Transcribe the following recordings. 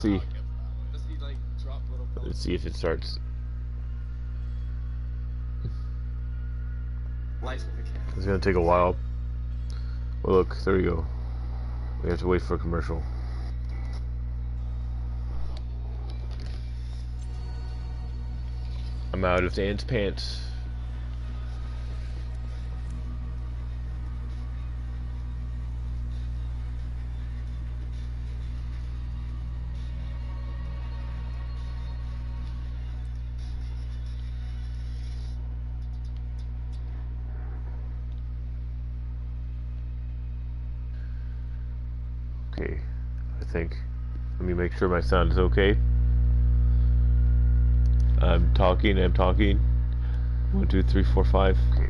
See. Does he like drop little Let's see if it starts. lights with the cat? It's gonna take a while. Well, look, there we go. We have to wait for a commercial. I'm out of Dan's pants. Okay, I think. Let me make sure my sound is okay. I'm talking. 1, 2, 3, 4, 5. Okay,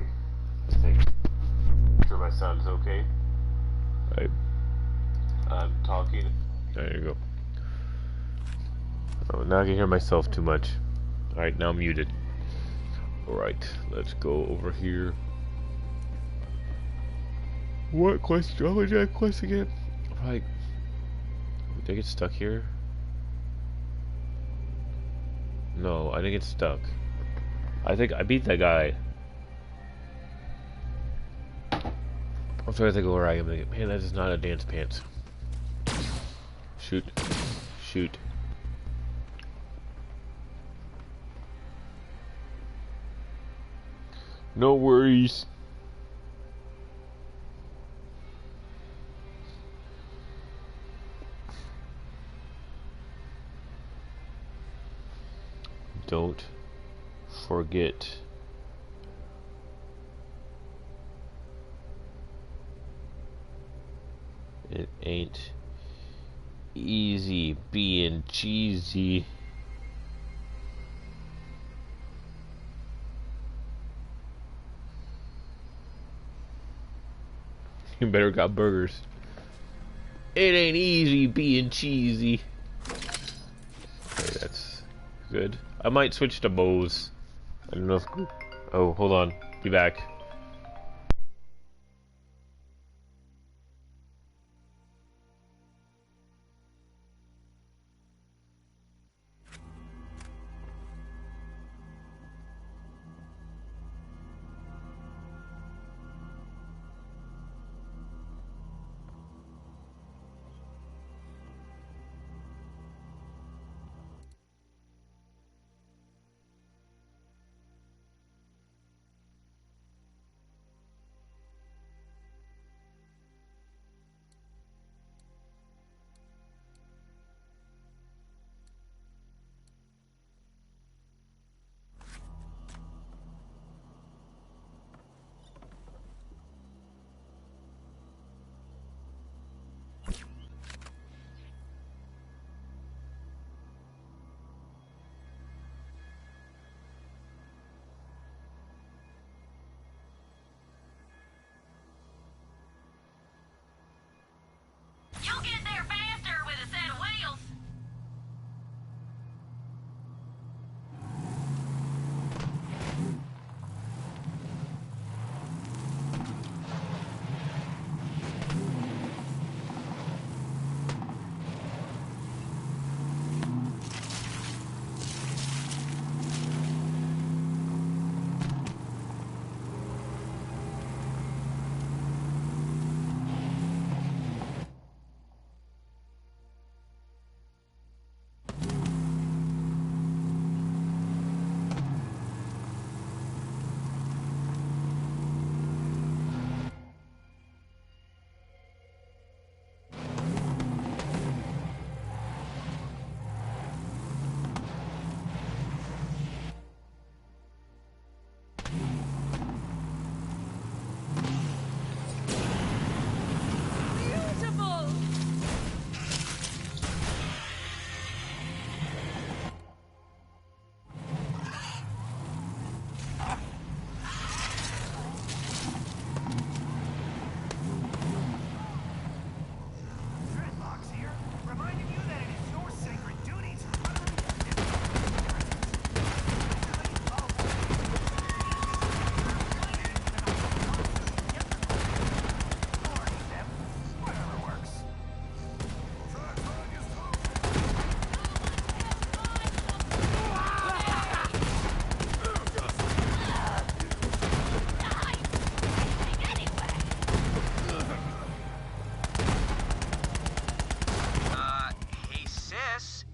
I think. Make sure my sound is okay. Alright. I'm talking. There you go. Oh, now I can hear myself too much. Alright, now I'm muted. Alright, let's go over here. What quest? Oh, did I quest again? Right. Did I get stuck here? No, I didn't get stuck. I think I beat that guy. I'm trying to think of where I am. Man, that is not a dance pants. Shoot. Shoot. No worries. Don't forget. It ain't easy being cheesy. You better got burgers. It ain't easy being cheesy. Okay, that's good. I might switch to bows. I don't know if... Oh, hold on. Be back.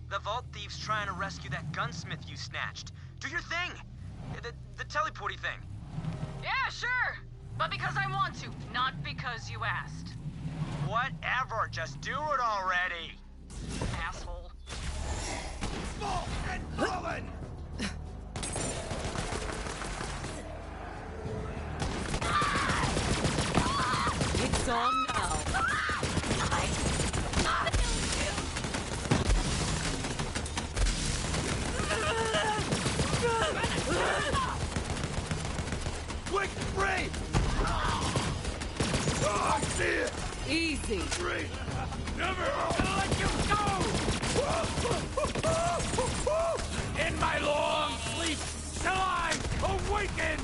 The Vault Thief's trying to rescue that gunsmith you snatched. Do your thing! The teleporty thing. Yeah, sure. But because I want to, not because you asked. Whatever, just do it already! Asshole. Vault and fallen! It's on now. Quick, free! Oh, I see it! Easy. Free! Never let you go! In my long sleep till I awaken!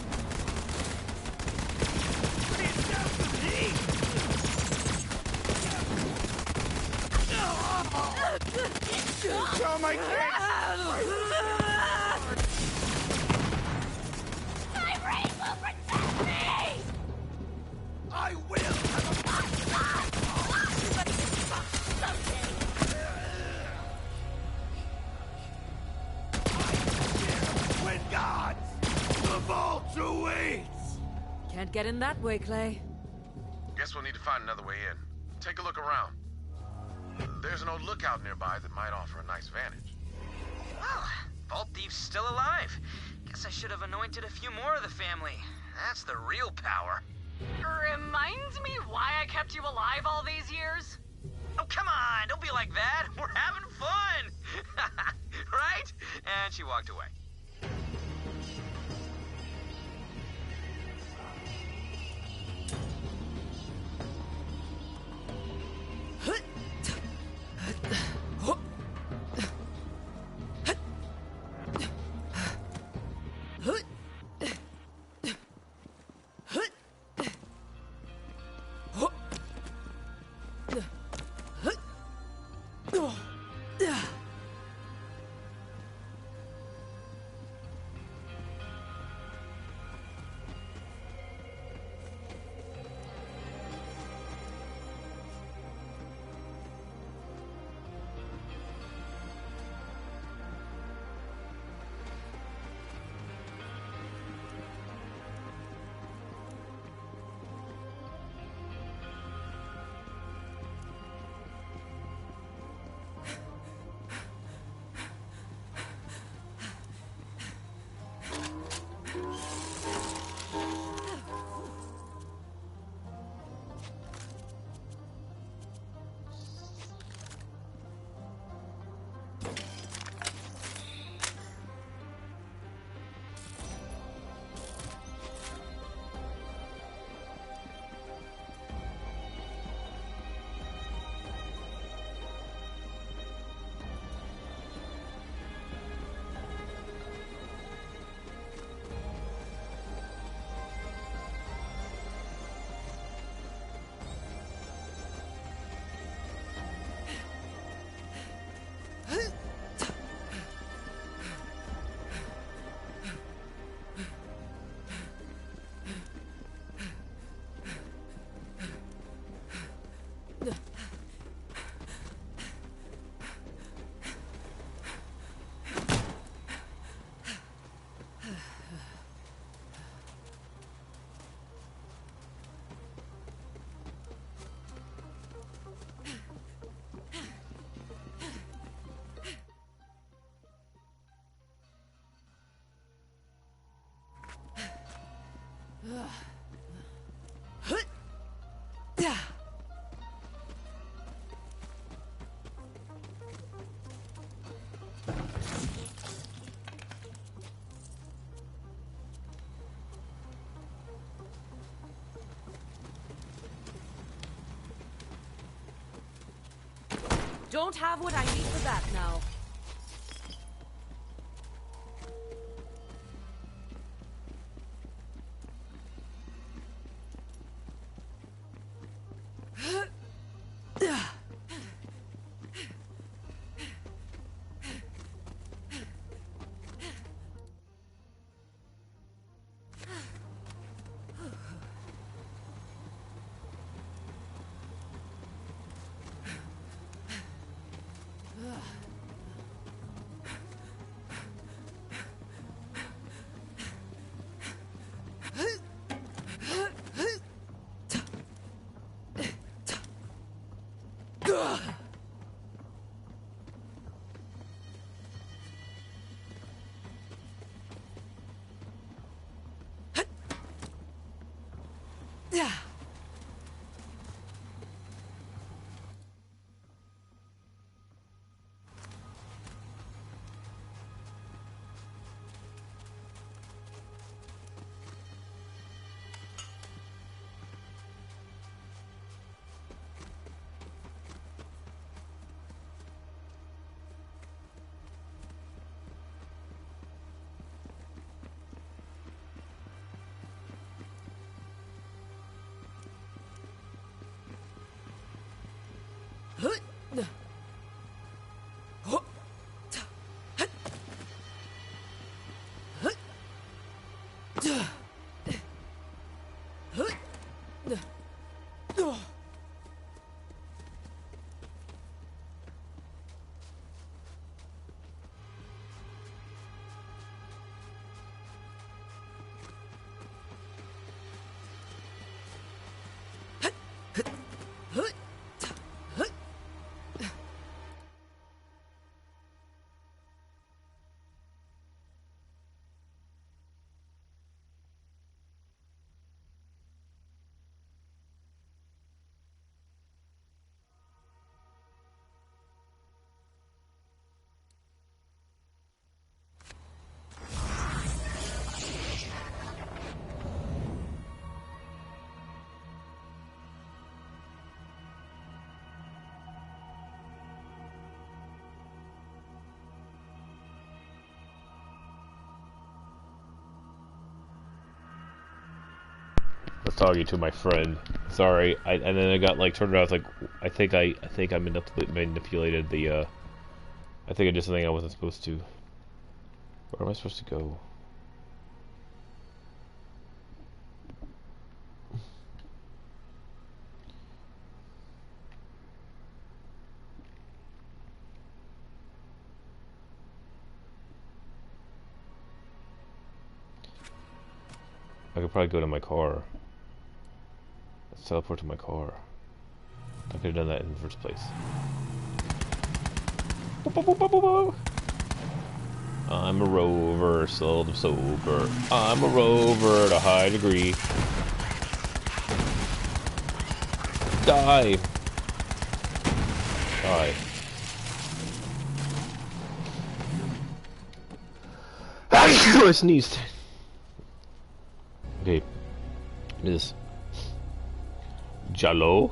It's down to me! Oh my God! My brain will protect me! I will! When gods! The vault awaits! Can't get in that way, Clay. Guess we'll need to find another way in. Take a look around. There's an old lookout nearby that might offer a nice vantage. Well, Vault Thief's still alive. Guess I should have anointed a few more of the family. That's the real power. Reminds me why I kept you alive all these years? Oh, come on! Don't be like that! We're having fun! Right? And she walked away. Don't have what I need for that now. was talking to my friend. Sorry, and then I got like turned around. I was like, I think I manipulated the. I think I did something I wasn't supposed to. Where am I supposed to go? I could probably go to my car. Let's teleport to my car. I could have done that in the first place. I'm a rover, seldom sober. I'm a rover to a high degree. Die! Die. I sneezed. Okay. This Jello.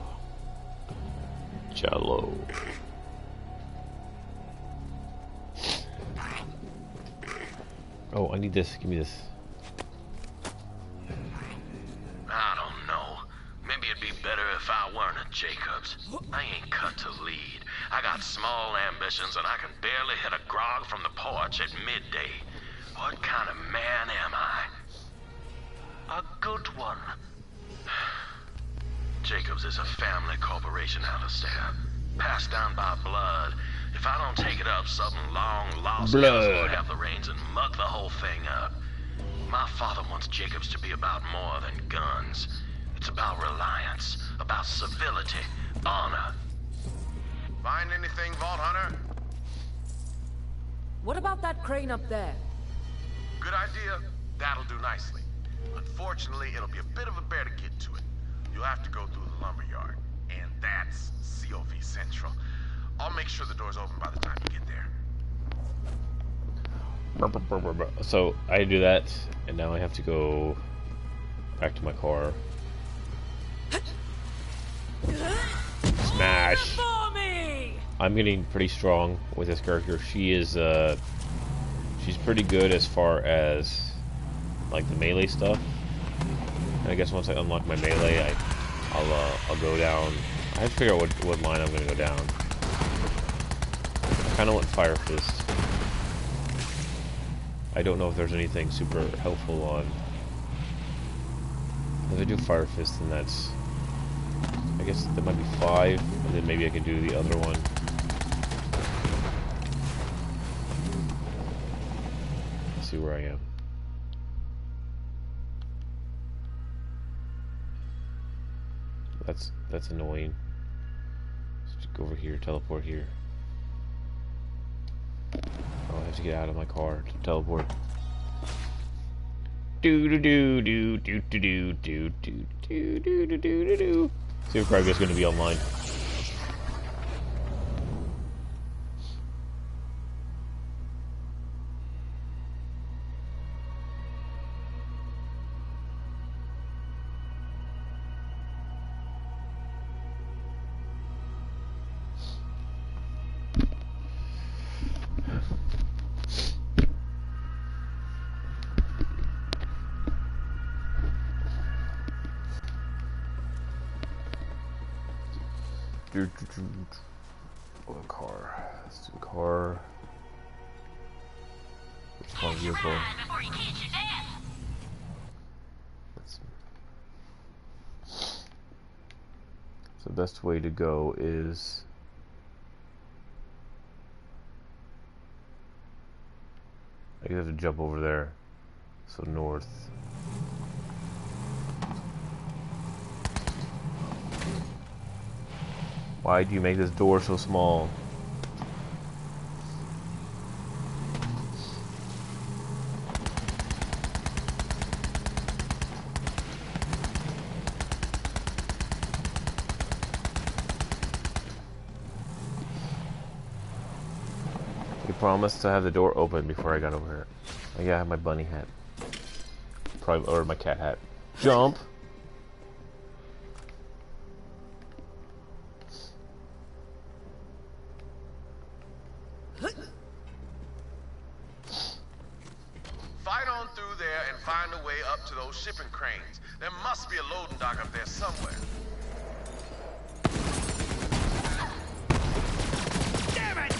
Jello. Oh, I need this. Give me this. I don't know. Maybe it'd be better if I weren't a Jacobs. I ain't cut to lead. I got small ambitions and I can barely hit a grog from the porch at midday. What kind of man am I? A good one. Jacobs is a family corporation, Alistair. Passed down by blood. If I don't take it up, some long-lost cousin will have the reins and mug the whole thing up. My father wants Jacobs to be about more than guns. It's about reliance, about civility, honor. Find anything, Vault Hunter? What about that crane up there? Good idea. That'll do nicely. Unfortunately, it'll be a bit of a bear to get to it. You'll have to go through the lumberyard. And that's COV Central. I'll make sure the door's open by the time you get there. So I do that, and now I have to go back to my car. Smash! I'm getting pretty strong with this character. She is, she's pretty good as far as, like, the melee stuff. And I guess once I unlock my melee, I'll go down. I have to figure out what line I'm gonna go down. I kind of want Fire Fist. I don't know if there's anything super helpful on. If I do Fire Fist, then that's... I guess that might be 5, and then maybe I can do the other one. Let's see where I am. That's annoying. Just go over here, teleport here. Oh, I have to get out of my car to teleport. Do do do do do do do do do do do do do. See if Craig is going to be online. What car? Let's do car. Let's call vehicle. So the best way to go is I guess I have to jump over there. So north. Why do you make this door so small? You promised to have the door open before I got over here. I gotta have my bunny hat. Probably, or my cat hat. Jump! Fight on through there and find a way up to those shipping cranes. There must be a loading dock up there somewhere. Damn it!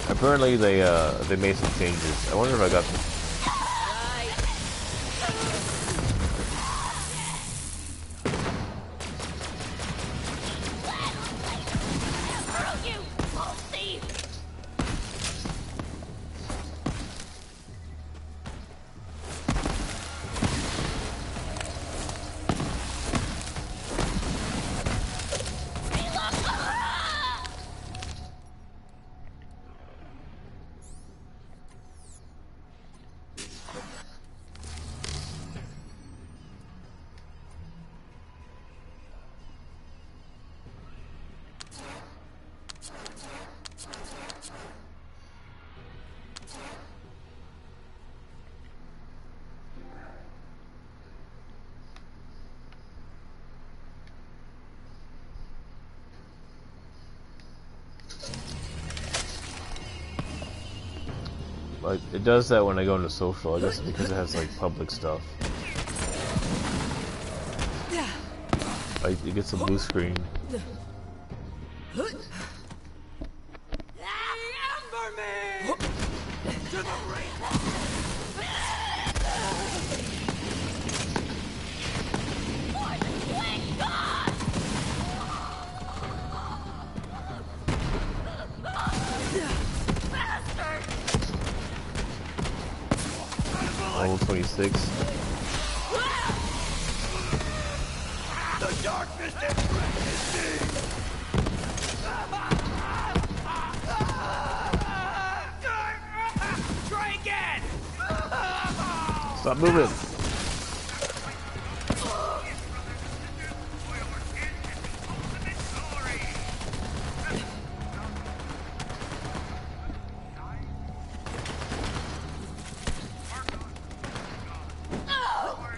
Apparently they made some changes. I wonder if I got them. Like, it does that when I go into social, I guess because it has like public stuff. Like, it gets a blue screen. Level 26. The darkness embraces me! Try again! Stop moving!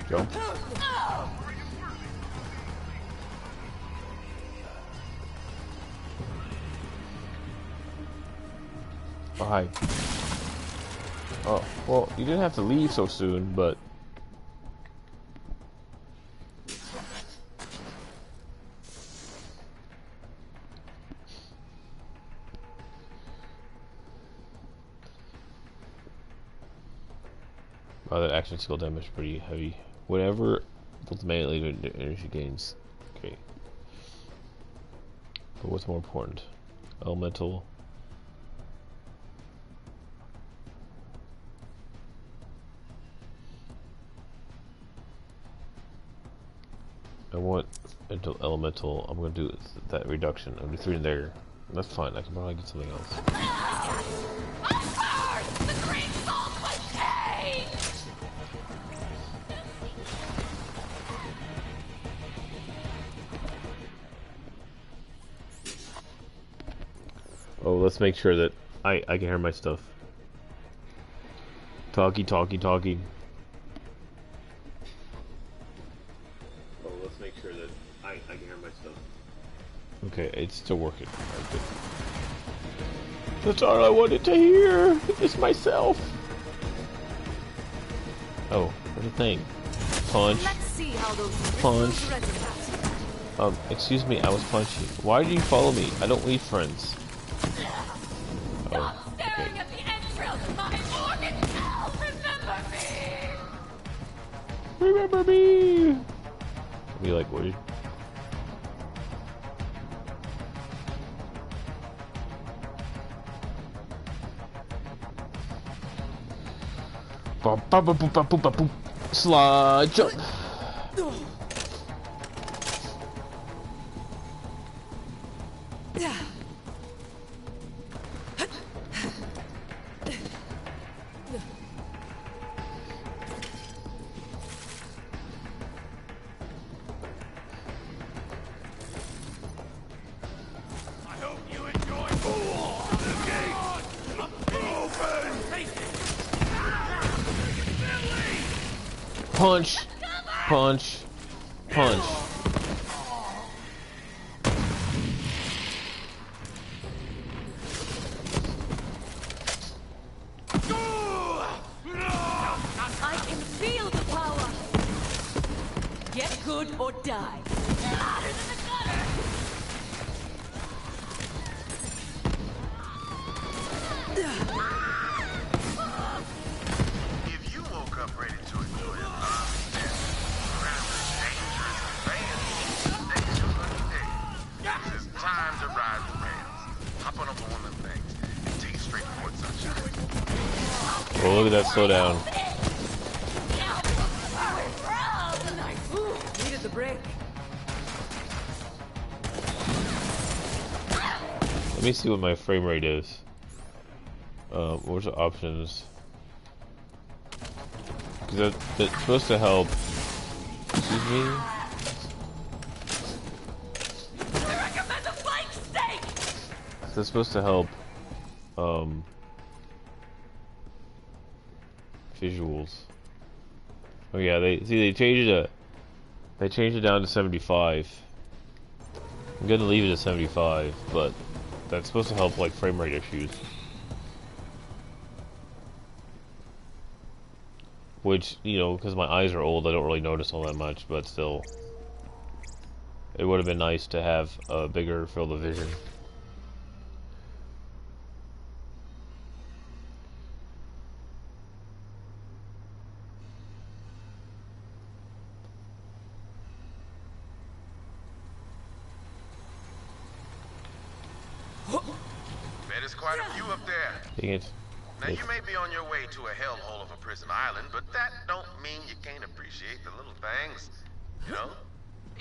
Jump. Oh, hi. Oh, well, you didn't have to leave so soon, but... Oh, that action skill damage is pretty heavy. Whatever ultimately energy gains. Okay. But what's more important? Elemental. I want into elemental. I'm gonna do that reduction. I'm gonna do 3 in there. That's fine. I can probably get something else. The cream's all cliche! Oh, let's make sure that I can hear my stuff. Talkie. Oh, let's make sure that I can hear my stuff. Okay, it's still working. Right, good. That's all I wanted to hear. It's myself. Oh, there's a thing. Punch. Let's see how those Punch. missiles resonate. Excuse me, I was punching. Why do you follow me? I don't need friends. Oh, okay. Staring at the entrails of my organ cell. Remember me. Remember me! Be like, what? Slide jump. I hope you enjoy. The gate. Open. Take it. Punch. Punch. Punch. I can feel the power. Get good or die. If you woke up ready to enjoy a life incredibly dangerous advance, days are day. It's time to ride the rails. Hop on up on one of them things and take it straight toward sunshine. Oh, look at that slowdown. Needed the break. Let me see what my frame rate is. What's the options? Because that's supposed to help. Excuse me? I recommend a flank steak. That's supposed to help, visuals. Oh yeah, they changed it down to 75. I'm gonna leave it at 75, but that's supposed to help like frame rate issues. Which, you know, because my eyes are old, I don't really notice all that much, but still. It would have been nice to have a bigger field of vision. There's quite a few up there. Dang it. Now, you may be on your way to a hellhole of a prison island, but that don't mean you can't appreciate the little things. You know?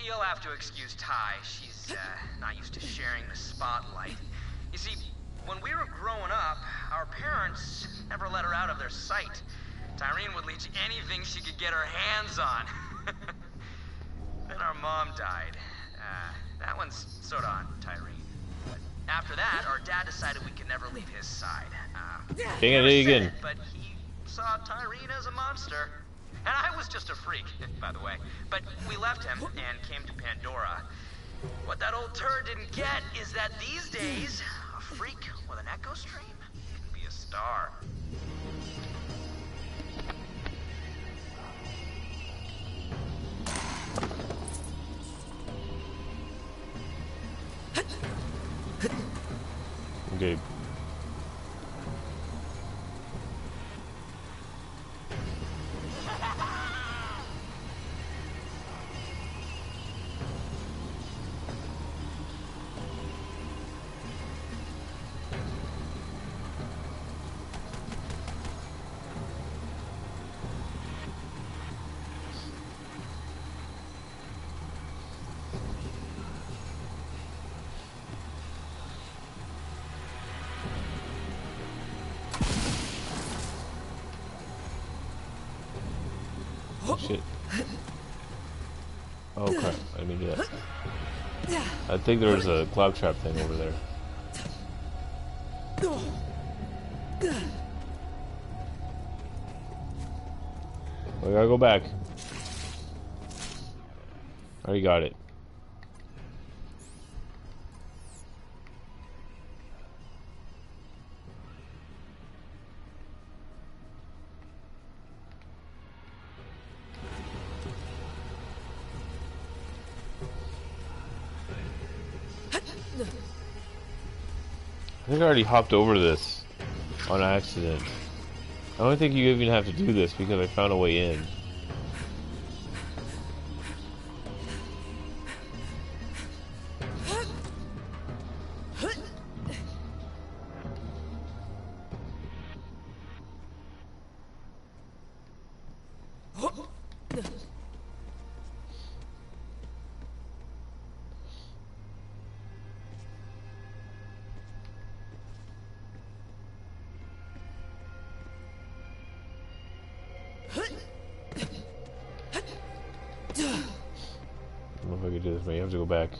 You'll have to excuse Ty. She's not used to sharing the spotlight. You see, when we were growing up, our parents never let her out of their sight. Tyreen would leech anything she could get her hands on. Then our mom died. That one's sort of on Tyreen. But after that, our dad decided we could never leave his side. Dang it, there again. But he saw Tyreen as a monster. And I was just a freak, by the way. But we left him and came to Pandora. What that old turd didn't get is that these days, a freak with an echo stream can be a star. Okay. Shit. Oh crap, I didn't mean to do that. I think there's a claptrap thing over there. We gotta go back. Already got it. I think I already hopped over this on accident. I don't think you even have to do this because I found a way in. I don't know if I can do this, but you have to go back.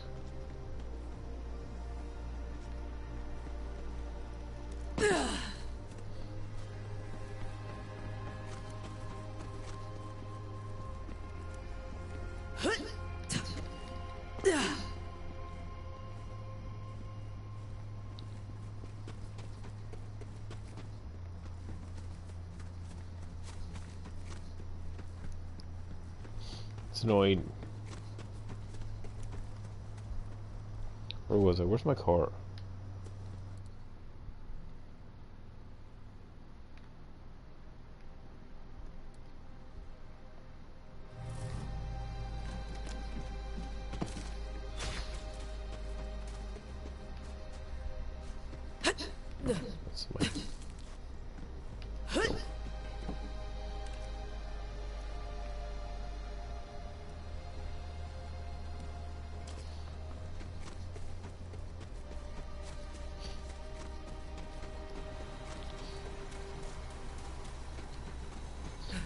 It's annoying. Where was I? Where's my car? That's my...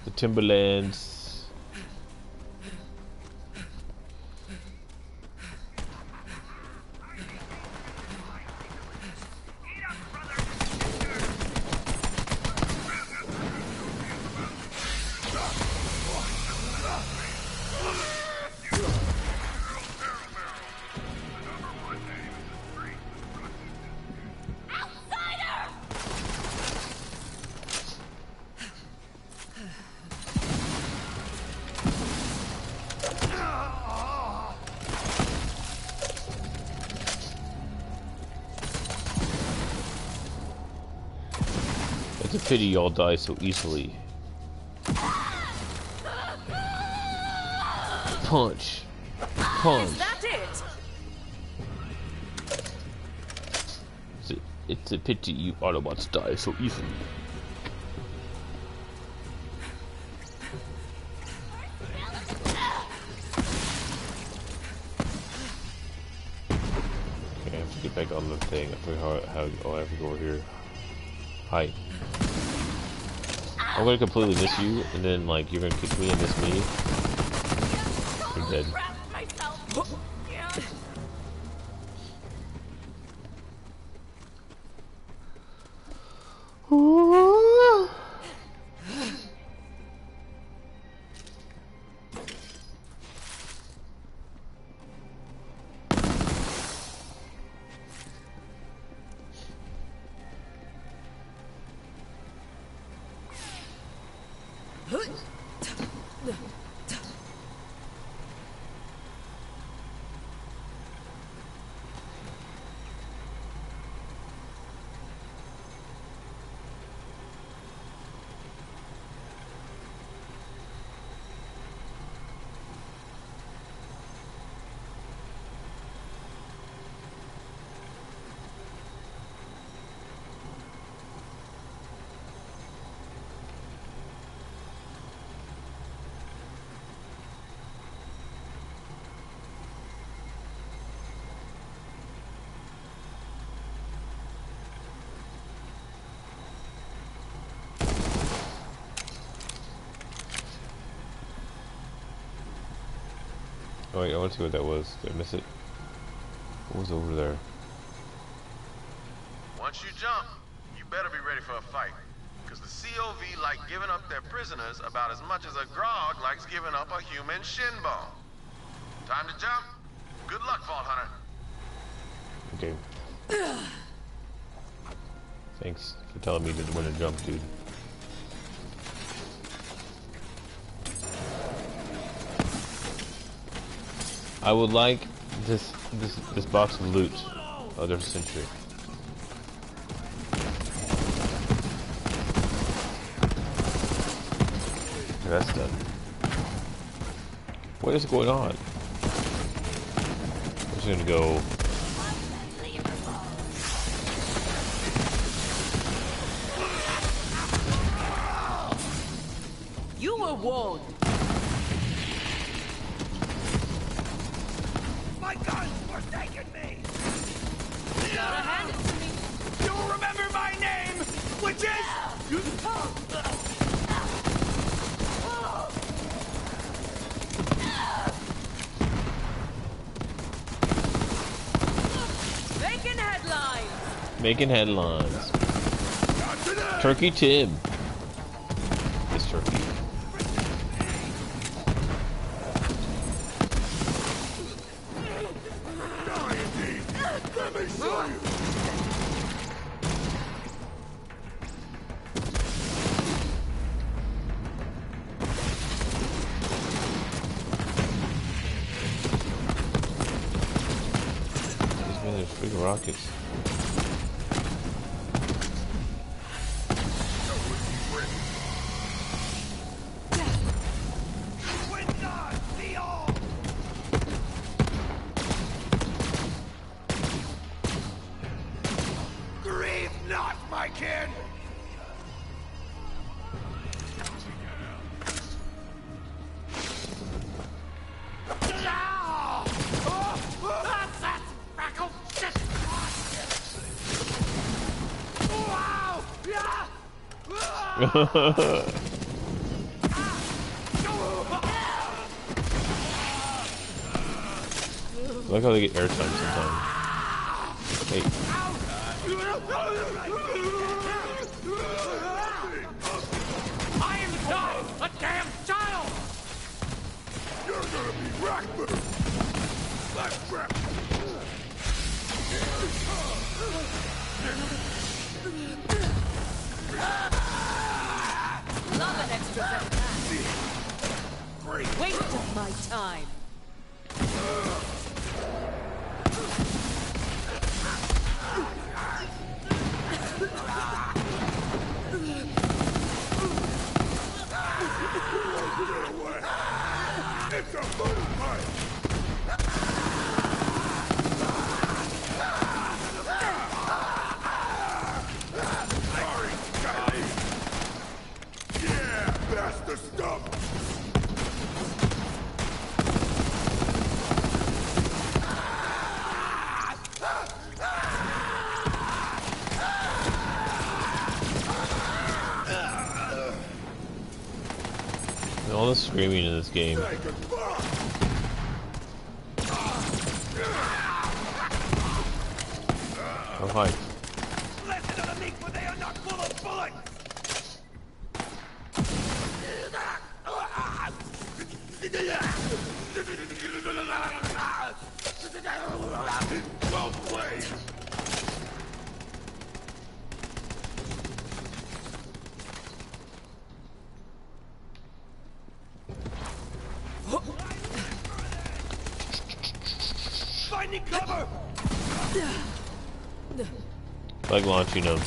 The Timberlands. It's a pity y'all die so easily. Punch. Punch. Is that it? It's a pity you Autobots die so easily. Okay, I have to get back on the thing. I forgot how oh, I have to go over here. Hi. I'm gonna completely miss you, and then like you're gonna kick me and miss me. You're dead. Oh wait, I want to see what that was. Did I miss it? What was over there? Once you jump, you better be ready for a fight. Because the COV like giving up their prisoners about as much as a grog likes giving up a human shin bone. Time to jump. Good luck, Vault Hunter. Okay. Thanks for telling me when to jump, dude. I would like this box of loot. Oh, there's a sentry. that's done. What is going on? I'm just gonna go. You were warned. My guns were taking me! Gotta hand it to me. You'll remember my name, which is... Making headlines. Making headlines. Turkey Tim. This turkey. Let me show you! Man, there's big rockets. Grieve not, my kid! I like how they get airtime sometimes. Hey. I am not a damn child! You're gonna be Rackford! Let's rap! Love an extra set of hands. Waste of my time. It's a boom fight! Sorry, guys! Yeah, that's the stuff! All the screaming in this game. Say goodbye! Oh, hi. Listen to the meek, for they are not full of bullets! Well played! Finding cover! Like launching them.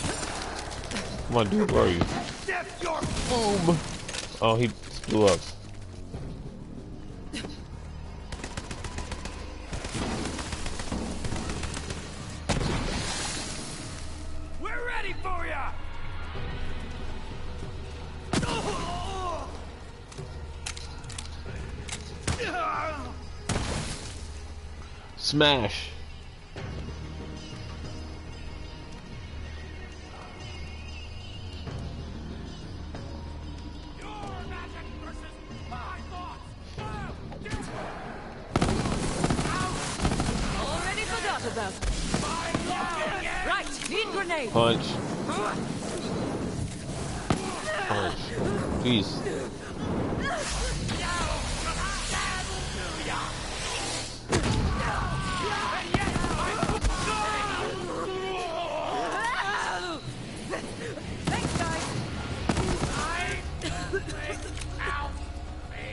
Come on, dude, where are you? Death your Boom! Oh, he blew up. We're ready for ya! Smash! Already forgot about it. Right, need grenade. Punch. Punch. Jeez. Thanks, guys.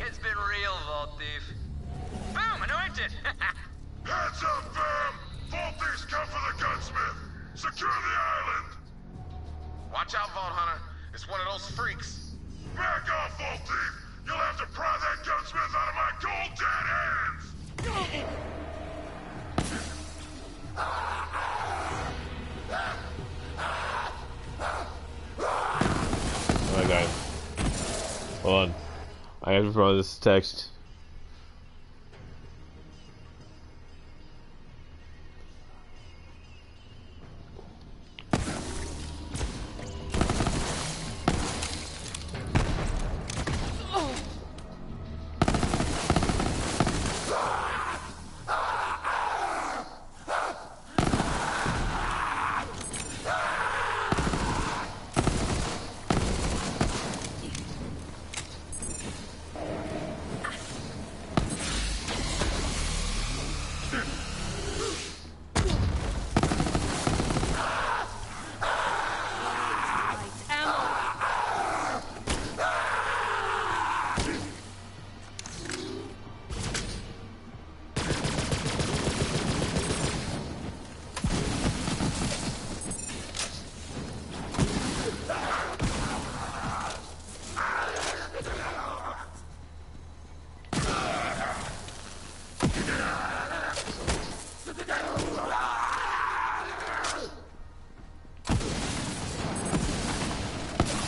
It's been real, Vault Thief. Boom, anointed! Heads up, fam! Vault Thieves come for the gunsmith! Secure the island! Watch out, Vault Hunter. It's one of those freaks. Back off, Vault Thief! I have from this text.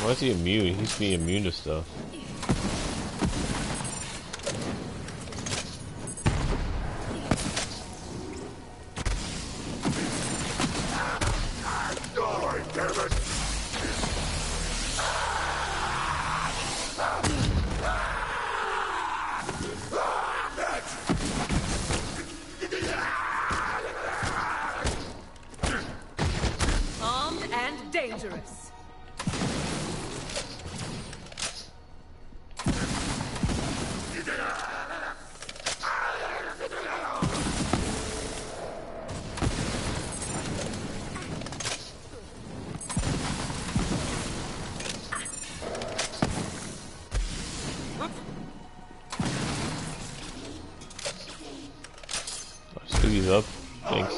Why is he immune? He used to be immune to stuff. Armed and dangerous. He's up. Thanks.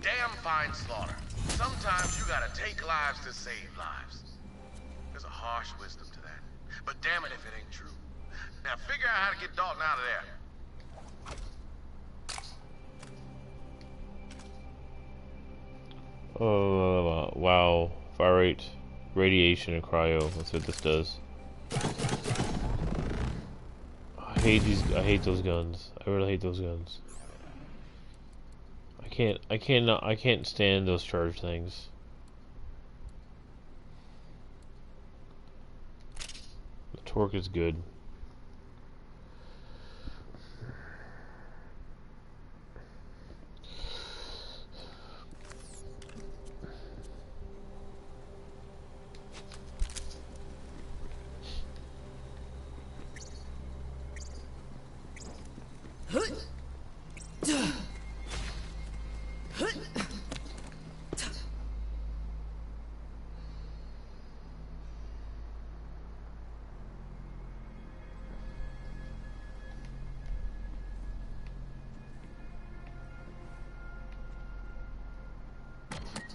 Damn fine slaughter. Sometimes you gotta take lives to save lives. There's a harsh wisdom to that. But damn it if it ain't true. Now figure out how to get Dalton out of there. Wow. Fire rate, radiation, and cryo. That's what this does. I hate those guns. I really hate those guns. I can't stand those charge things. The torque is good.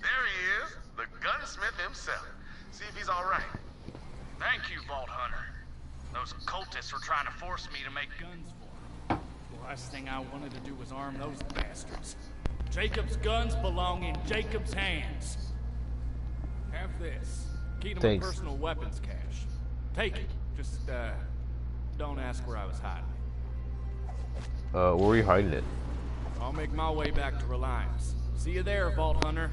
There he is, the gunsmith himself. See if he's all right. Thank you, Vault Hunter. Those cultists were trying to force me to make guns for them. The last thing I wanted to do was arm those bastards. Jacob's guns belong in Jacob's hands. Have this. Key to Thanks. my personal weapons cache. Take it. Just, don't ask where I was hiding it. Where were you hiding it? I'll make my way back to Reliance. See you there, Vault Hunter.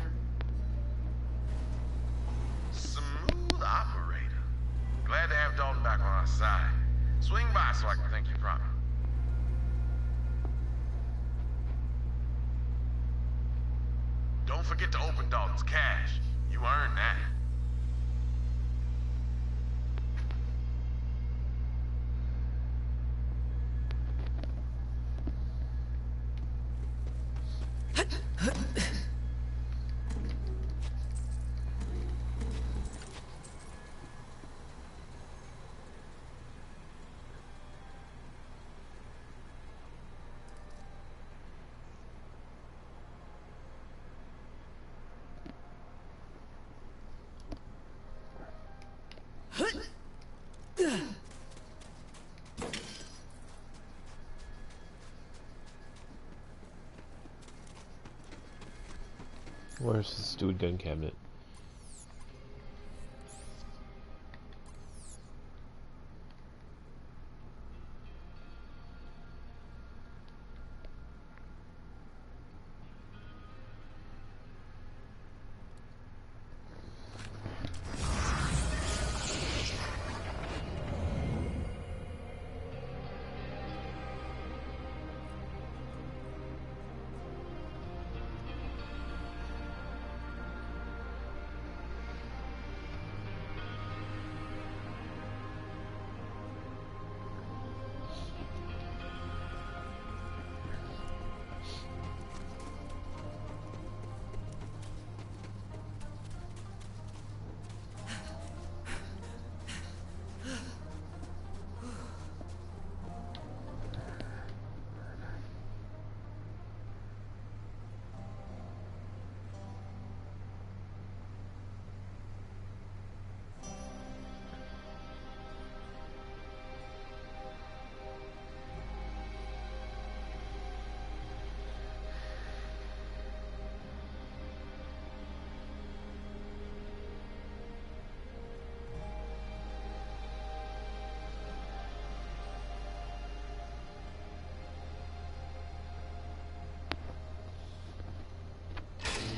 Smooth operator. Glad to have Dalton back on our side. Swing by so I can thank you properly. Don't forget to open Dalton's cache. You earned that. Where's the stupid gun cabinet?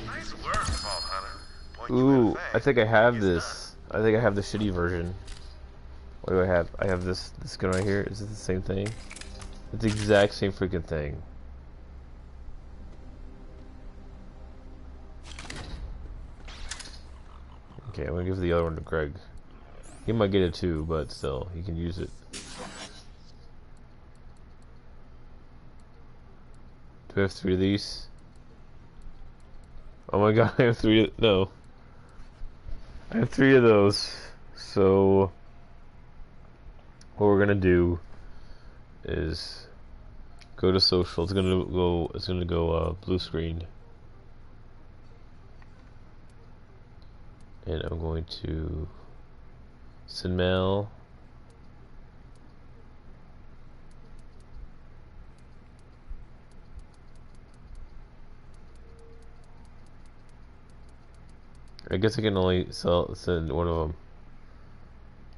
Nice work, Vault Hunter. Point you Ooh, in I think I have It's this. I think I have the shitty version. What do I have? I have this gun right here. Is it the same thing? It's the exact same freaking thing. Okay, I'm gonna give the other one to Greg. He might get it too, but still, he can use it. Do I have 3 of these? Oh my god, I have 3 no. I have 3 of those. So what we're gonna do is go to social. It's gonna go blue screen. And I'm going to send mail. I guess I can only send one of them.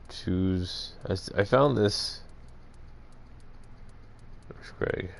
Choose. I found this. Where's Greg?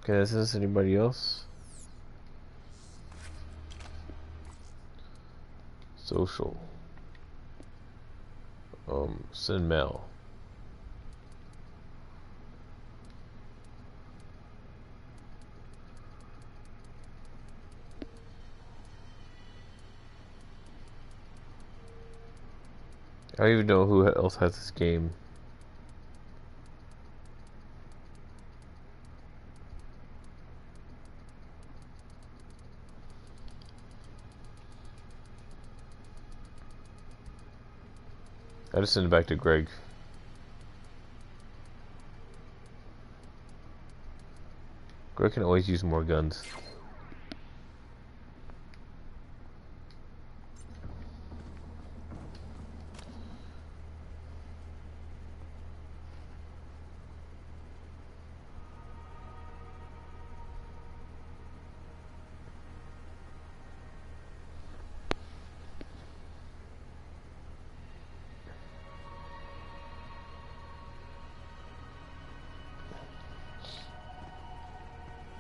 Okay, is this anybody else? Social. Send mail. I don't even know who else has this game. I just send it back to Greg. Greg can always use more guns.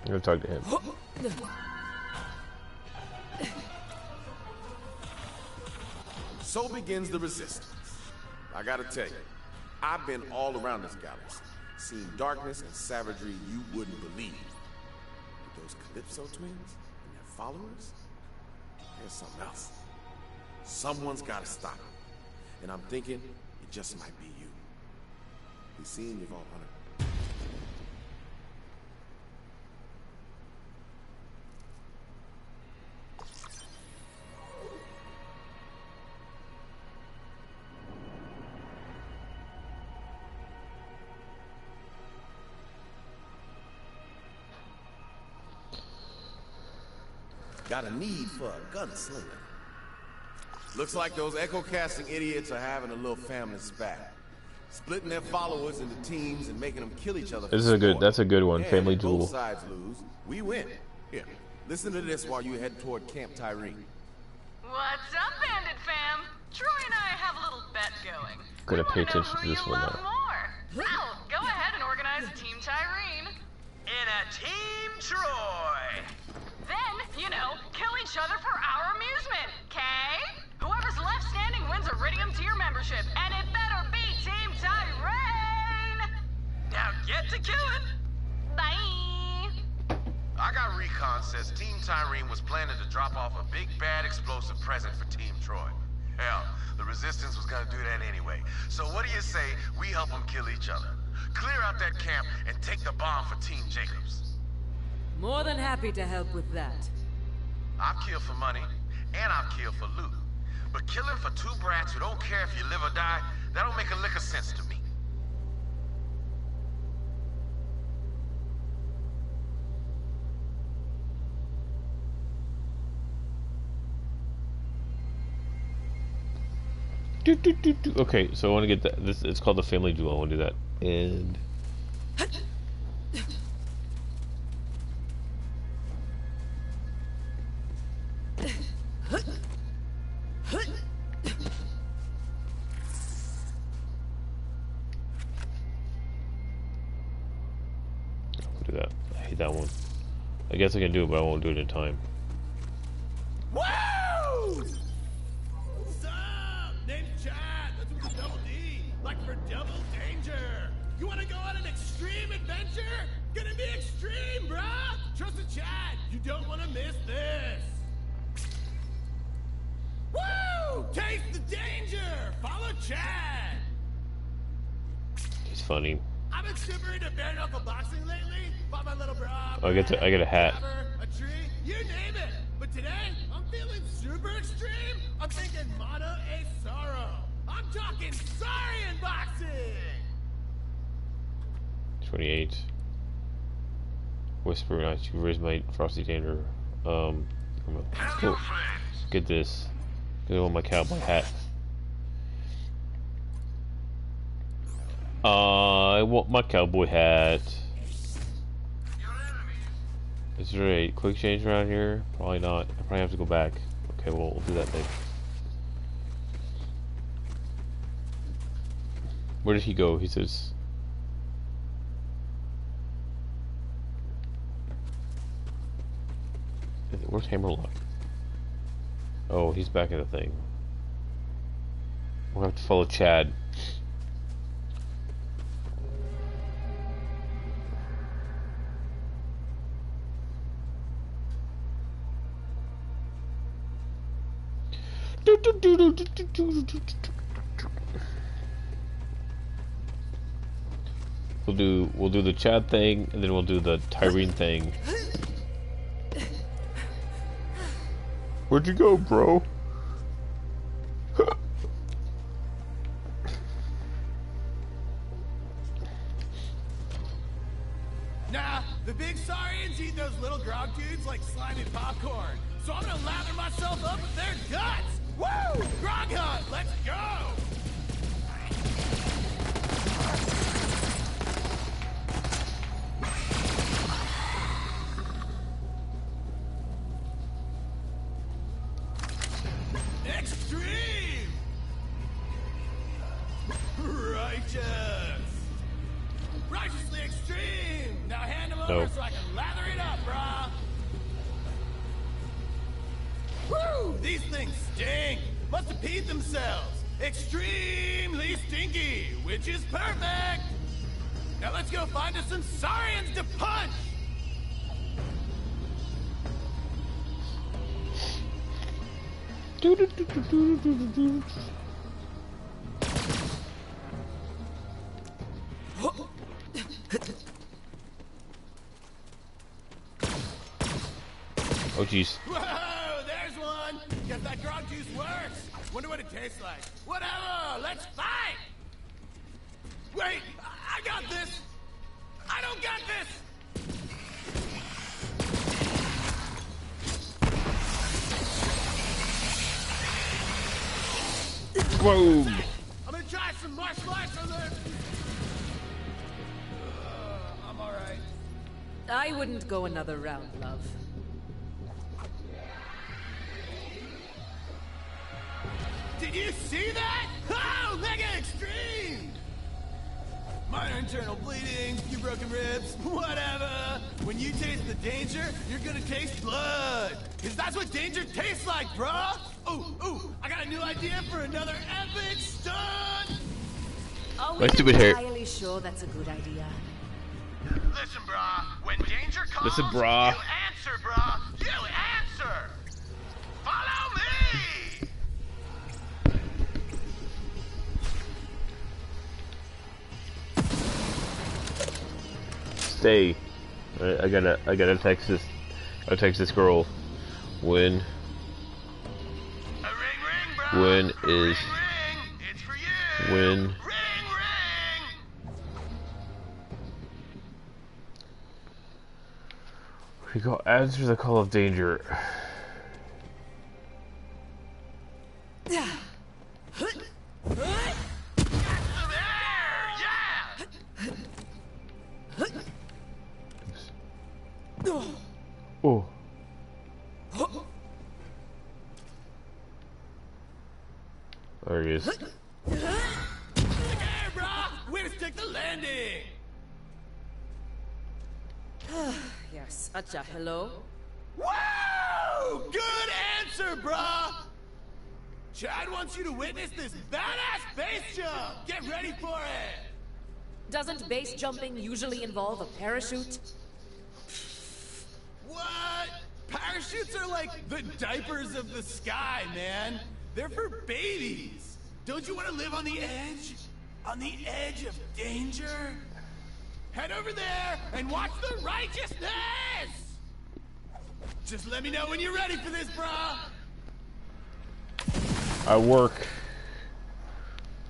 I'm gonna talk to him. So begins the resistance. I gotta tell you, I've been all around this galaxy, seen darkness and savagery you wouldn't believe. But those Calypso twins and their followers, there's something else. Someone's gotta stop it. And I'm thinking it just might be you. Be seeing you, Vault Hunter. Got a need for a gunslinger. Looks like those echo-casting idiots are having a little family spat. Splitting their followers into teams and making them kill each other. This is a good, that's a good one. And Family if duel. both sides lose, we win. Here, listen to this while you head toward Camp Tyrene. What's up, Bandit fam? Troy and I have a little bet going. Gotta pay We wanna know attention to who this you one love now. more. Well, go ahead and organize a Team Tyrene. In a Team Troy. Then, you know, kill each other for our amusement, okay? Whoever's left standing wins Iridium tier membership, and it better be Team Tyrene! Now get to killing. Bye! I got recon says Team Tyrene was planning to drop off a big bad explosive present for Team Troy. Hell, the Resistance was gonna do that anyway. So what do you say we help them kill each other? Clear out that camp and take the bomb for Team Jacobs. More than happy to help with that. I've killed for money, and I've killed for loot. But killing for two brats who don't care if you live or die, that don't make a lick of sense to me. Okay, so I want to get that. This, it's called the family duel. I want to do that. And I'll do that. I hate that one. I guess I can do it, but I won't do it in time. Woo! What's up? Name's Chad. That's with a double D. Like for double danger. You wanna go on an extreme adventure? Gonna be extreme, bruh! Trust a Chad. You don't wanna miss this. Woo! Taste the danger! Follow Chad! He's funny. I've been super into bare knuckle boxing lately. Bought my little bra. I get a hat. A tree, you name it. But today, I'm feeling super extreme. I'm thinking mono a sorrow. I'm talking Saurian boxing. 28. Whisper, nice. You raise my frosty danger. Come on. Cool. Get this. Get on my cowboy hat. I want my cowboy hat. Is there a quick change around here? Probably not. I probably have to go back. Okay, well, we'll do that thing. Where did he go? He says... Where's Hammerlock? Oh, he's back in the thing. We'll have to follow Chad. We'll do the Chad thing, and then we'll do the Tyrene thing. Where'd you go, bro? Nah, the big Saurians eat those little grog dudes like slimy popcorn. So I'm gonna lather myself up with their guts. Woo! Grog hunt, let's go! Extreme! Righteous! Righteously extreme! Now hand them over Nope. so I can lather it up, brah! Woo! These things stink! Must have peed themselves! themselves. Extremely stinky, which is perfect. Now let's go find us some Saurians to punch. Oh jeez. Whoa, there's one. Guess that grog juice works. Wonder what it tastes like. Whatever, let's fight. Wait, I got this. I don't got this. Whoa. I'm gonna try some martial arts on this. I'm alright. I wouldn't go another round, love. Did you see that? Oh, mega extreme! Minor internal bleeding, few broken ribs, whatever. When you taste the danger, you're gonna taste blood. Cause that's what danger tastes like, bruh! Ooh, I got a new idea for another epic stunt! Are we My stupid hair. entirely sure that's a good idea? Listen, brah, when danger calls, Listen, brah. you answer, brah! You answer! Follow me! Stay. I gotta text this. I'll text this girl. When A ring, brah! When is Ring, it's for you! when Ring! we go answer the call of danger. Oh. There he is. Look here, brah! Way to stick the landing! Yes, Acha, hello? Whoa! Good answer, brah! Chad wants you to witness this badass base jump! Get ready for it! Doesn't base jumping usually involve a parachute? What? Parachutes are like the diapers of the sky, man. They're for babies. Don't you want to live on the edge? On the edge of danger? Head over there and watch the righteousness! Just let me know when you're ready for this, brah! I work.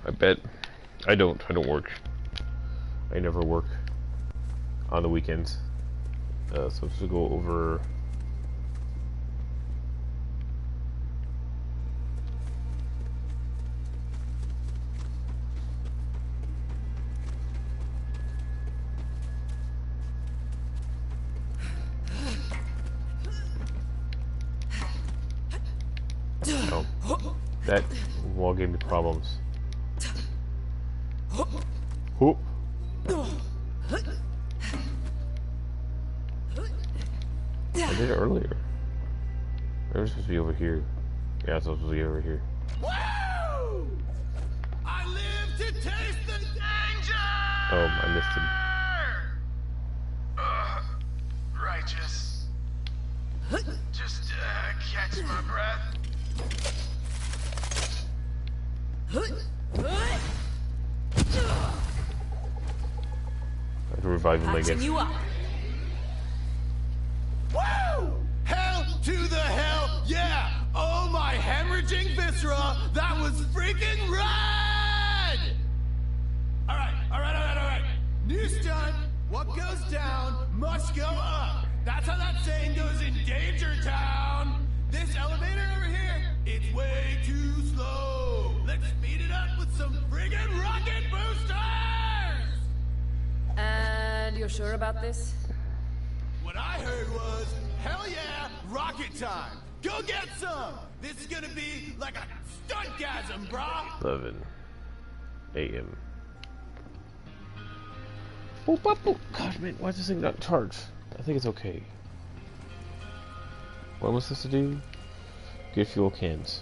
I bet. I don't work. I never work on the weekends. So let's go over. No. That wall gave me problems. Whoop. I did it earlier. It was supposed to be over here. Yeah, it's supposed to be over here. Woo! I live to taste the danger! Oh, I missed him. Righteous. Just catch my breath. I can revive him Patching again. you up. Woo! Hell to the hell, yeah! Oh my hemorrhaging viscera, that was freaking rad! Alright. New stunt, what goes down must go up. That's how that saying goes in Danger Town. This elevator over here, it's way too slow. Let's speed it up with some friggin' rocket boosters! And you're sure about this? What I heard was, hell yeah, rocket time. Go get some. This is gonna be like a stuntgasm, brah. 11 a.m. Boop, boop, boop. God, man, why is this thing not charged? I think it's okay. What am I supposed to do? Get fuel cans.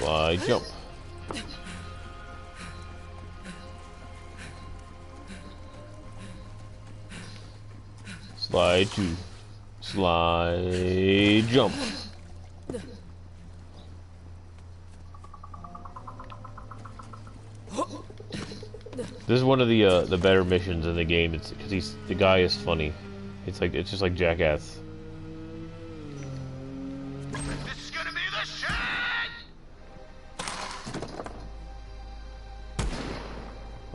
Slide, jump. Slide, two. Slide, jump. This is one of the better missions in the game. It's because the guy is funny. It's just like Jackass. This is gonna be the shit!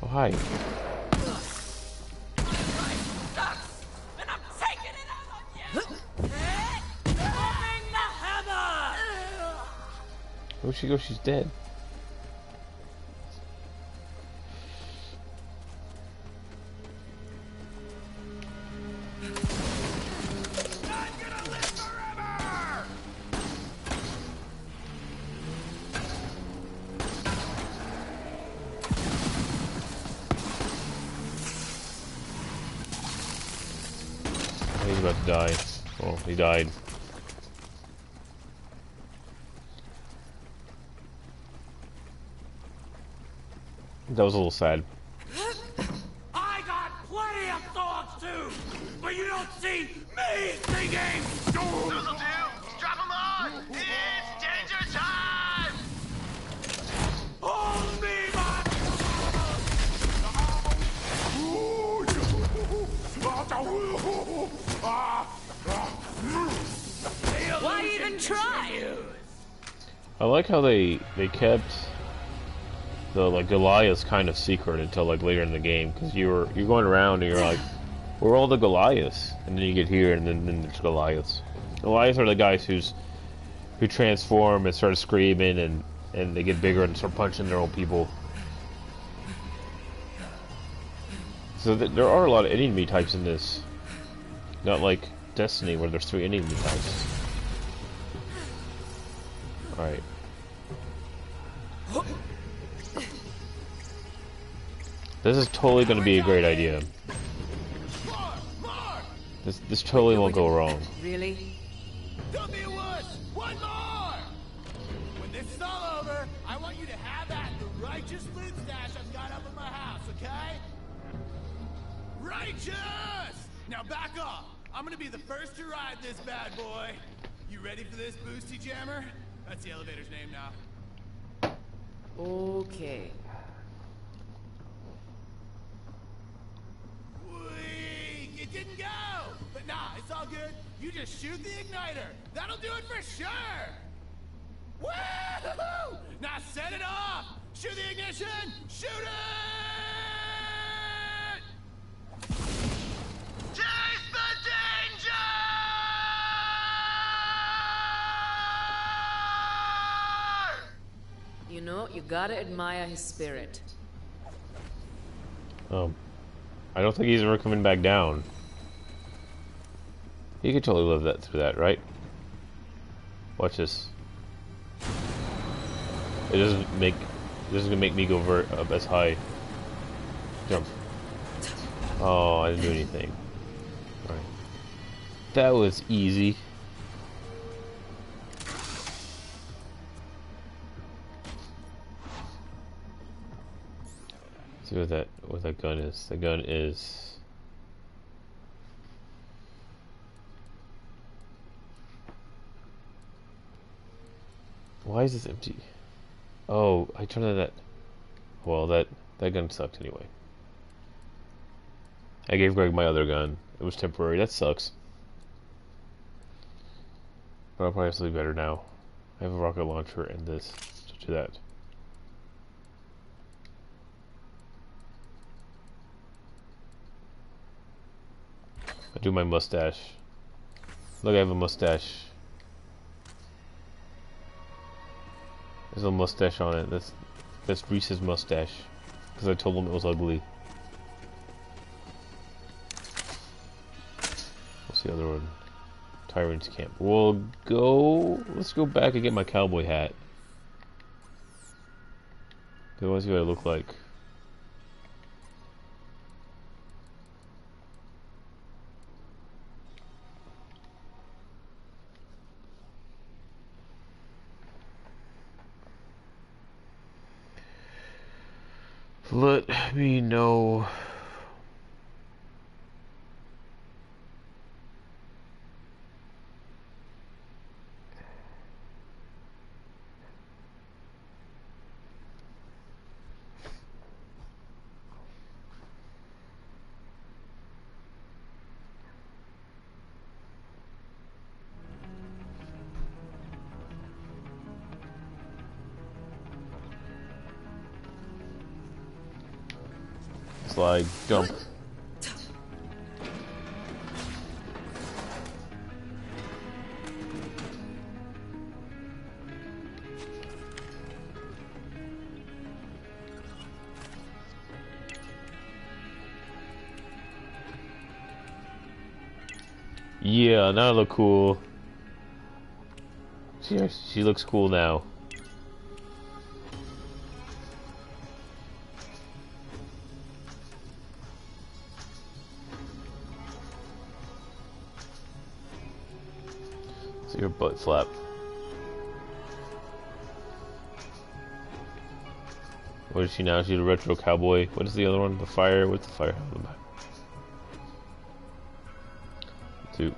Oh hi. And I'm taking it out on you! Moving the hammer! Where'd she go? She's dead. He's about to die. Oh, he died. That was a little sad. I got plenty of thoughts too, but you don't see me singing. This'll do! Strap 'em on! It's danger time! Hold me, my. Why even try? I like how they kept the Goliaths kind of secret until later in the game, because you're going around and you're like, where are all the Goliaths? And then you get here and then there's Goliaths. Goliaths are the guys who transform and start screaming and they get bigger and start punching their own people. So there are a lot of enemy types in this. Not like Destiny where there's 3 enemy types. Alright. This is totally going to be a great idea. This totally won't go wrong. Really? Don't be a wuss. One more. When this is all over, I want you to have that the righteous loot stash I've got up in my house, okay? Righteous! Now back off. I'm gonna be the first to ride this bad boy. You ready for this, Boosty Jammer? That's the elevator's name now. Okay. Weak! It didn't go! But nah, it's all good. You just shoot the igniter. That'll do it for sure! Woo-hoo-hoo! Now set it off! Shoot the ignition! Shoot it! Taste the danger! You know, you gotta admire his spirit. I don't think he's ever coming back down. He could totally live through that, right? Watch this. It doesn't gonna make me go up as high. Jump. Oh, I didn't do anything. Alright. That was easy. Let's see what that gun is. The gun is why is this empty? Oh, I turned on that. Well, that gun sucked anyway. I gave Greg my other gun. It was temporary. That sucks. But I'll probably have something better now. I have a rocket launcher and this. So do that. I do my mustache. Look, I have a mustache. There's a mustache on it. That's Reese's mustache. Because I told him it was ugly. What's the other one? Tyrant's Camp. Let's go back and get my cowboy hat. I want to see what I look like. Let me know. Slide, jump. Yeah, now I look cool. She looks cool now. See her butt flap. What is she now? She's a retro cowboy. What is the other one? The fire? What's the fire on the back?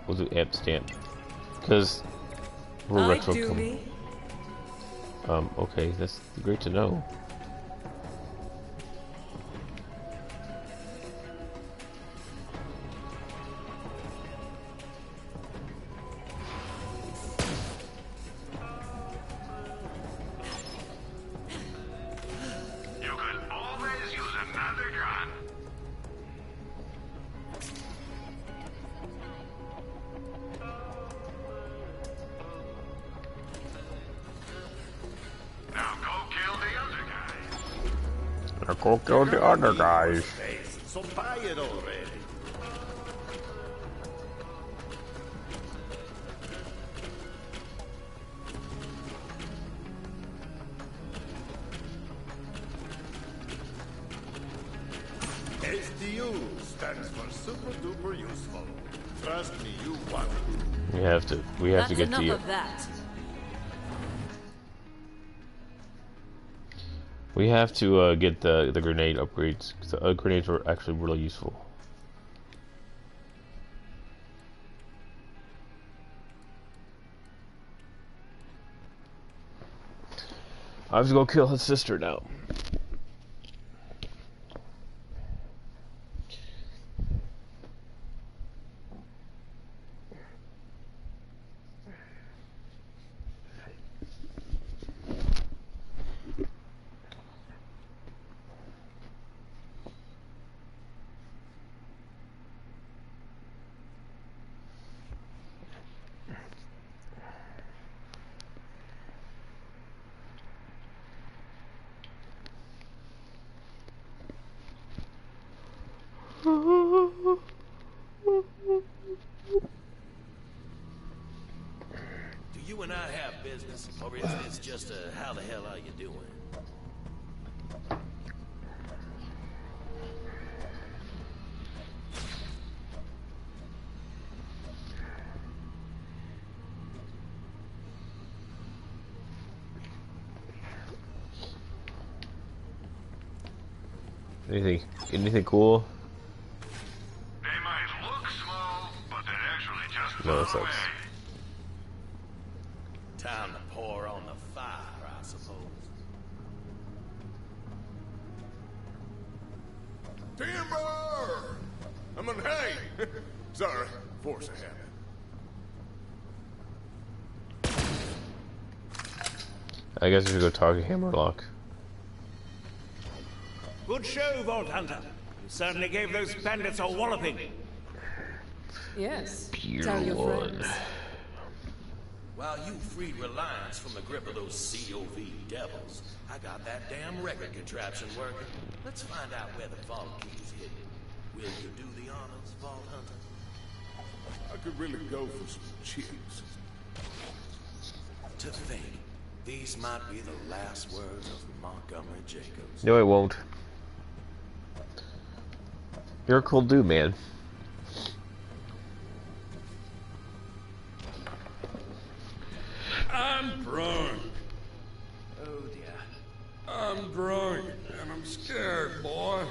We'll do amp stamp. Because we're retro cowboy. Okay, that's great to know. Go kill the other guys. So buy it already. SDU stands for super duper useful. Trust me, you want it. We have to get enough the of that. We have to get the grenade upgrades. The grenades are actually really useful. I have to go kill his sister now. Do you and I have business, or is this just a how the hell are you doing? Anything cool? They might look small, but they're actually just No, that far sucks. away. Time to pour on the fire, I suppose. Timber! I mean, hey! Sorry, force a habit. I guess we should go talk to Hammerlock. Good show, Vault Hunter. You certainly gave those bandits a walloping. Yes. Pure Tell your one. friends. While you freed Reliance from the grip of those COV devils, I got that damn record contraption working. Let's find out where the vault key's hidden. Will you do the honors, Vault Hunter? I could really go for some chips. To think, these might be the last words of Montgomery Jacobs. No, I won't. You're a cool dude, man. I'm drunk. Oh dear. I'm drunk, and I'm scared, boy.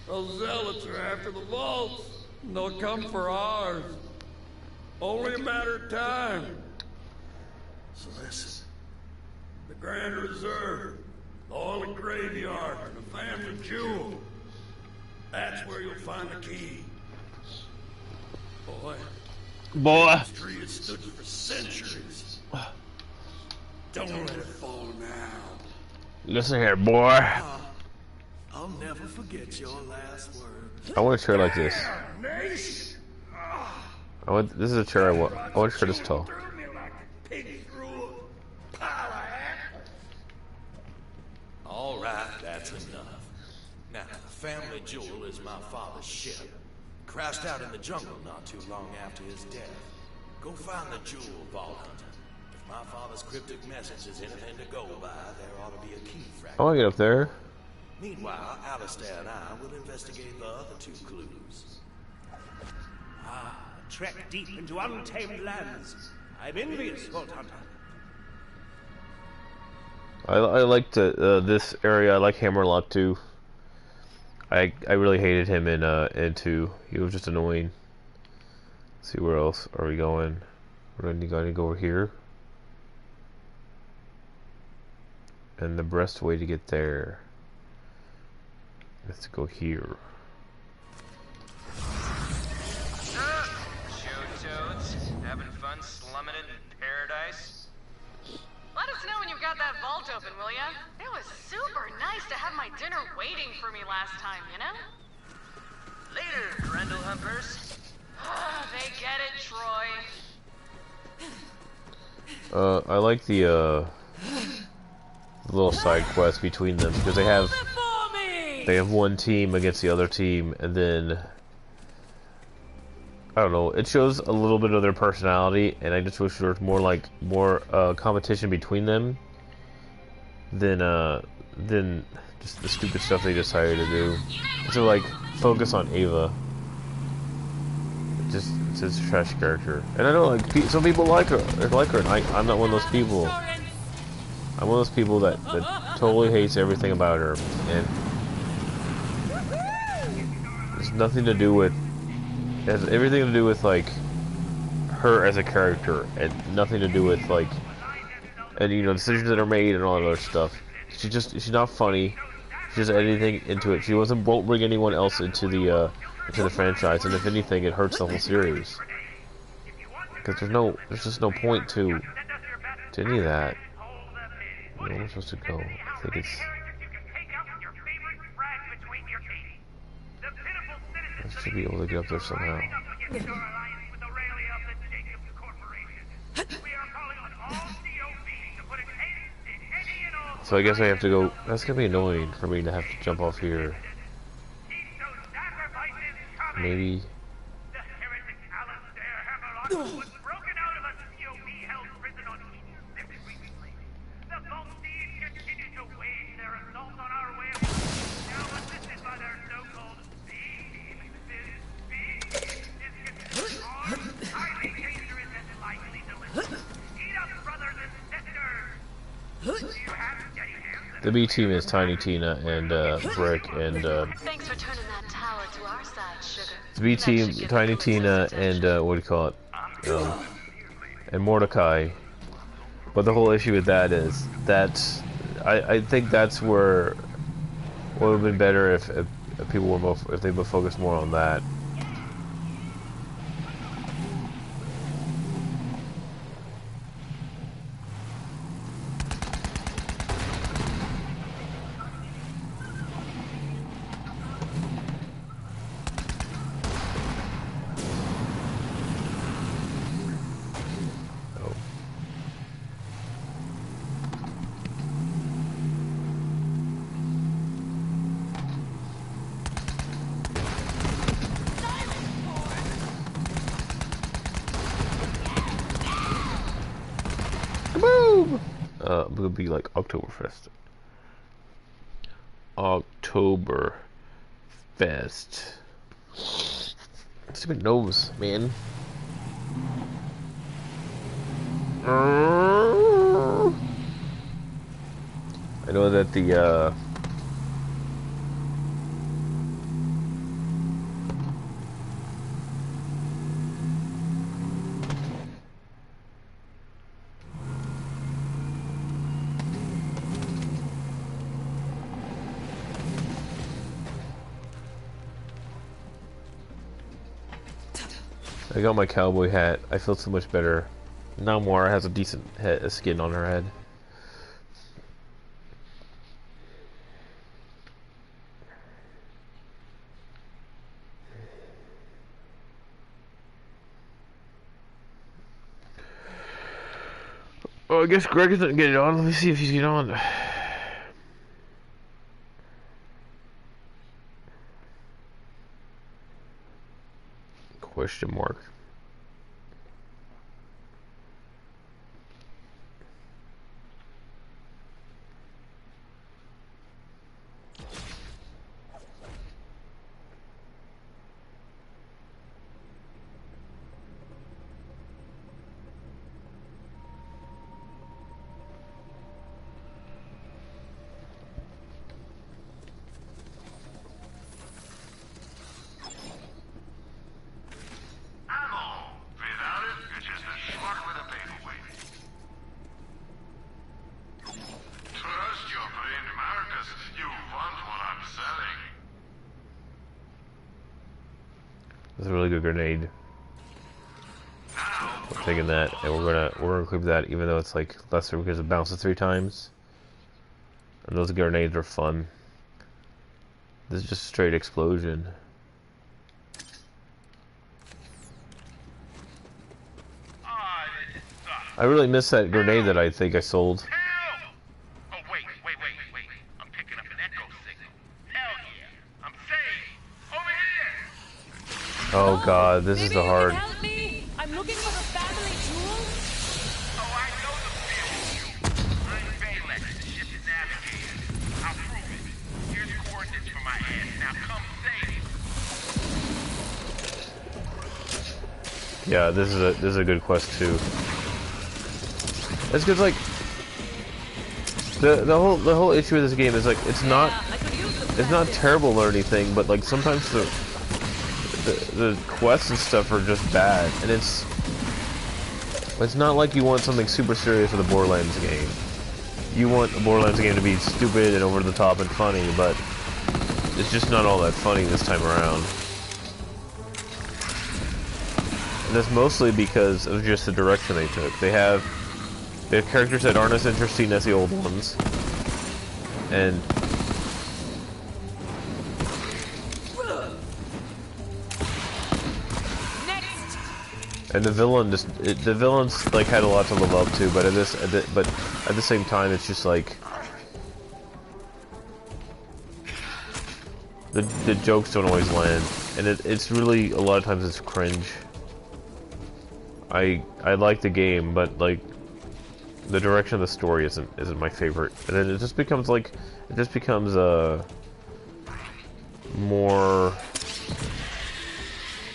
Those zealots are after the vaults. And they'll come for ours. Only a matter of time. So listen. The Grand Reserve, the Holy Graveyard, and the family jewel. That's where you'll find the key. Boy. This tree has stood for centuries. Don't let it fall now. Listen here, boy. I'll never forget your last word. I want a chair like this. This is a chair I want. I want a chair this tall. All right, that's enough. Now, the family jewel is my father's ship. Crashed out in the jungle not too long after his death. Go find the jewel, Vault Hunter. If my father's cryptic message is anything to go by, there ought to be a key fragment. I want to get up there. Meanwhile, Alistair and I will investigate the other two clues. Ah, trek deep into untamed lands. I'm envious, Vault Hunter. I liked this area. I like Hammer a lot too. I really hated him in 2. He was just annoying. Let's see, where else are we going? We're going to go over here. And the best way to get there is to go here. Show-toads, having fun slumming it in paradise? Let us know when you've got that vault open, will ya? It was super nice to have my dinner waiting for me last time, you know? Later, Grendel Humpers. They get it, Troy. I like the little side quest between them because they have one team against the other team, and then I don't know, it shows a little bit of their personality, and I just wish there was more competition between them than just the stupid stuff they decided to do. So like focus on Ava. It's just a trash character, and I know like some people like her, and I'm not one of those people. I'm one of those people that totally hates everything about her, and it's nothing to do with. It has everything to do with like her as a character, and nothing to do with like, and you know, decisions that are made and all that other stuff. She's not funny. She doesn't add anything into it. She won't bring anyone else into the franchise, and if anything, it hurts the whole series. Because there's just no point to any of that. Where am I supposed to go? I think it's. I should be able to get up there somehow. So I guess I have to go. That's gonna be annoying for me to have to jump off here. Maybe. The B team is Tiny Tina and Brick and. Thanks for turning that tower to our side, sugar. The B team, Tiny Tina and what do you call it? And Mordecai. But the whole issue with that is that I think that's where it would have been better if people were more, if they would focus more on that. It would be like Oktoberfest. Oktoberfest. Stupid nose, man. I know that the I got my cowboy hat. I feel so much better. Now Moira has a decent skin on her head. Oh, I guess Greg isn't getting on. Let me see if he's getting on. Question mark. That's a really good grenade. I'm taking that, and we're gonna equip that, even though it's like lesser because it bounces 3 times. And those grenades are fun. This is just straight explosion. I really miss that grenade that I think I sold. Oh, wait. I'm picking up an echo signal. Hell yeah. I'm safe. Over here. Oh god, this is the hard. Help me! I'm looking for the family jewels. Oh, I know the field. I'm Baylex, the ship's navigator. I'll prove it. Here's coordinates for my ass. Now come save. Yeah, this is a good quest too. It's because like the whole issue with this game is like it's not terrible or anything, but like sometimes the quests and stuff are just bad, and it's not like you want something super serious with a Borderlands game. You want a Borderlands game to be stupid and over the top and funny, but it's just not all that funny this time around. And that's mostly because of just the direction they took. They have characters that aren't as interesting as the old ones, and the villains like had a lot to live up to, but at the same time, it's just like the jokes don't always land, and it's really a lot of times it's cringe. I like the game, but like the direction of the story isn't my favorite, and then it just becomes more.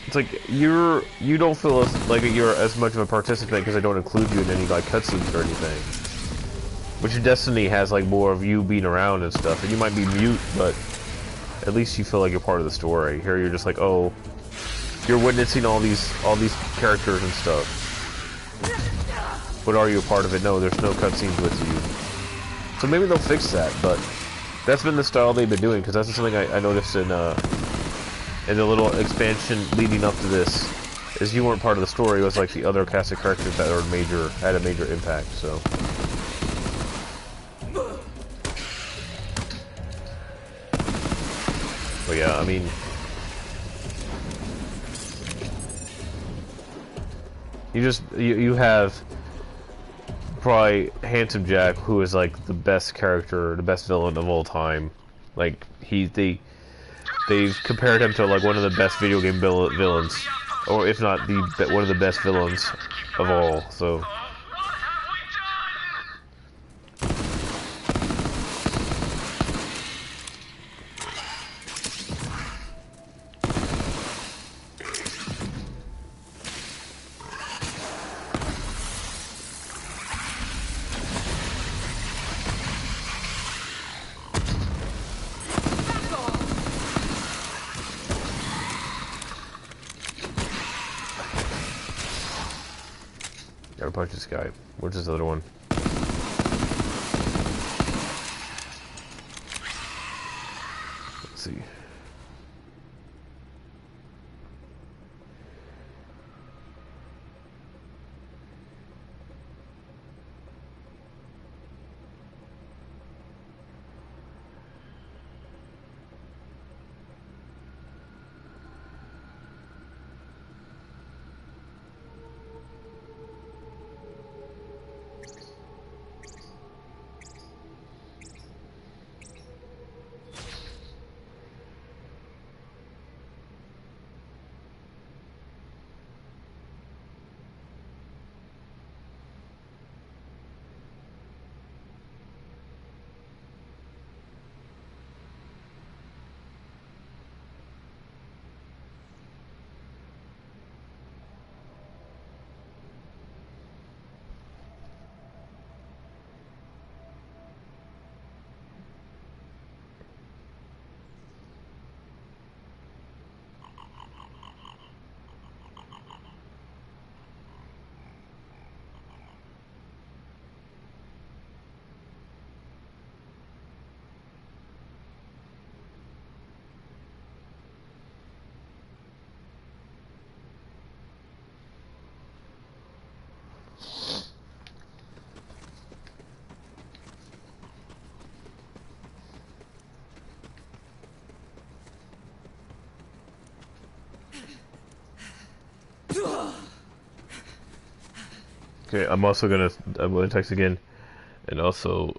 It's like you don't feel like you're as much of a participant because I don't include you in any like cutscenes or anything. Which Destiny has like more of you being around and stuff, and you might be mute, but at least you feel like you're part of the story. Here you're just like, oh, you're witnessing all these characters and stuff. But are you a part of it? No, there's no cutscenes with you. So maybe they'll fix that, but that's been the style they've been doing, because that's something I noticed in the little expansion leading up to this, is you weren't part of the story. It was like the other cast of characters that had a major impact. So. But yeah, I mean, you have probably Handsome Jack, who is like the best character, the best villain of all time. Like they've compared him to like one of the best video game villains, or if not one of the best villains of all. So. Gotta punch this guy. Where's this other one? Let's see. Okay, I'm gonna text again, and also.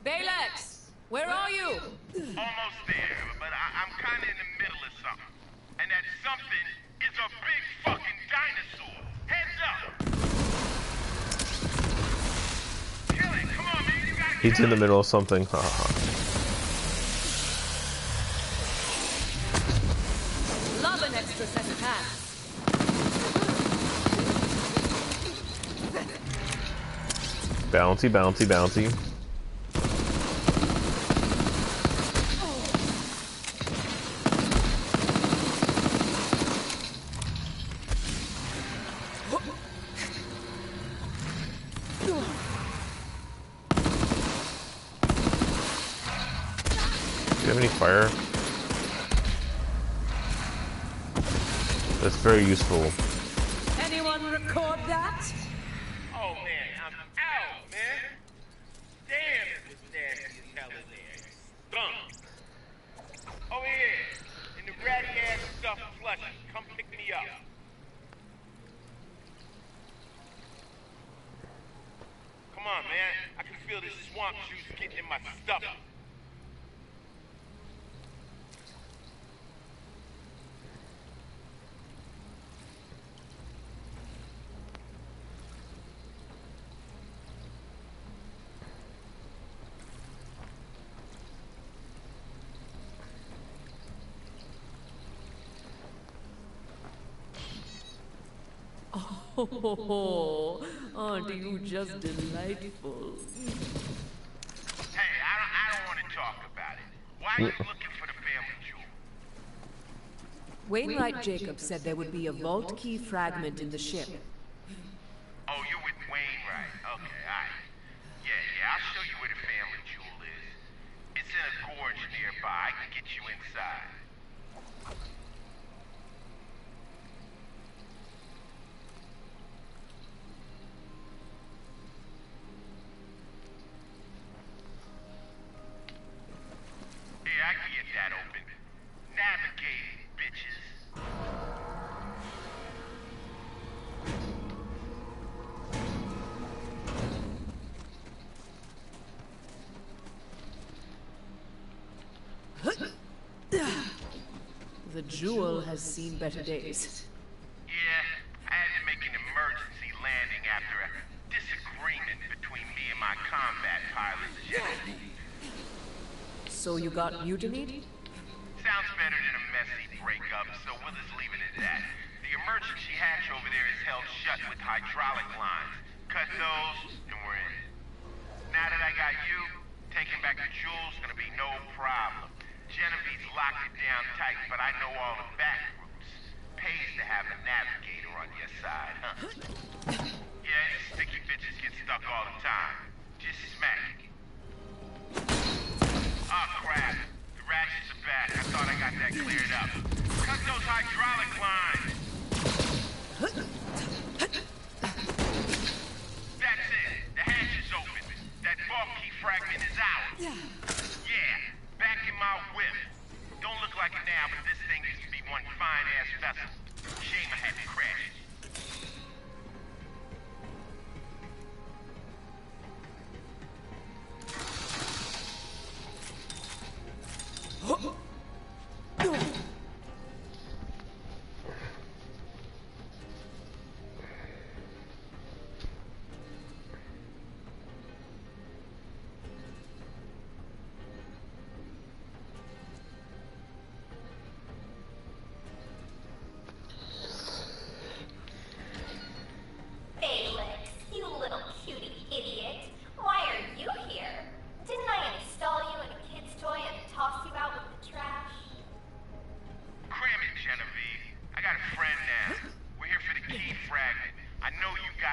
Balex, where are you? Almost there, but I'm kind of in the middle of something. And that something is a big fucking dinosaur. Heads up! Kill it! Come on, man! You gotta He's in the middle of something. Love an extra set of hands. Bouncy, bouncy, bouncy. Do you have any fire? That's very useful. Anyone record that? Oh man, I'm out, man. Damn, it was nasty as hell in there. Stunk. Over here, in the ratty ass stuff flush. Come pick me up. Come on, man. I can feel this swamp juice getting in my stomach. Oh, aren't you just delightful? Hey, I don't want to talk about it. Why are you looking for the family jewel? Wainwright Jacobs said there would be a vault key fragment in the ship. Oh, you with Wainwright. Okay, alright. Yeah, I'll show you where the family jewel is. It's in a gorge nearby. I can get you inside. Yeah, I can get that open. Navigate, bitches. The jewel has seen better days. Yeah, I had to make an emergency landing after a disagreement between me and my combat pilot, Genevieve. So you got mutinied? Sounds better than a messy breakup, so we'll just leave it at that. The emergency hatch over there is held shut with hydraulic lines. Cut those, and we're in. Now that I got you, taking back the jewel's gonna be no problem. Genevieve's locked it down tight, but I know all the back routes. Pays to have a navigator on your side, huh? Yeah, these sticky bitches get stuck all the time. Just smack. Oh, crap. The ratchets are back. I thought I got that cleared up. Cut those hydraulic lines! That's it. The hatch is open. That vault key fragment is out. Yeah, back in my whip. Don't look like it now, but this thing used to be one fine-ass vessel. Shame I had to crash it.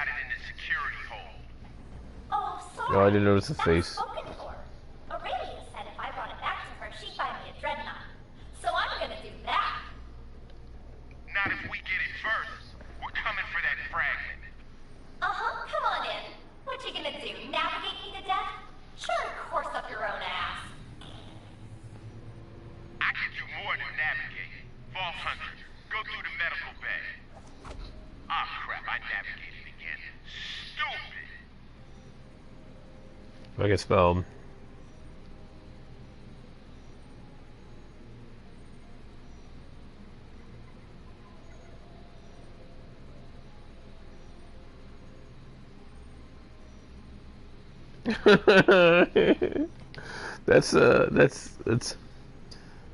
got it in the security hold. Oh, sorry. No, I didn't notice the That's face. spoken for. Aurelia said if I brought it back to her, she'd buy me a dreadnought. So I'm gonna do that. Not if we get it first. We're coming for that fragment. Uh-huh, come on in. What you gonna do, navigate me to death? Sure, course up your own ass. I can do more than navigate. Vault Hunter, go through the medical bay. Ah, crap, I navigated again. Stupid! I get spelled.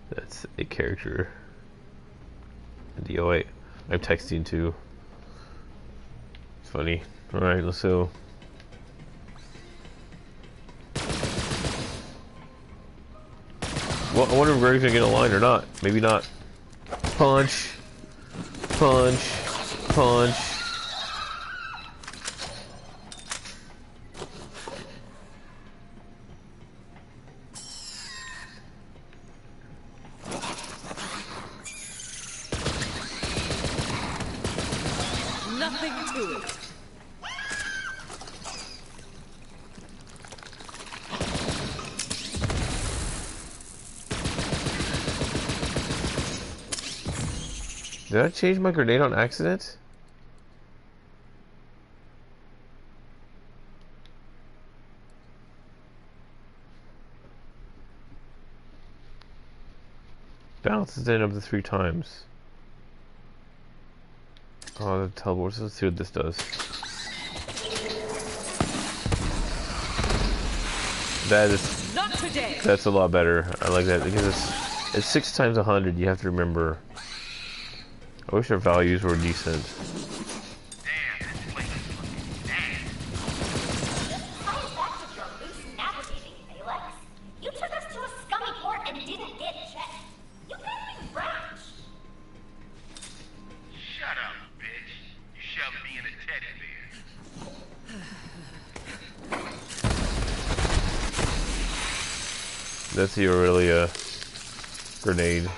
that's a character. Oh wait, I'm texting too. It's funny. All right, let's go. Well, I wonder if Greg's gonna get a line or not. Maybe not. Punch, punch, punch. Nothing to it. Did I change my grenade on accident? Bounces in up to 3 times. Oh, the teleports. Let's see what this does. That is. Not today. That's a lot better. I like that because it's 6 times 100. You have to remember. I wish our values were decent. Damn, this place is looking damn. How is that to your loose navigating, Alex? You took us to a scummy port and didn't get checked. You gotta be rash. Shut up, bitch. You shoved me in a teddy bear. That's the Aurelia grenade.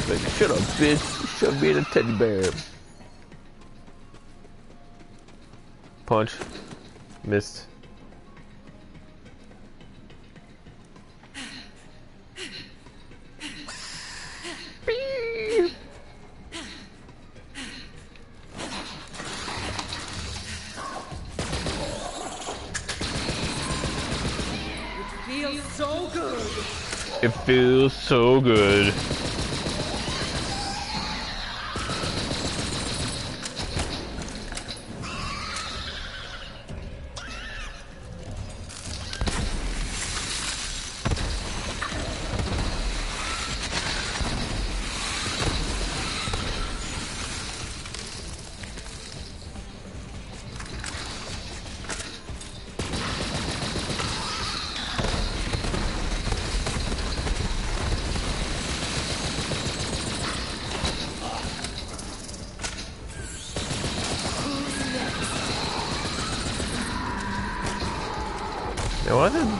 Like, shut up, bitch. You shoved me in a teddy bear. Punch. Missed. Beep. Feels so good. It feels so good.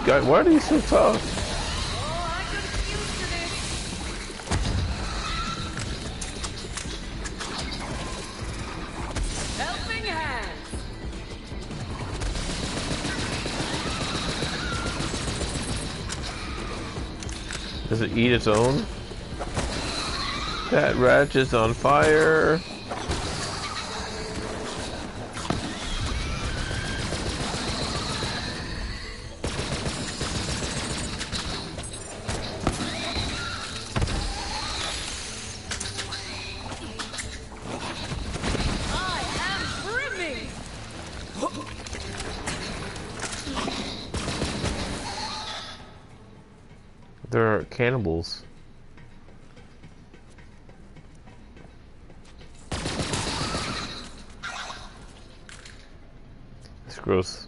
Now, why are these so tough? Oh, I could get used to this. Helping hands. Does it eat its own? That ratchet's on fire. I am brimming. They're cannibals. It's gross.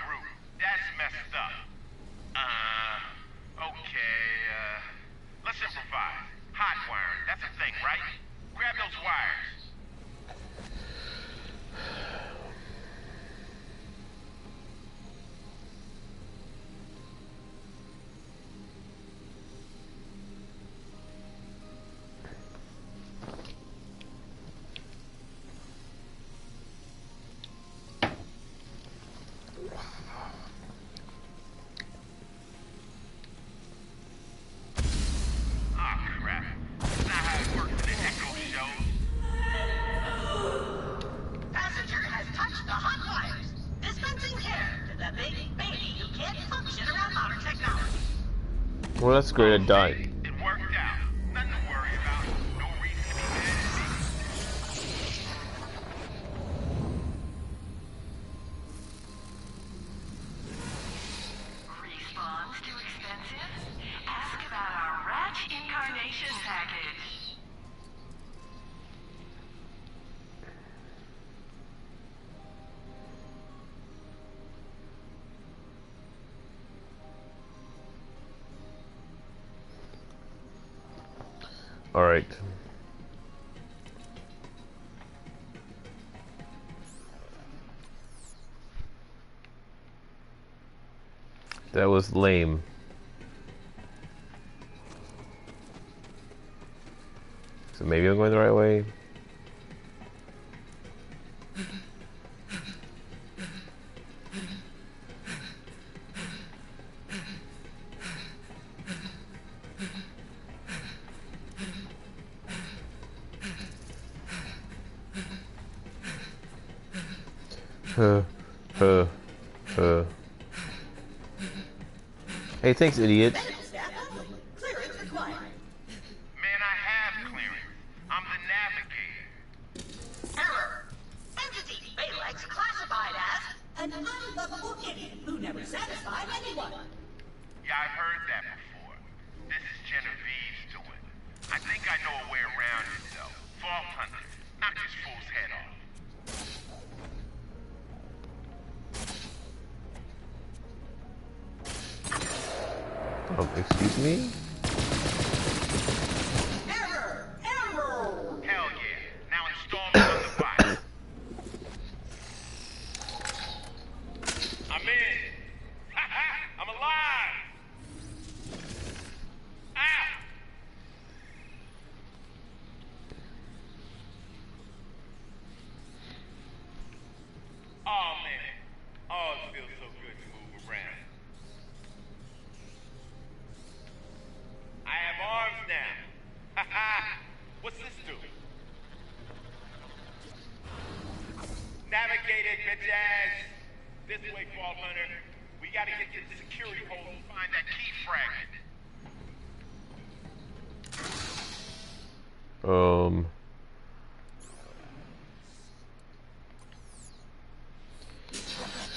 group. That's messed up. Okay, let's improvise. Hot wiring, that's a thing, right? Grab those wires. Well, that's great. I died. It worked out. Nothing to worry about. No reason to be mad at me. Respawn's too expensive? Ask about our Ratch Incarnation package. All right. That was lame. So maybe I'm going the right way. Hey, thanks, idiot. Clearance required. Man, I have clearance. I'm the navigator. Error. Entity Balex classified as an unlovable idiot who never satisfied anyone. Yeah, I've heard that before. This is Genevieve's doing. I think I know a way around it, though. Vault Hunter. Knock this fool's head off. Excuse me? Error! Error! Hell yeah. Now install me on the device. I'm in. I'm alive. Ah! Oh man. Oh, it feels so good to move around. I have arms now. Haha! What's this do? Navigate it, bitch ass! This way, Vault Hunter. We gotta get to the security hole and find that key fragment.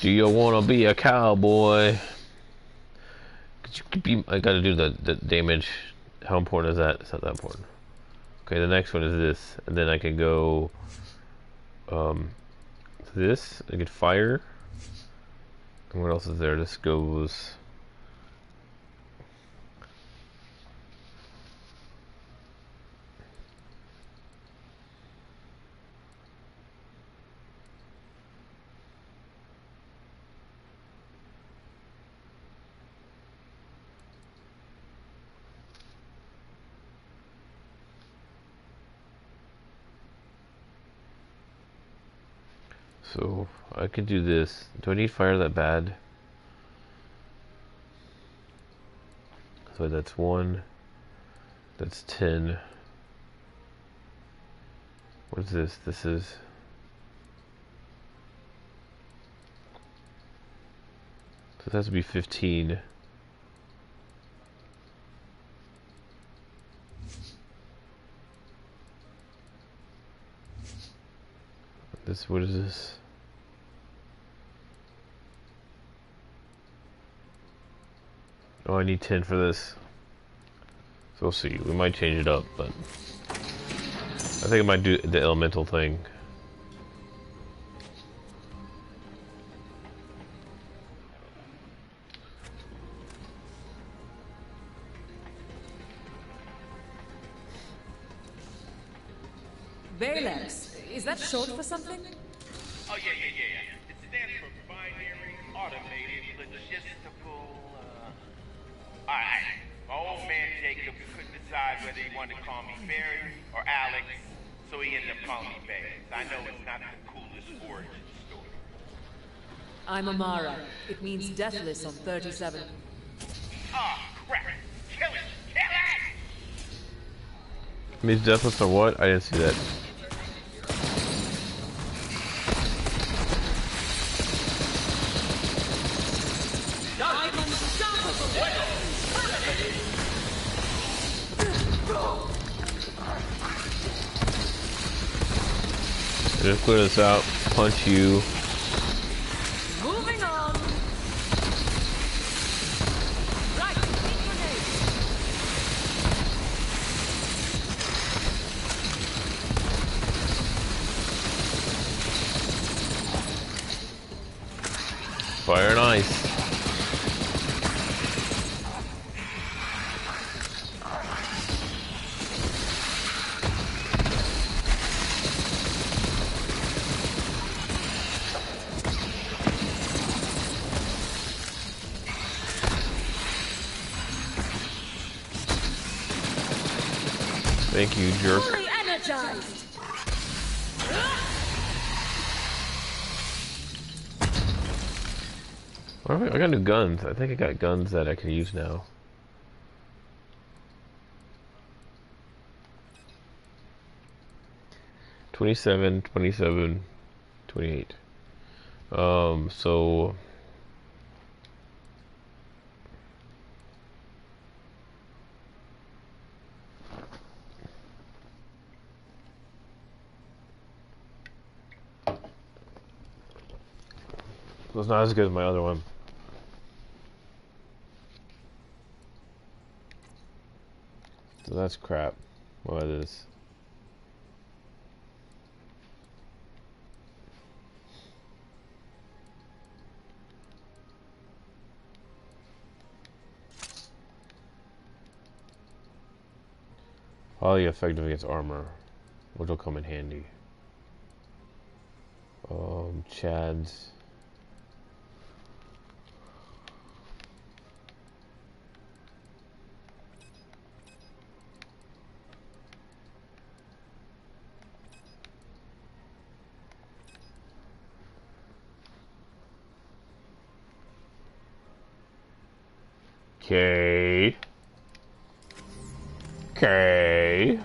Do you wanna be a cowboy? I gotta do the damage. How important is that? It's not that important. Okay, the next one is this, and then I can go this. I get fire. And what else is there? This goes. So I could do this. Do I need fire that bad? So that's 1. That's 10. What is this? This is. So this has to be 15. This, what is this? Oh, I need 10 for this. So we'll see. We might change it up, but I think I might do the elemental thing. Valex, is that short for something? Oh, yeah. It stands for Binary Automated Logistical, Alright. My old man Jacob couldn't decide whether he wanted to call me Barry or Alex, so he ended up calling me Bags. I know it's not the coolest origin story. I'm Amara. It means deathless on 37. Oh, crap! Kill it! Kill it! Means deathless or what? I didn't see that. I'm unstoppable! Just clear this out. Punch you. Moving on. Right, take grenade. Fire and ice. Thank you, jerk. Fully energized. I got new guns. I think I got guns that I can use now. $27, $27, $28. So it's not as good as my other one. So that's crap. What is this? Highly effective against armor, which will come in handy. Chad's. Okay. Okay.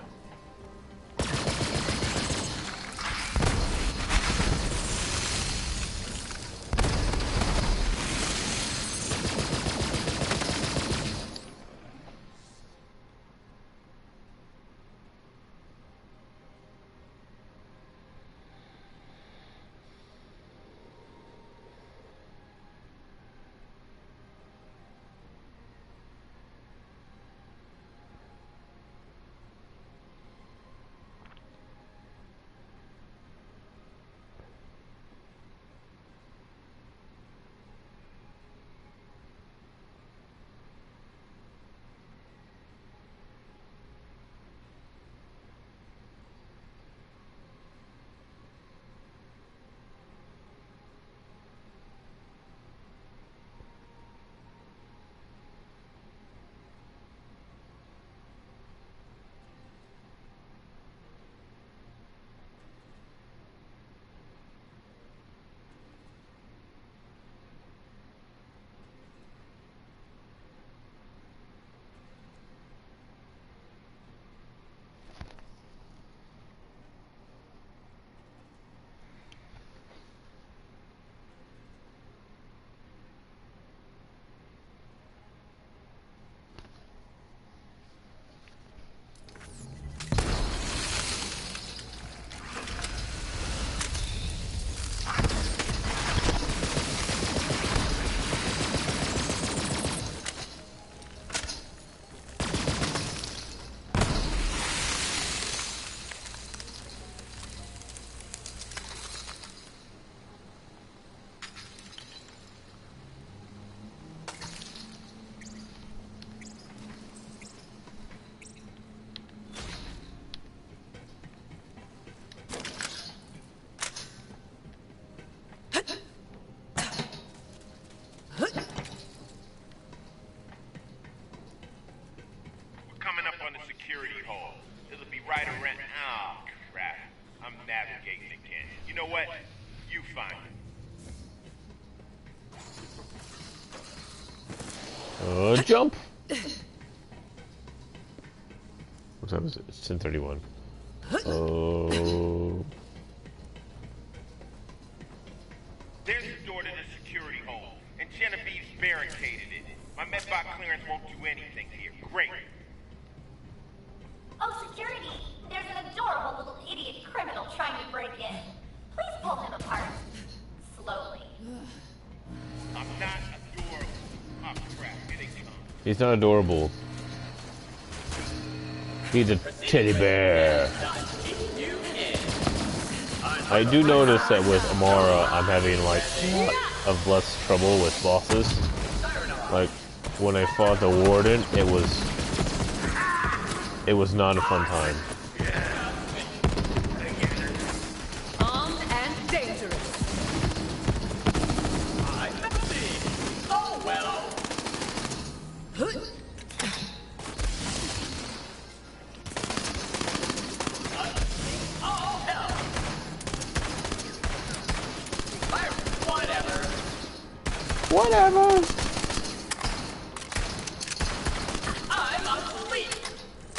what? You find it. Jump! What time is it? It's 10:31. Oh. There's the door to the security hole, and Genevieve's barricaded it. My medbot clearance won't do anything here. Great. Oh, security! There's an adorable little idiot criminal trying to break in. Please pull him apart. Slowly. I'm not adorable. Oh, crap. Here they come. He's not adorable. He's a teddy bear. I do notice that with Amara, I'm having like a lot of less trouble with bosses. Like when I fought the warden, it was not a fun time. Armed and dangerous. Oh well. Whatever. I'm asleep.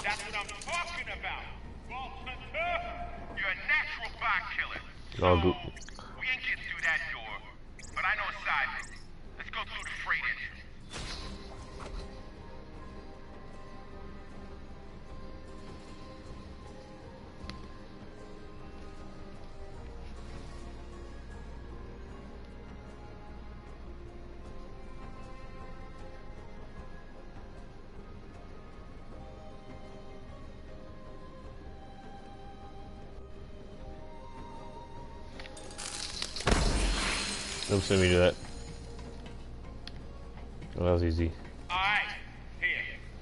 That's what I'm talking about. Vault Hunter, you're a natural bot killer. So, Oh, we ain't getting through that door. But I know a side. Let's go through the freight engine. Don't send me to that. Oh, that was easy. Alright, here.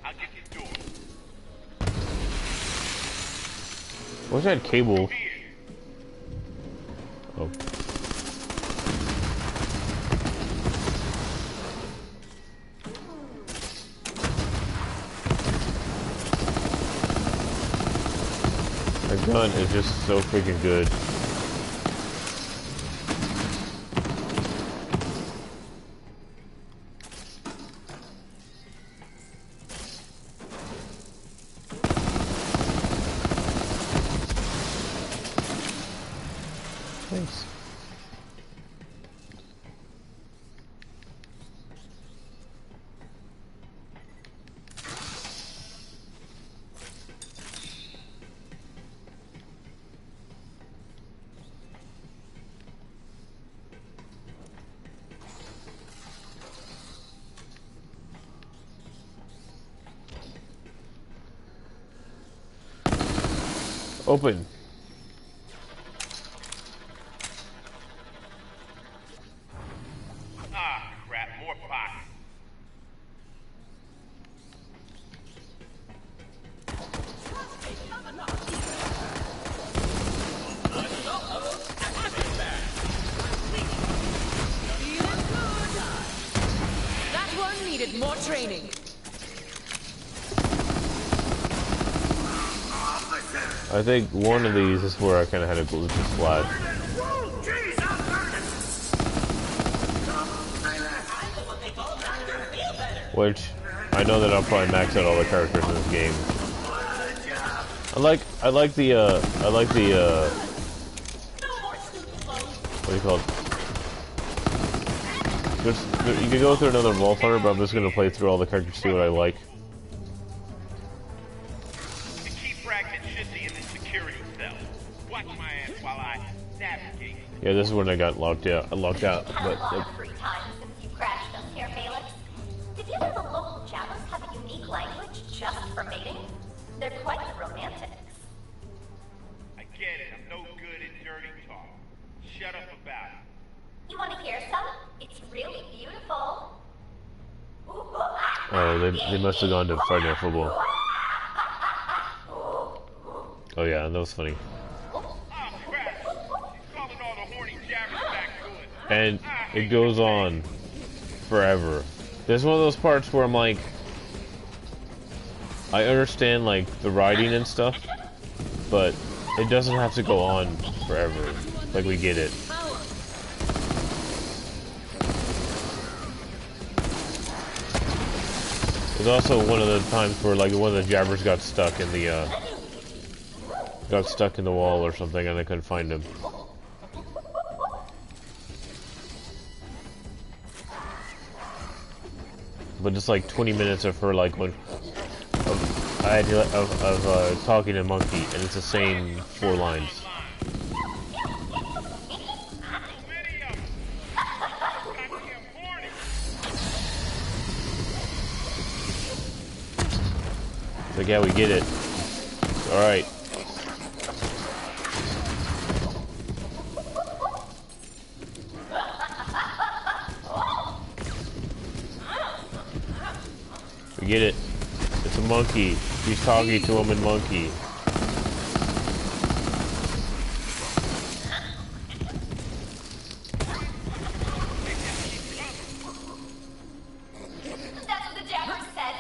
I'll get the door. What's that cable? Oh. That gun is just so freaking good. Thanks. Open. Ah, crap. More bots. That one needed more training. I think one of these is where I kind of had to glitch this flat. Which, I know that I'll probably max out all the characters in this game. I like the, what do you call it? You can go through another Vault Hunter, but I'm just gonna play through all the characters, see what I like. The key fragment should be in the security cell. Watch my ass while I navigate. Yeah, this is when I got locked out. Had a lot of free time since you crashed us here, Felix. Did you know the local Jawas have a unique language just for mating? They're quite the romantics. I get it. I'm no good at dirty talk. Shut up about it. You want to hear some? It's really beautiful. Oh, they must have gone to Friday Night Football. Oh yeah, that was funny. And it goes on forever. There's one of those parts where I'm like, I understand like the writing and stuff, but it doesn't have to go on forever. Like we get it. There's also one of the times where like one of the jabbers got stuck in the wall or something and I couldn't find him. But it's like 20 minutes of her like when of talking to Monkey, and it's the same 4 lines. Like, yeah, we get it. Alright. We get it. It's a monkey. He's talking to him in monkey. That's what the jabber said.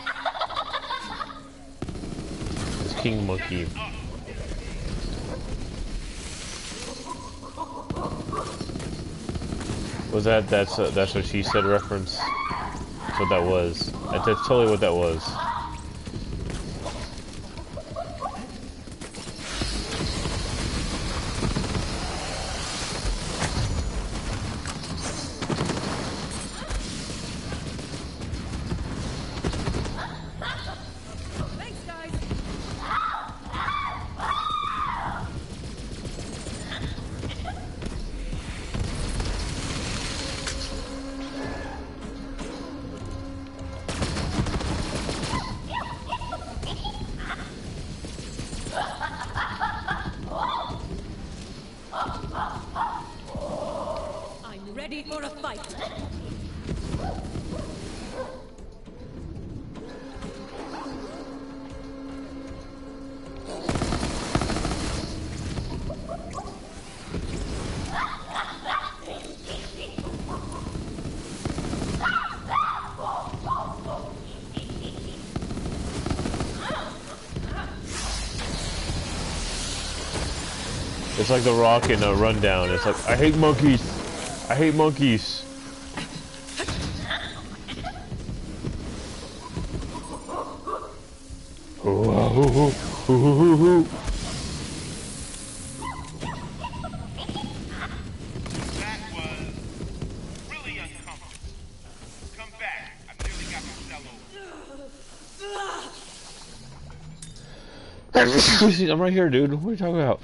It's King Monkey. Was that's what she said reference? That's what that was. That's totally what that was. I'm ready for a fight. It's like the Rock in a Rundown. It's like, I hate monkeys. I hate monkeys. That was really uncomfortable. Come back. I've nearly got the cell over. I'm right here, dude. What are you talking about?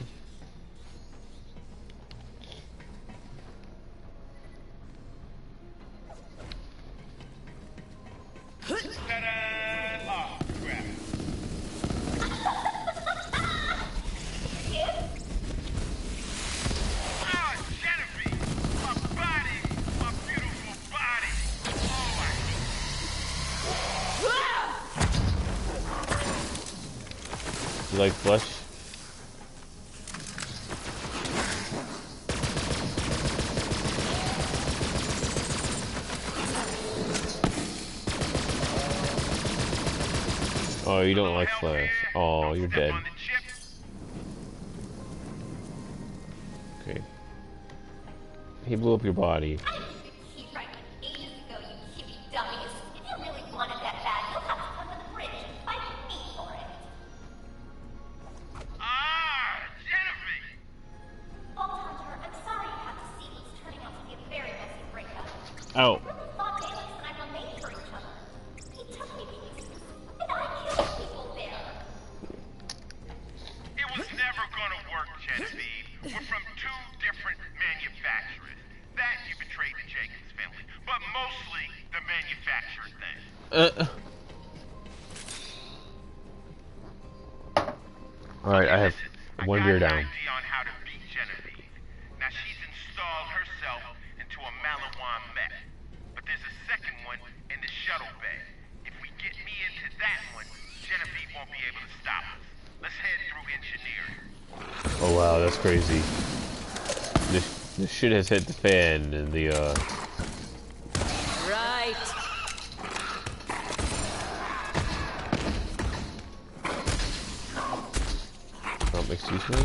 You like flesh? Oh, you don't like flesh. Oh, you're dead. Okay. He blew up your body. Oh. It was never gonna work, Genevieve. We're from 2 different manufacturers. That you betrayed the Jacobs family, but mostly the manufacturer thing. Alright, I have 1 beer down. On how to beat Genevieve. Now she's installed herself into a Malawan mech. But there's a second one in the shuttle bay. If we get me into that one, Genevieve won't be able to stop us. Let's head through engineering. Oh wow, that's crazy. This shit has hit the fan in the Right. Excuse me?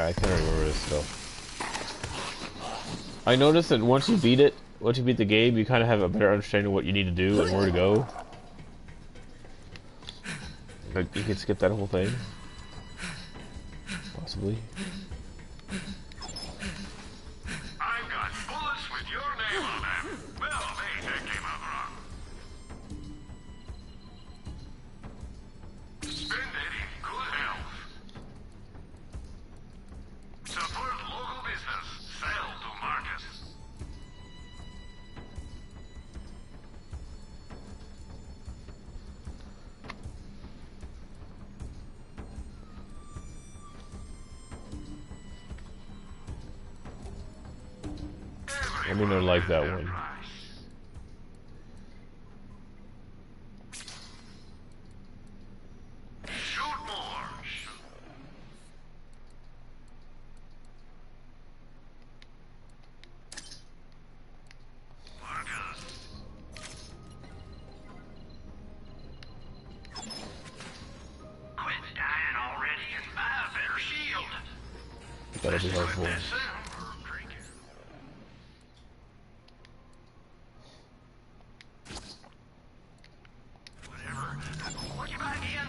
I can't remember this stuff. I noticed that once you beat the game, you kind of have a better understanding of what you need to do and where to go. Like, you can skip that whole thing. Possibly. I've got bullets with your name on them. Well, hey, that came out wrong. Spend it in good health. Support local business. Sell to Marcus. I mean, I like that one. Shoot more. Marcus. Quit dying already and buy a better shield. That'll be helpful. What you buy again?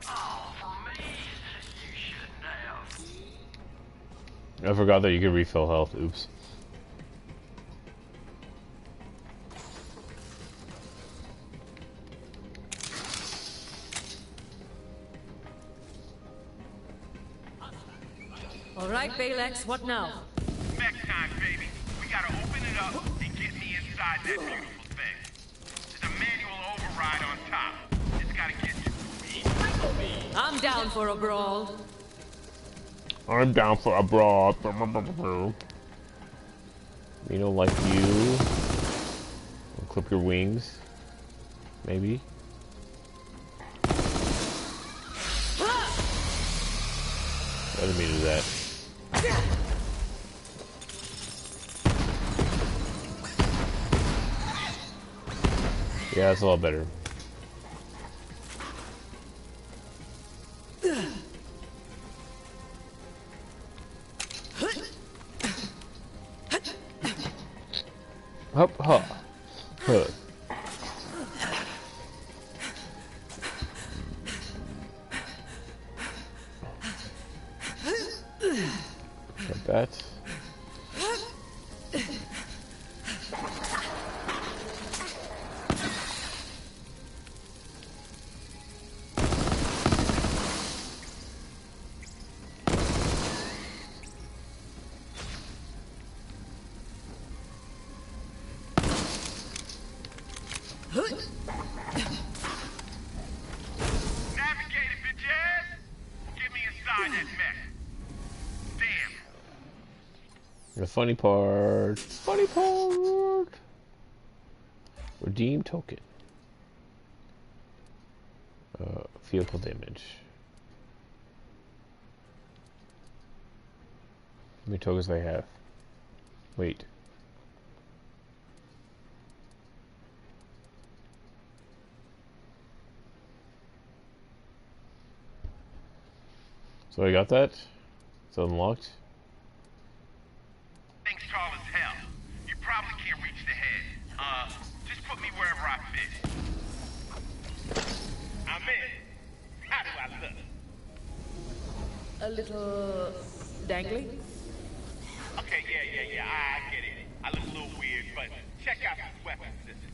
Oh, for me, you shouldn't have. I forgot that you could refill health. Oops. All right, Balex, what now? Mech time, baby. We gotta open it up and get me inside that beautiful thing. There's a manual override on top. It's gotta get to me. I'm down for a brawl. I'm down for a brawl. You know, like you. Clip your wings. Maybe. I didn't mean to do that. Yeah, it's a lot better. Hup, ha. Huh. Like that. Navigate it, bitch ass. Get me inside that mech. Damn. The funny part. Redeem token. Vehicle damage. How many tokens do I have? Wait. So I got that? It's unlocked? Thing's tall as hell. You probably can't reach the head. Just put me wherever I fit. I'm in. How do I look? A little dangly? Okay, yeah, I get it. I look a little weird, but check out this weapon system.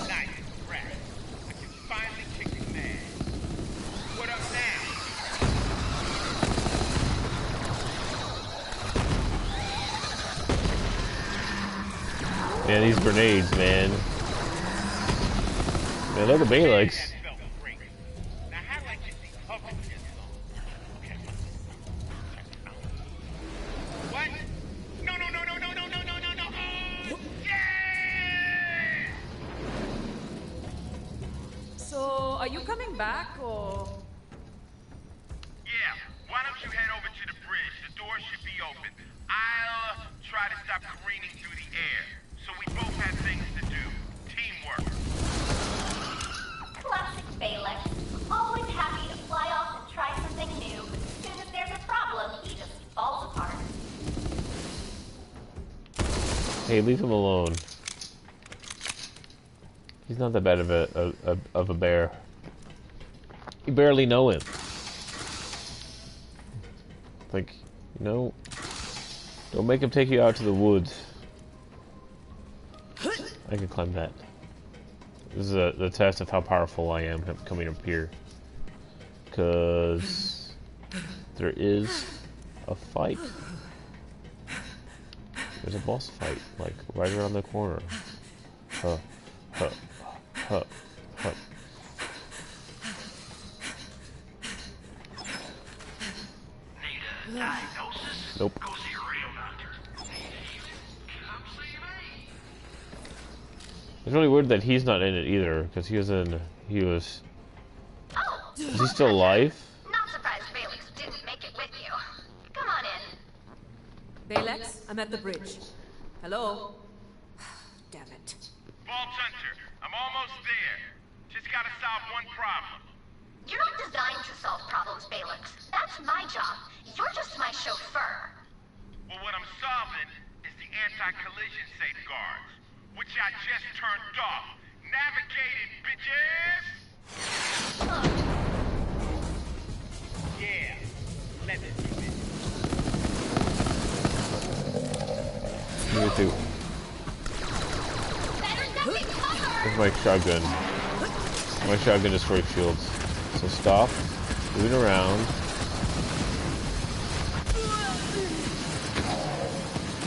Nice, crack. I can finally kick his ass. What up now? Man, these grenades, man. Man, look at Balex. Now, how do I get these puppets this on? Okay. What? No. Oh, yeah! So, are you coming back, or...? Yeah, why don't you head over to the bridge? The door should be open. I'll try to stop careening through the air. so we both had things to do. Teamwork. Classic Balak. Always happy to fly off and try something new. As soon as there's a problem, he just falls apart. Hey, leave him alone. He's not that bad of a bear. You barely know him. Like, you know, don't make him take you out to the woods. I can climb that. This is the test of how powerful I am coming up here. Because there is a fight. There's a boss fight, like, right around the corner. Huh. Huh. Huh. Huh. Need a diagnosis? Nope. Go see a real doctor. Come see me. It's really weird that he's not in it either, because he was. Is he still alive? Not surprised Felix didn't make it with you. Come on in. Balex, I'm at the bridge. Hello? Damn it. Vault Hunter, I'm almost there. Just gotta solve one problem. You're not designed to solve problems, Balak. That's my job. You're just my chauffeur. Well, what I'm solving is the anti-collision safeguards, which I just turned off. Navigated, bitches! Yeah, let me do Me too. Where's my shotgun? My shotgun destroys shields. So stop moving around.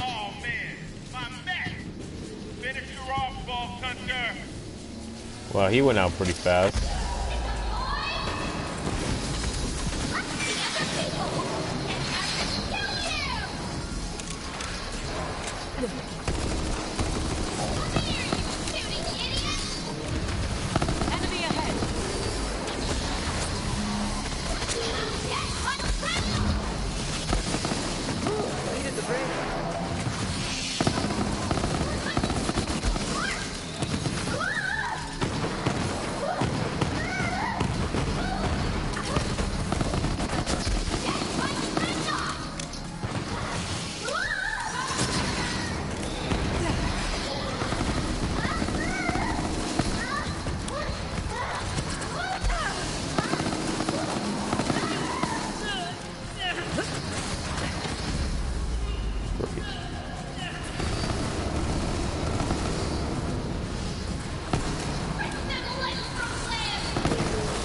Oh man, my mech! Finish her off, Vault Hunter! Wow, he went out pretty fast. Enemy ahead. Needed the break.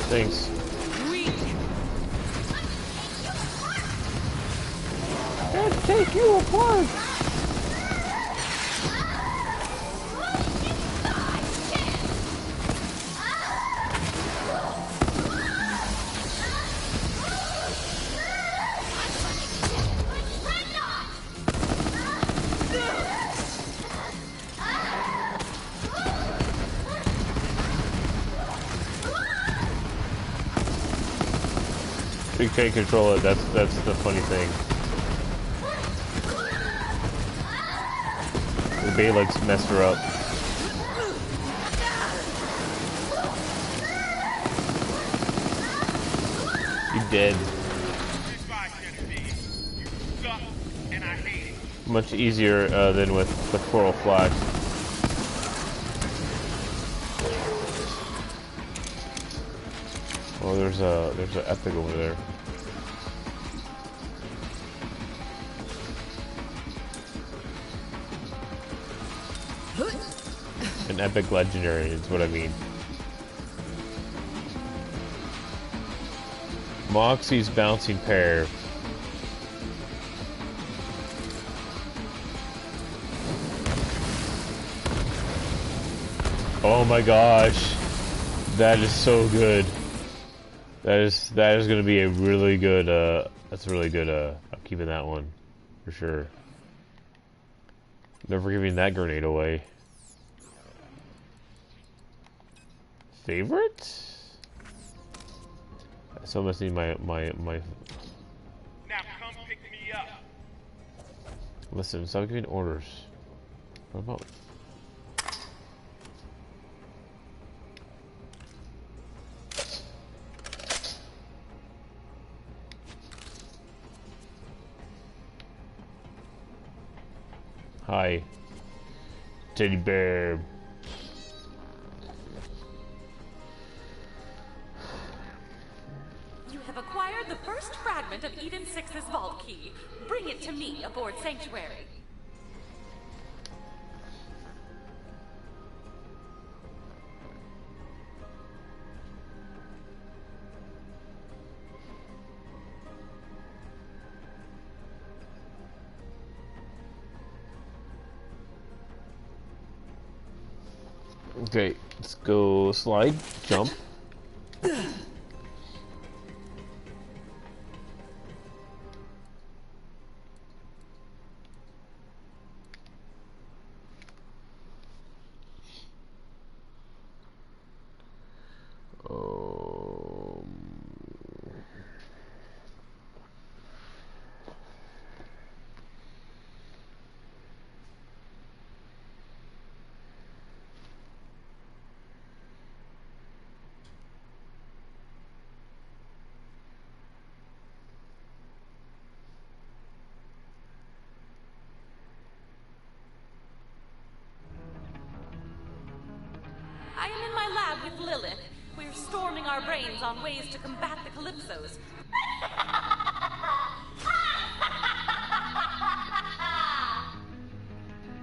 Thanks. Let's take you apart. You can't control it. That's the funny thing. The Balak's messed her up. You dead. Much easier than with Coral Flash. Oh, there's an epic over there. An epic legendary is what I mean. Moxie's bouncing pair. Oh my gosh. That is so good. That is gonna be a really good that's really good I'm keeping that one for sure. Never giving that grenade away. Favorite? I still must need my Now come pick me up. Listen, stop giving orders. What about Hi. Teddy bear. You have acquired the first fragment of Eden 6's vault key. Bring it to me aboard Sanctuary. Okay, let's go slide, jump. I am in my lab with Lilith. We're storming our brains on ways to combat the Calypsos.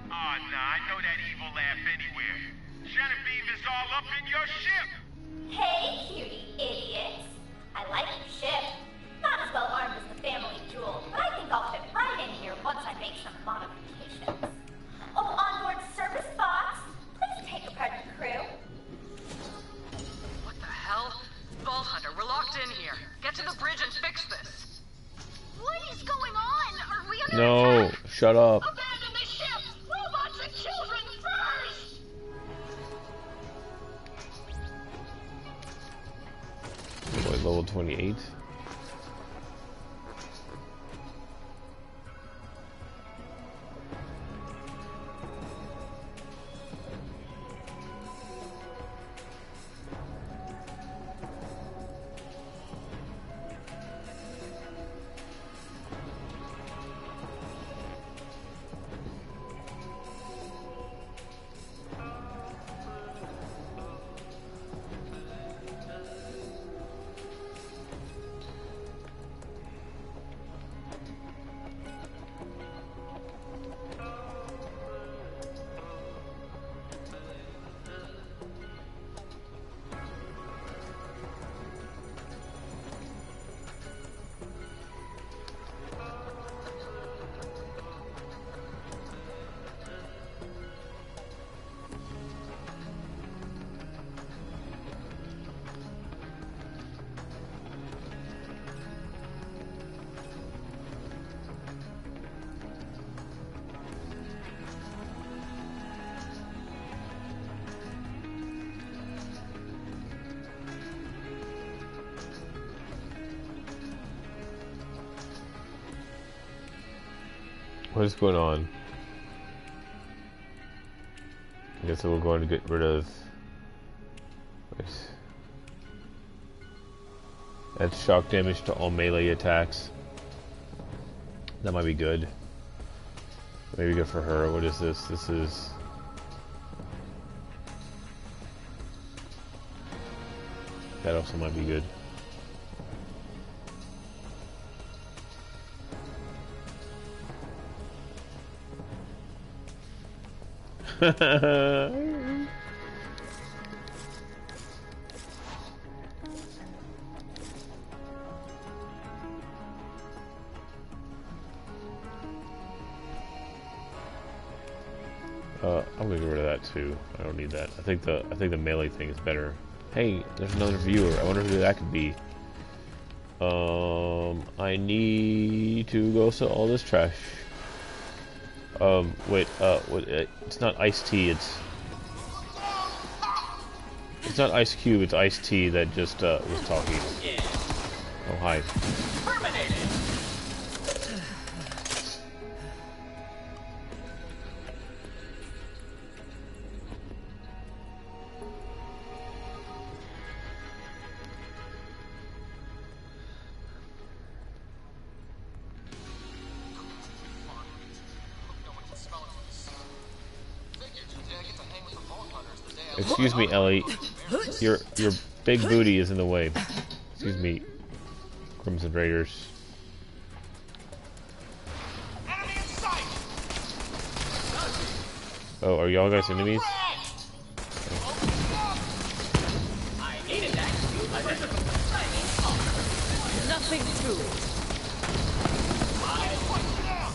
Oh, nah, I know that evil laugh anywhere. Genevieve is all up in your ship. Hey, cutie idiots. I like your ship. Not as well armed as the family jewel, but I think I'll fit right in here once I make some modifications. Oh, onboard service box. Please take apart the crew. What the hell? Vault Hunter, we're locked in here. Get to the bridge and fix this. What is going on? Are we under No, attack? shut up. Abandon the ship! Robots and children first! What, level 28? What is going on? I guess we're going to get rid of... That's shock damage to all melee attacks. That might be good. Maybe good for her. What is this? This is... That also might be good. I'm gonna get rid of that too. I don't need that. I think the melee thing is better. Hey, there's another viewer. I wonder who that could be. I need to go sell all this trash. Wait, it's not iced tea, it's not Ice Cube, it's Ice Tea that just, was talking. Oh, hi. Excuse me, Ellie. Your big booty is in the way. Excuse me, Crimson Raiders. Oh, are y'all guys enemies? Nothing to it.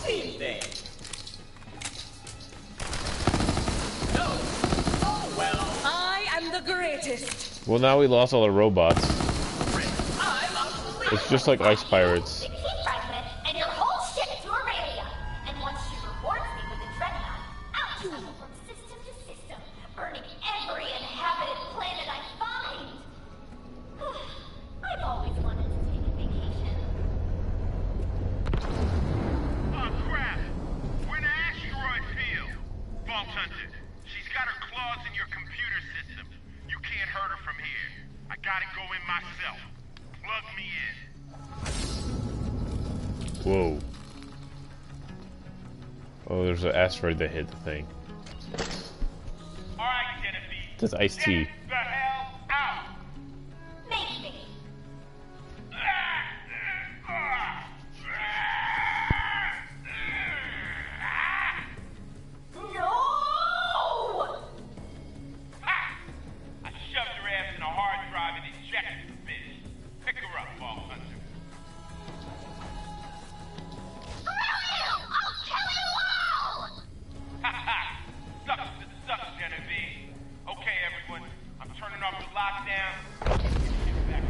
Same thing. I am the greatest. Well, now we lost all the robots. It's just like Ice Pirates. And your whole ship to Aurelia. And once she rewards me with a dreadnought, I'll travel from system to system, burning every inhabited planet I find. I've always wanted to take a vacation. Oh crap! We're in an asteroid field. Vault Hunter, she's got her claws in your computer system. You can't hurt her from here. I gotta go in myself. Plug me in. Whoa. Oh, there's an asteroid that hit the thing. Alright, Genevieve. That's iced tea. Get the hell out! Make me. No! I shoved her ass in a hard drive and ejected the bitch. Pick her up, Vault Hunter. I'll kill you all! Haha! Sucks to suck, Genevieve. Okay, everyone. I'm turning off the lockdown. Get back.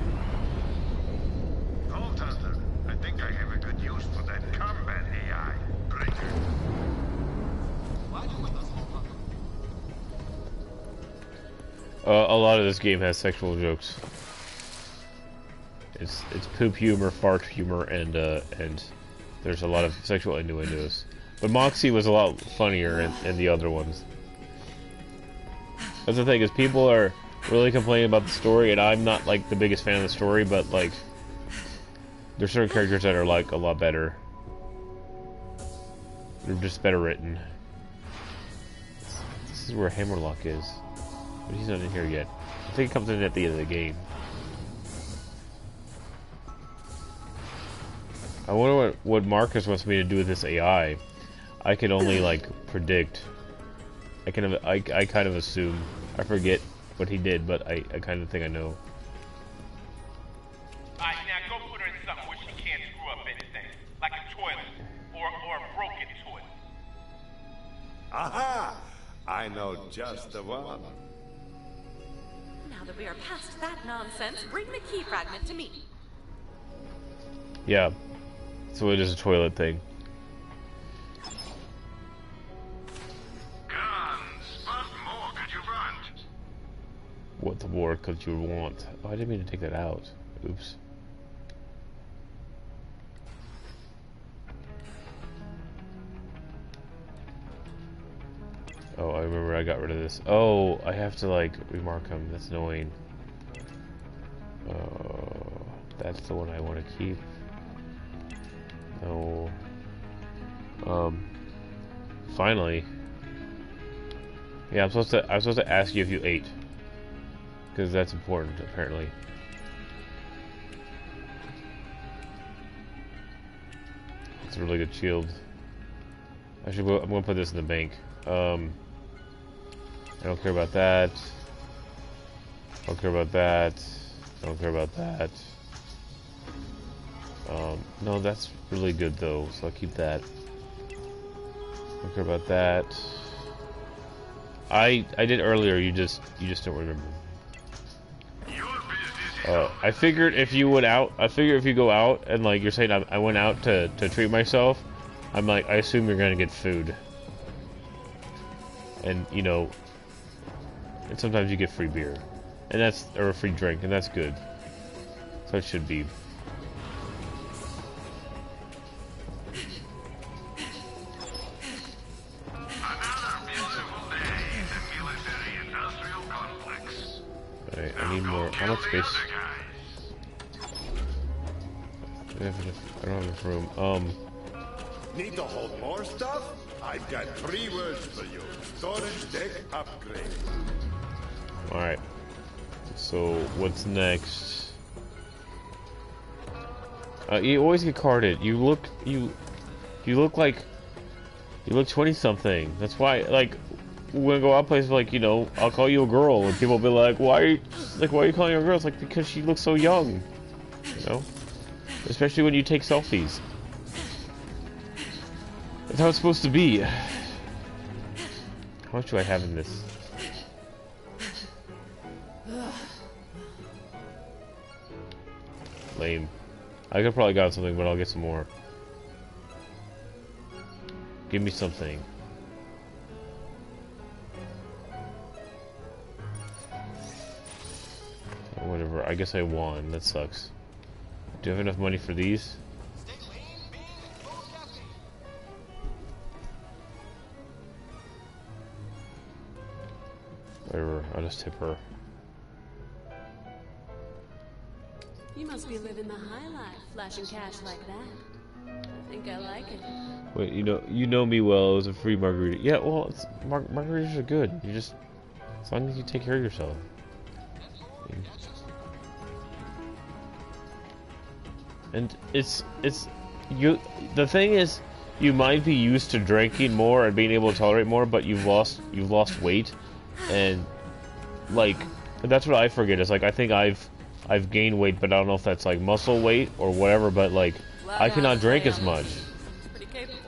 Vault Hunter, I think I have a good use for that combat AI. Bring her. Why you with us, Hulk? A lot of this game has sexual jokes. It's poop humor, fart humor, and there's a lot of sexual innuendos. But Moxie was a lot funnier in the other ones. That's the thing, is people are really complaining about the story, and I'm not like the biggest fan of the story, but like there's certain characters that are like a lot better. They're just better written. This is where Hammerlock is. But he's not in here yet. I think he comes in at the end of the game. I wonder what Marcus wants me to do with this AI. I can only like predict. I kind of assume. I forget what he did, but I kind of think I know. Alright, now go put her in something where she can't screw up anything. Like a toilet. Or a broken toilet. Aha! I know just the one. Now that we are past that nonsense, bring the key fragment to me. Yeah. So it is a toilet thing. Guns! What more could you want? What more could you want? Oh, I didn't mean to take that out. Oops. Oh, I remember I got rid of this. Oh, I have to like remark them. That's annoying. That's the one I want to keep. No. Finally. Yeah, I'm supposed to ask you if you ate. Because that's important, apparently. It's a really good shield. I'm gonna put this in the bank. I don't care about that. I don't care about that. I don't care about that. No, that's really good though, so I'll keep that. I don't care about that. I did earlier, you just don't remember. I figured if you went out, if you go out and like you're saying I went out to treat myself, I'm like, I assume you're gonna get food. And you know, and sometimes you get free beer, and that's, or a free drink, and that's good. So it should be. Alright, I need more. How much space? I don't have enough room. Need to hold more stuff? I've got 3 words for you. Storage deck upgrade. Alright. So, what's next? You always get carded. You look like... You look 20-something. That's why, like, when I go out places, like, you know, I'll call you a girl, and people will be like, why are you calling her a girl? It's like, because she looks so young. You know? Especially when you take selfies. That's how it's supposed to be. How much do I have in this? Lame. I could probably got something, but I'll get some more. Give me something. Whatever. I guess I won. That sucks. Do you have enough money for these? Whatever. I'll just tip her. You must be living the high life, flashing cash like that. I think I like it. Wait, you know me well. It was a free margarita. Yeah, well, it's, margaritas are good. You just, as long as you take care of yourself. And it's you. The thing is, you might be used to drinking more and being able to tolerate more, but you've lost weight, and like that's what I forget. Is like I think I've gained weight, but I don't know if that's like muscle weight or whatever. But like I cannot drink as much.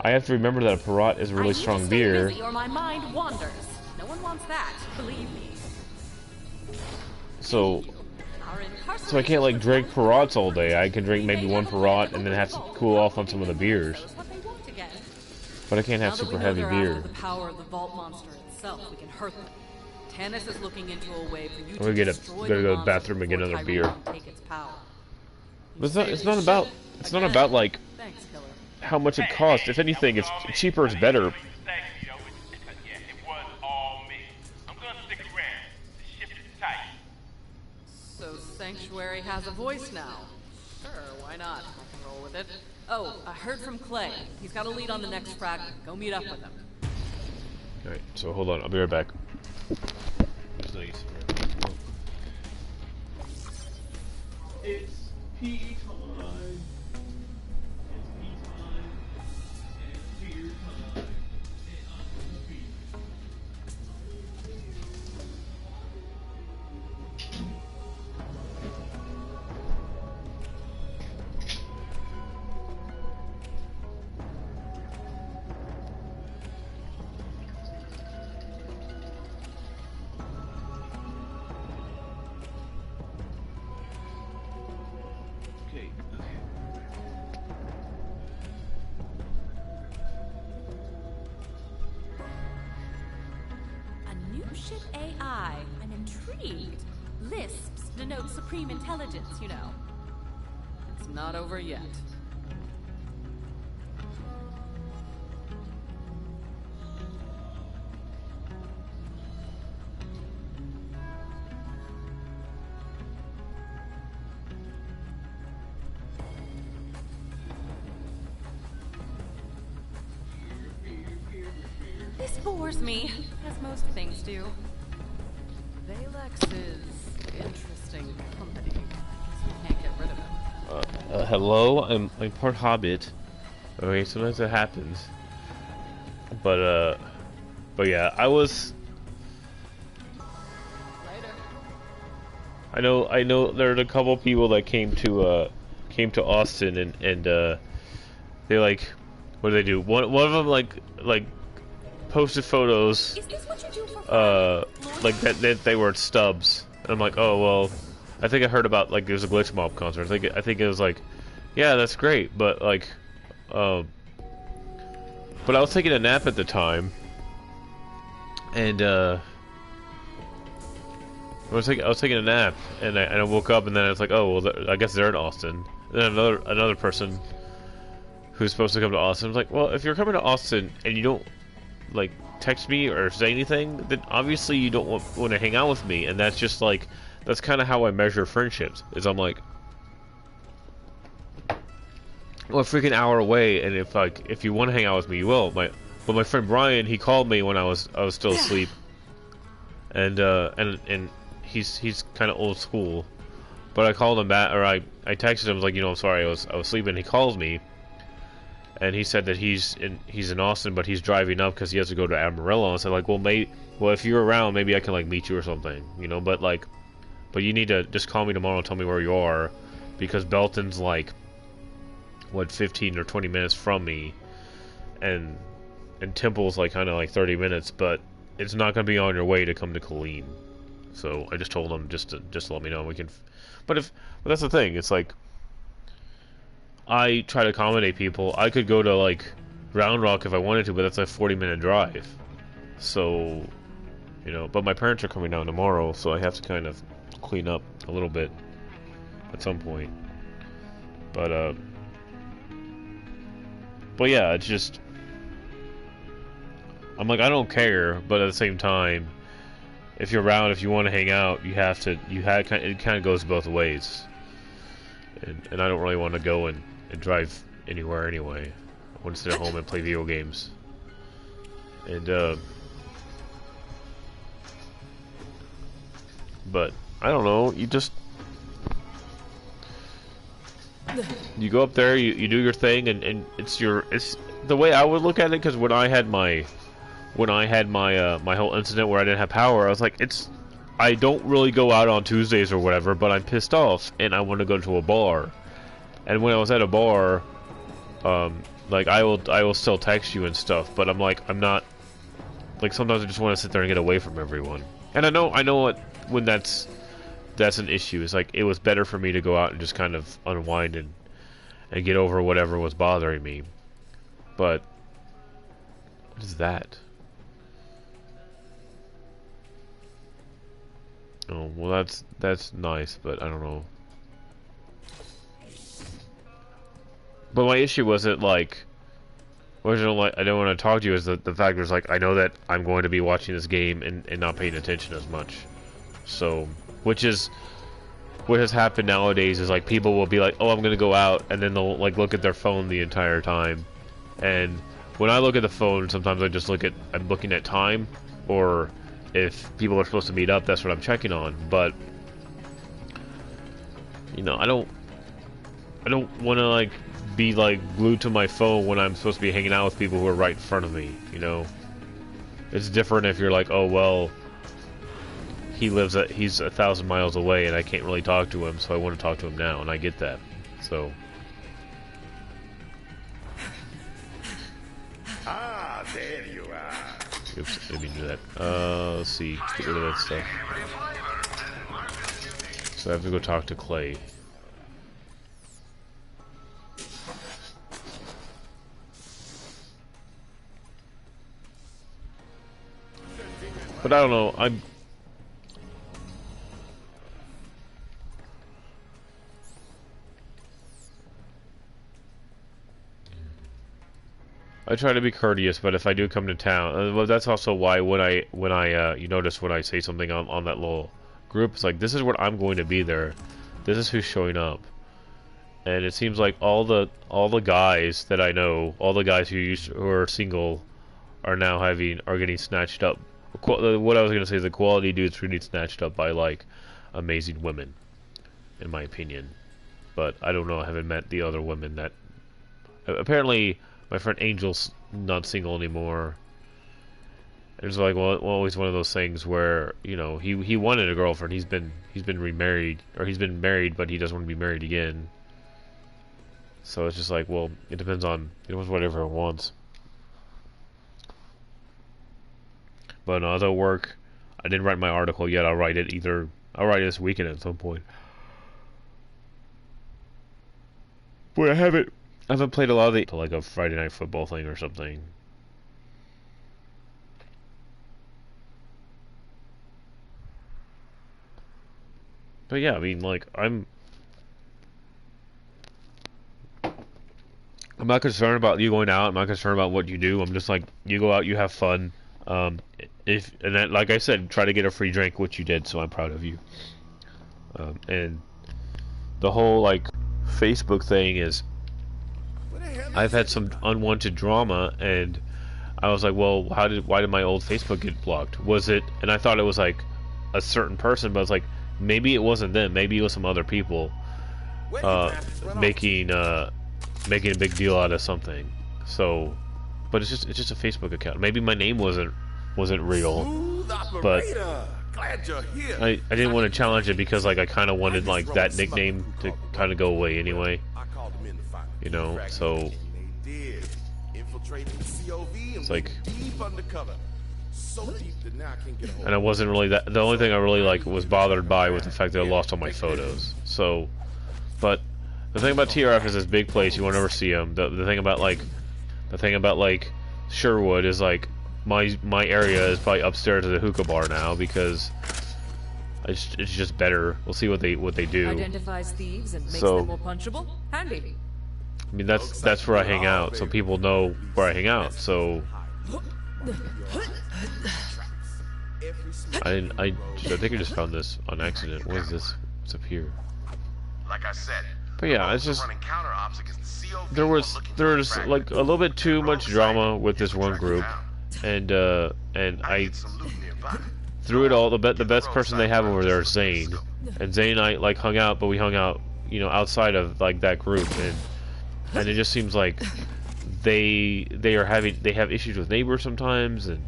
I have to remember that a Perot is a really strong beer. Busy or my mind wanders. No one wants that, believe me. So I can't like drink Perots all day. I can drink maybe one Perot and then have to cool off on some of the beers. But I can't have super heavy beer. The power of the vault monster itself, we can hurt them. Tannis is looking into a way for you I'm gonna gotta go to the bathroom and get another beer. But it's not about like how much it costs. If anything, it's cheaper is better. So Sanctuary has a voice now. Sure, why not? I can roll with it. Oh, I heard from Clay. He's got a lead on the next fragment. Go meet up with him. Alright, so hold on, I'll be right back. It's pee time. AI. I'm intrigued. Lisps denote supreme intelligence, you know. It's not over yet. This bores me, as most things do. Valex is interesting company. Guess we can't get rid of him. Hello, I'm part Hobbit. Okay, sometimes it happens. But yeah, I was. Later. I know. There's a couple people that came to Austin and they like, what do they do? One of them like posted photos. Is this what you do for like that they were at Stubbs, and I'm like, oh well, I think I heard about like there's a Glitch Mob concert. I think it was like, yeah, that's great, but like, but I was taking a nap at the time, and I was taking a nap, and I woke up, and then I was like, oh well, I guess they're in Austin. And then another person who's supposed to come to Austin was like, well, if you're coming to Austin and you don't like text me or say anything, then obviously you don't want to hang out with me, and that's just like, that's kind of how I measure friendships. Is I'm like, well, a freaking hour away, and if you want to hang out with me, you will. But my friend Brian, he called me when I was still asleep, and he's kind of old school. But I called him back, or I texted him, I was like, you know, I'm sorry, I was sleeping. He calls me, and he said that he's in Austin, but he's driving up because he has to go to Amarillo. And I said, like, well, if you're around, maybe I can like meet you or something, you know. But you need to just call me tomorrow and tell me where you are, because Belton's like, what, 15 or 20 minutes from me, and Temple's like kind of like 30 minutes, but it's not gonna be on your way to come to Colleen. So I just told him just to let me know we can. But that's the thing. It's like I try to accommodate people. I could go to like Round Rock if I wanted to, but that's a 40-minute drive. So, you know. But my parents are coming down tomorrow, so I have to kind of clean up a little bit at some point. But yeah, it's just I'm like, I don't care, but at the same time, if you're around, if you want to hang out, it kind of goes both ways. And I don't really want to go and drive anywhere anyway. I want to sit at home and play video games. And but I don't know, you go up there, you do your thing, and it's the way I would look at it, because when I had my my whole incident where I didn't have power, I was like, I don't really go out on Tuesdays or whatever, but I'm pissed off and I want to go to a bar. And when I was at a bar, like I will still text you and stuff, but I'm not, like, sometimes I just want to sit there and get away from everyone. And I know when that's an issue. It's like, it was better for me to go out and just kind of unwind and get over whatever was bothering me. But what is that? Oh, well, that's nice, but I don't know. But my issue wasn't like, I don't want to talk to you, is the fact was like, I know that I'm going to be watching this game and not paying attention as much. So, what has happened nowadays is like, people will be like, oh, I'm gonna go out, and then they'll like look at their phone the entire time. And when I look at the phone, sometimes I'm looking at time, or if people are supposed to meet up, that's what I'm checking on. But you know, I don't want to like be like glued to my phone when I'm supposed to be hanging out with people who are right in front of me. You know, it's different if you're like, oh well, he's 1,000 miles away and I can't really talk to him, so I want to talk to him now, and I get that. So. Ah, there you are. Oops, didn't mean to do that. Let's see. Let's get rid of that stuff. So I have to go talk to Clay. But I don't know. I try to be courteous, but if I do come to town, well, that's also why when I you notice when I say something on that little group, it's like, this is what I'm going to be there. This is who's showing up. And it seems like all the guys that I know, all the guys who are single, are now getting snatched up. What I was gonna say is the quality dudes who need snatched up by like amazing women, in my opinion. But I don't know. I haven't met the other women that apparently. My friend Angel's not single anymore. It's like, well, always one of those things where, you know, he wanted a girlfriend. He's been remarried, or he's been married, but he doesn't want to be married again. So it's just like, well, it depends whatever it wants. But other work, I didn't write my article yet. I'll write it this weekend at some point. But I haven't played a lot of like a Friday night football thing or something. But yeah, I mean, like, I'm not concerned about you going out. I'm not concerned about what you do. I'm just like, you go out, you have fun. And then, like I said, try to get a free drink, which you did, so I'm proud of you. And the whole like Facebook thing is, I've had some unwanted drama, and I was like, well, why did my old Facebook get blocked? Was it? And I thought it was like, a certain person, but it's like maybe it wasn't them, maybe it was some other people making a big deal out of something. So, but it's just a Facebook account. Maybe my name wasn't real, but I didn't want to challenge it because like I kind of wanted like that nickname to kind of go away anyway. You know, so it's like, and I wasn't really that. The only thing I really like was bothered by was the fact that I lost all my photos. So, but the thing about TRF is this big place. You won't ever see them. The thing about like Sherwood is like my area is probably upstairs at the hookah bar now because it's just better. We'll see what they do. Identifies thieves and makes So, them more punchable. Handy. I mean that's where I hang out, so people know where I hang out. So I think I just found this on accident. What is this? What's up here? Like I said, But yeah, it's just there was like a little bit too much drama with this one group, and I through it all the best person they have over there is Zane, and Zane and I like hung out, but we hung out, you know, outside of like that group, and it just seems like they have issues with neighbors sometimes, and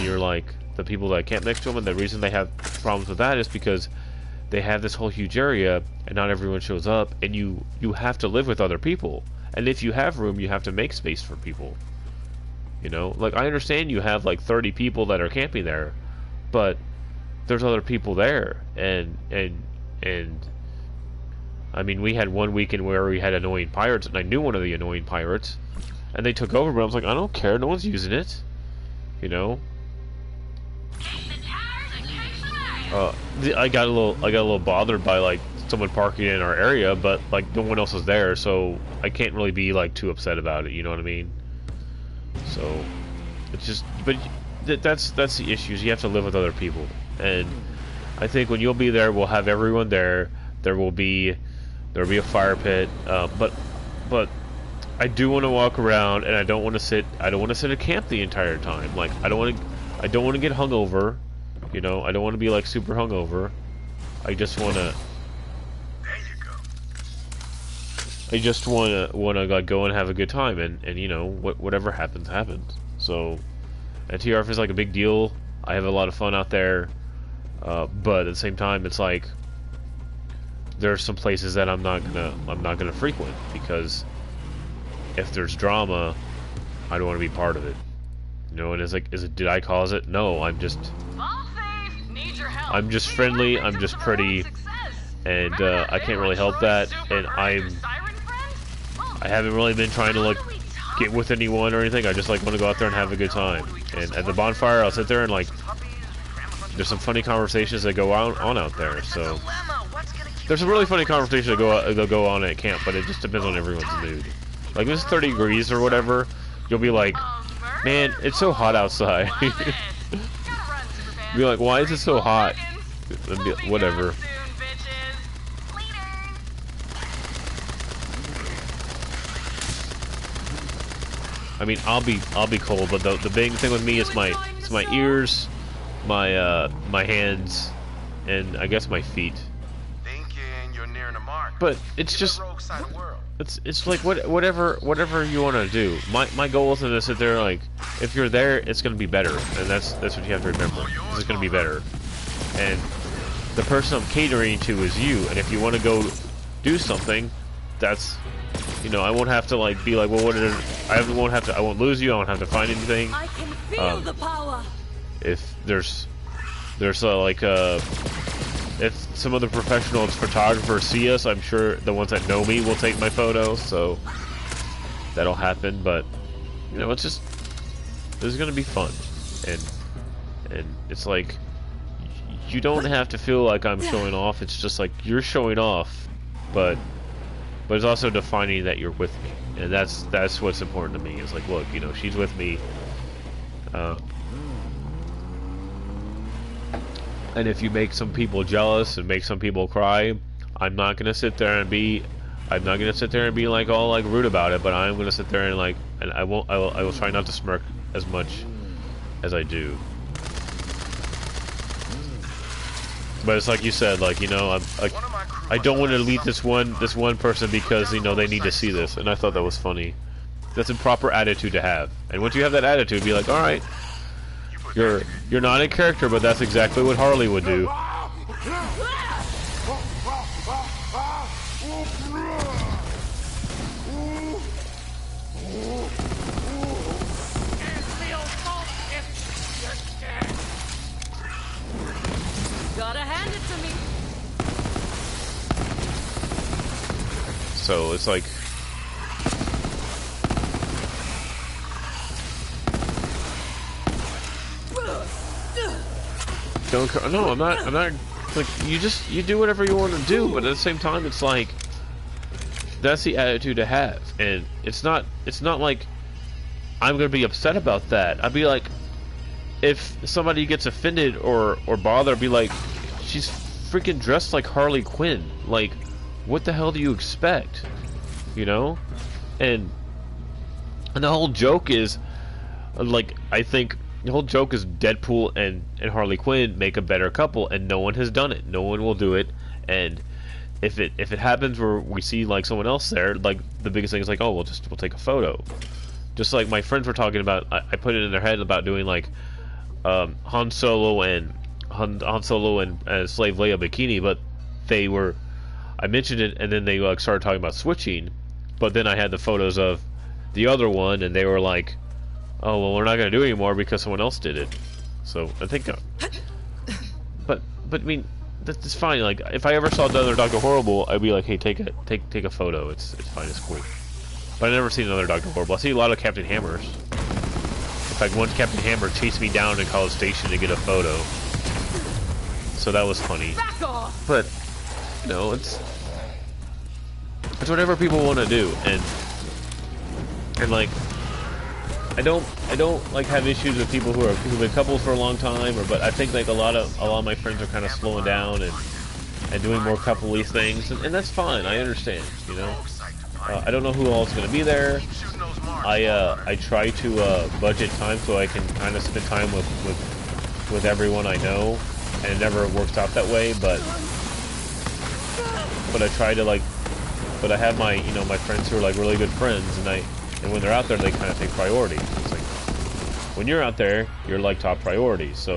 you're like the people that camp next to them, and the reason they have problems with that is because they have this whole huge area and not everyone shows up, and you have to live with other people, and if you have room you have to make space for people, you know. Like I understand you have like 30 people that are camping there, but there's other people there, and I mean, we had one weekend where we had annoying pirates, and I knew one of the annoying pirates, and they took over, but I was like, I don't care, no one's using it, you know. I got a little bothered by like someone parking in our area, but like no one else was there, so I can't really be like too upset about it. You know what I mean? So it's just, but that's the issues. You have to live with other people, and I think when you'll be there, we'll have everyone there. There'll be a fire pit, but I do want to walk around, and I don't want to sit at camp the entire time. Like I don't want to get hungover. You know, I don't want to be like super hungover. I just want to. I just want to like go and have a good time, and you know whatever happens happens. So, and TRF is like a big deal. I have a lot of fun out there, but at the same time, it's like there are some places that I'm not gonna frequent because if there's drama, I don't want to be part of it. You know, and it's like, did I cause it? No, I'm just friendly, I'm just pretty, and I can't really help that, and I haven't really been trying to like get with anyone or anything. I just like want to go out there and have a good time, and at the bonfire I'll sit there and like there's some funny conversations that go on out there. So there's some really funny conversations that go on at camp, but it just depends on everyone's mood. Like if it's 30 degrees or whatever, you'll be like, man, it's so hot outside. Be like, why is it so hot? Whatever. I mean, I'll be cold, but the big thing with me is my ears, my hands, and I guess my feet. But it's just it's like whatever you want to do. My goal isn't to sit there like, if you're there, it's gonna be better, and that's what you have to remember. It's gonna be better, and the person I'm catering to is you. And if you want to go do something, that's, you know, I won't have to like be like, well, I won't lose you. I won't have to find anything. I can feel the power. If there's if some of the professional photographers see us, I'm sure the ones that know me will take my photos, so that'll happen. But you know, it's just, this is gonna be fun, and it's like you don't have to feel like I'm showing off. It's just like you're showing off, but it's also defining that you're with me, and that's what's important to me. It's like, look, you know, she's with me. And if you make some people jealous and make some people cry, I'm not gonna sit there and be like all like rude about it. But I'm gonna sit there and like, and I will try not to smirk as much as I do. But it's like you said, like, you know, I don't want to delete this one person because, you know, they need to see this, and I thought that was funny. That's a proper attitude to have. And once you have that attitude, be like, all right, you're not in character, but that's exactly what Harley would do. Gotta hand it to me. So it's like, no, I'm not, like, you do whatever you want to do, but at the same time, it's like, that's the attitude to have, and it's not like, I'm gonna be upset about that. I'd be like, if somebody gets offended or bothered, I'd be like, she's freaking dressed like Harley Quinn, like, what the hell do you expect, you know? And the whole joke is, like, I think the whole joke is Deadpool and Harley Quinn make a better couple, and no one has done it. No one will do it. And if it happens where we see like someone else there, like the biggest thing is like, oh, we'll take a photo. Just like my friends were talking about, I put it in their head about doing like Han Solo and Slave Leia bikini, but I mentioned it, and then they like started talking about switching, but then I had the photos of the other one, and they were like, oh, well, we're not going to do it anymore because someone else did it. So I think, but I mean, that's fine. Like, if I ever saw another Dr. Horrible, I'd be like, hey, take a photo. It's fine. It's cool. But I've never seen another Dr. Horrible. I see a lot of Captain Hammers. In fact, one Captain Hammer chased me down in College Station to get a photo. So that was funny. Back off. But no, it's whatever people want to do, and like, I don't like have issues with people who've been couples for a long time, but I think like a lot of my friends are kind of slowing down and doing more coupley things, and that's fine. I understand, you know. I don't know who all is going to be there. I try to budget time so I can kind of spend time with everyone I know, and it never works out that way, but I try to like, but I have my, you know, my friends who are like really good friends, and when they're out there, they kind of take priority. It's like, when you're out there, you're like top priority, so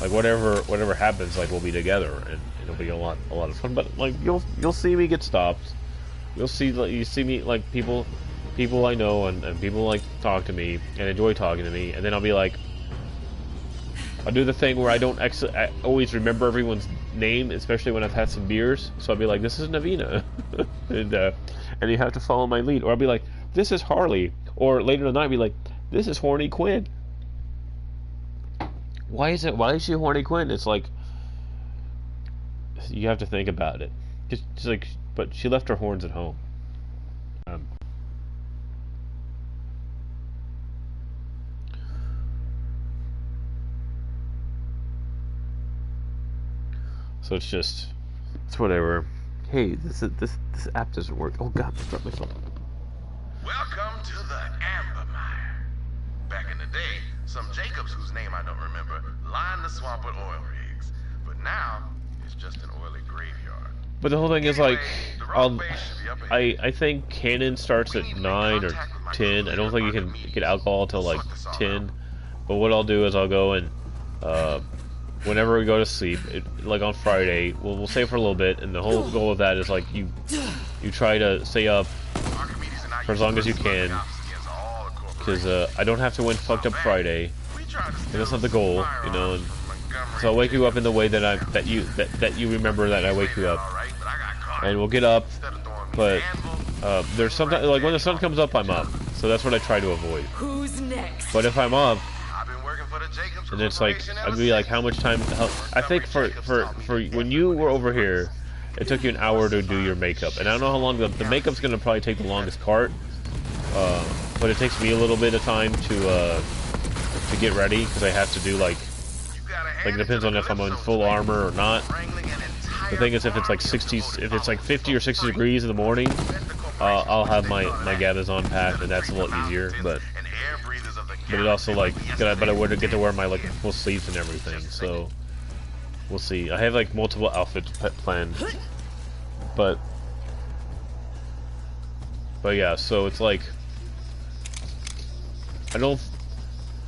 like whatever happens, like we'll be together, and it'll be a lot of fun. But like you'll see me get stopped. You see me like people I know and people like talk to me and enjoy talking to me, and then I'll be like, I'll do the thing where I always remember everyone's name, especially when I've had some beers. So I'll be like, this is Navina, and you have to follow my lead. Or I'll be like, this is Harley. Or later in the night, I'll be like, this is Horny Quinn. Why is she Horny Quinn? It's like, you have to think about it. Just like, but she left her horns at home. So it's whatever. Hey, this app doesn't work. Oh God, I dropped my phone. Welcome to the Amber Mire. Back in the day, some Jacobs, whose name I don't remember, lined the swamp with oil rigs. But now, it's just an oily graveyard. But the whole thing is like, I think Canon starts at 9 or 10. I don't think you can get alcohol till like 10. But what I'll do is I'll go and whenever we go to sleep, like on Friday, we'll stay for a little bit, and the whole goal of that is like you try to stay up for as long as you can, because I don't have to win fucked up Friday, and that's not the goal, you know. And so I'll wake you up in the way that you remember that I wake you up, and we'll get up. But there's sometimes like when the sun comes up, I'm up, so that's what I try to avoid. Who's next? But if I'm up, and it's like, I'd be like, how much time? I think for when you were over here, it took you an hour to do your makeup, and I don't know how long the makeup's gonna probably take the longest part. But it takes me a little bit of time to get ready, because I have to do like it depends on if I'm in full armor or not. The thing is, if it's like 50 or 60 degrees in the morning, I'll have my Gabazon packed, and that's a little easier. But it also like, but I would get to wear my like full sleeves and everything. So We'll see. I have like multiple outfits planned, but yeah. So it's like I don't.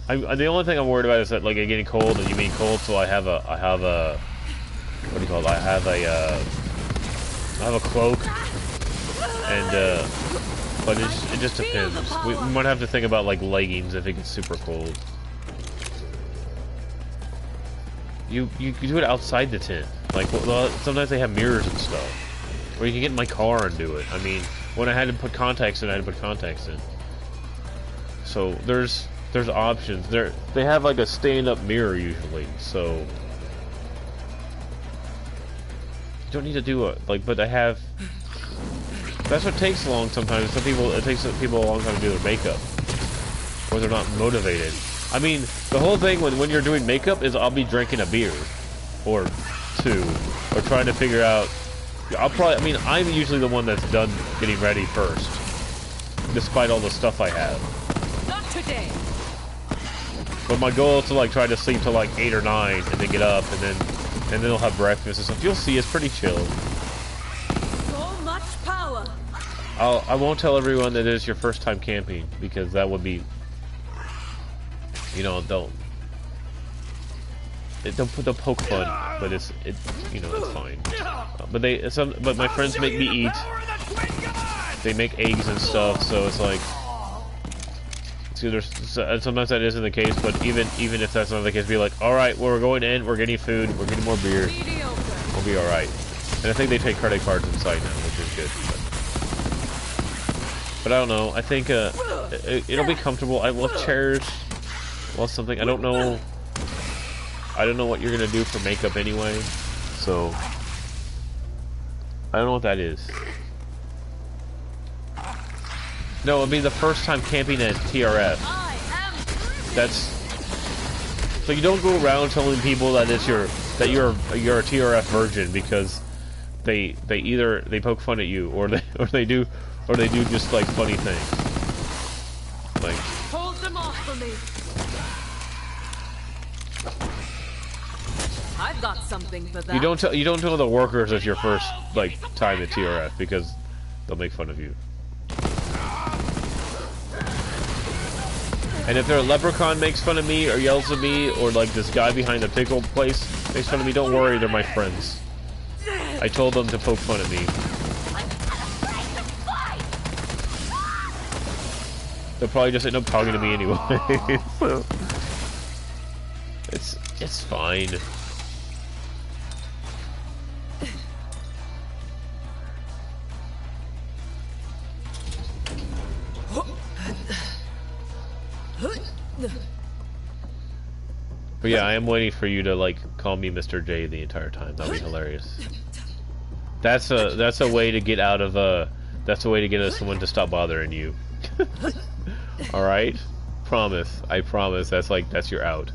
The only thing I'm worried about is that like I'm getting cold, and you mean cold, so I have a what do you call it? I have a cloak, and but it just depends. We might have to think about like leggings if it gets super cold. You can do it outside the tent. Like, well, sometimes they have mirrors and stuff. Or you can get in my car and do it. I mean, when I had to put contacts in, I had to put contacts in. So there's options. They have like a stand-up mirror usually. So you don't need to do it. Like, but I have. That's what takes long sometimes. It takes people a long time to do their makeup, or they're not motivated. I mean, the whole thing when you're doing makeup is I'll be drinking a beer, or two, or trying to figure out. I'm usually the one that's done getting ready first, despite all the stuff I have. Not today. But my goal is to like try to sleep till like 8 or 9, and then get up, and then I'll have breakfast and stuff. You'll see, it's pretty chill. So much power. I won't tell everyone that it's your first time camping, because that would be. You know, they'll poke fun, but it's fine. But my friends make me eat. They make eggs and stuff, so it's like. Sometimes that isn't the case, but even if that's not the case, be like, all right, well, we're going in, we're getting food, we're getting more beer, we'll be all right. And I think they take credit cards inside now, which is good. But I don't know. I think it'll be comfortable. I love chairs. Well, something I don't know what you're gonna do for makeup anyway, so I don't know what that is. No, it'll be the first time camping at TRF. That's so you don't go around telling people that you're a TRF virgin, because they either poke fun at you or they do just like funny things. Like Hold them off for me. I've got something for that. you don't tell the workers it's your first like time at TRF, because they'll make fun of you. And if their leprechaun makes fun of me or yells at me, or like this guy behind the pickle place makes fun of me, don't worry, they're my friends. I told them to poke fun at me. They'll probably just end up talking to me anyway. So it's fine. But yeah, I am waiting for you to like call me Mr. J the entire time. That'd be hilarious. That's a way to get out of that's a way to get someone to stop bothering you. All right, promise. I promise. That's your out.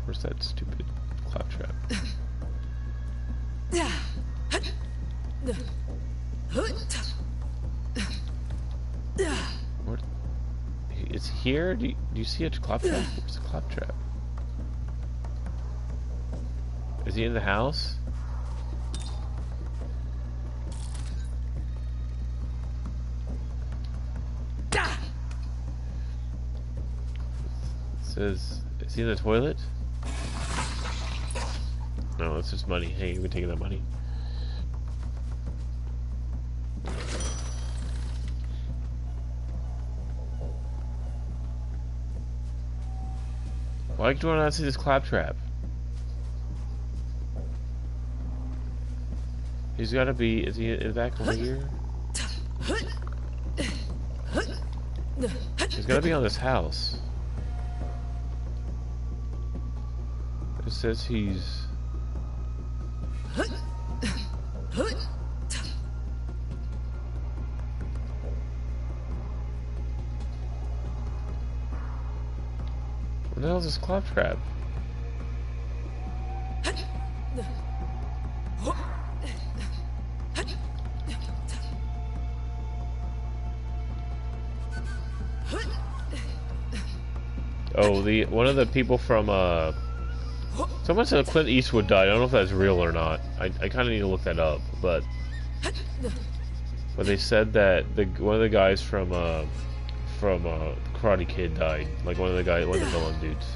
Where's that stupid claptrap? What? It's here? Do you see a claptrap? Where's the claptrap? Is he in the house? It says, is he in the toilet? No, it's just money. Hey, we're taking that money. Why do I not see this claptrap? He's gotta be. Is he back over here? He's gotta be on this house. It says he's. What the hell is this claptrap? Oh, one of the people from Someone said Clint Eastwood died. I don't know if that's real or not. I kind of need to look that up, but they said that one of the guys from Karate Kid died. Like one of the villain dudes.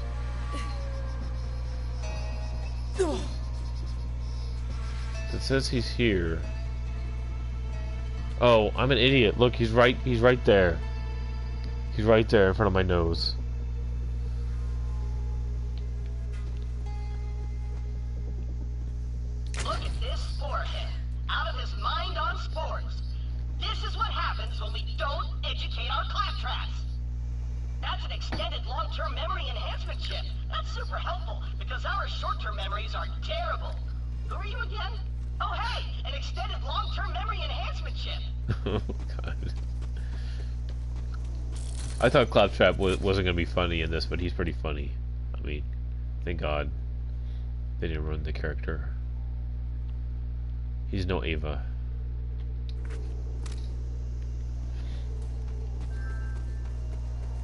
It says he's here. Oh, I'm an idiot. Look, he's right there. He's right there in front of my nose. Look at this forehead. Out of his mind on sports. This is what happens when we don't educate our claptraps. That's an extended long-term memory enhancement chip. That's super helpful because our short-term memories are terrible. Who are you again? Oh, hey, an extended long-term memory enhancement chip. Oh, God. I thought Claptrap wasn't going to be funny in this, but he's pretty funny. I mean, thank God they didn't ruin the character. He's no Ava.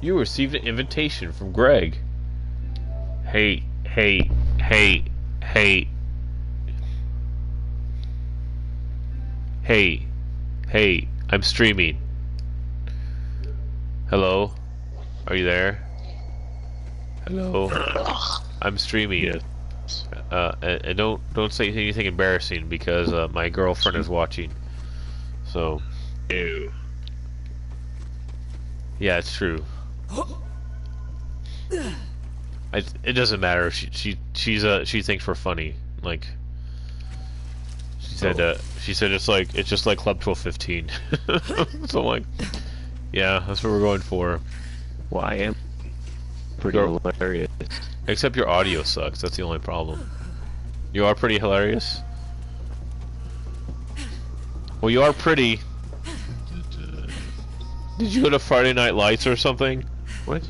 You received an invitation from Greg. Hey. Hey, I'm streaming. Hello? Are you there? Hello? I'm streaming. And don't say anything embarrassing because my girlfriend is watching. So, ew. Yeah, it's true. It doesn't matter if she thinks we're funny. Like she said it's just like Club 1215. So I'm like, yeah, that's what we're going for. Well, I am pretty hilarious. Except your audio sucks. That's the only problem. You are pretty hilarious. Well, you are pretty. Did you go to Friday Night Lights or something? What?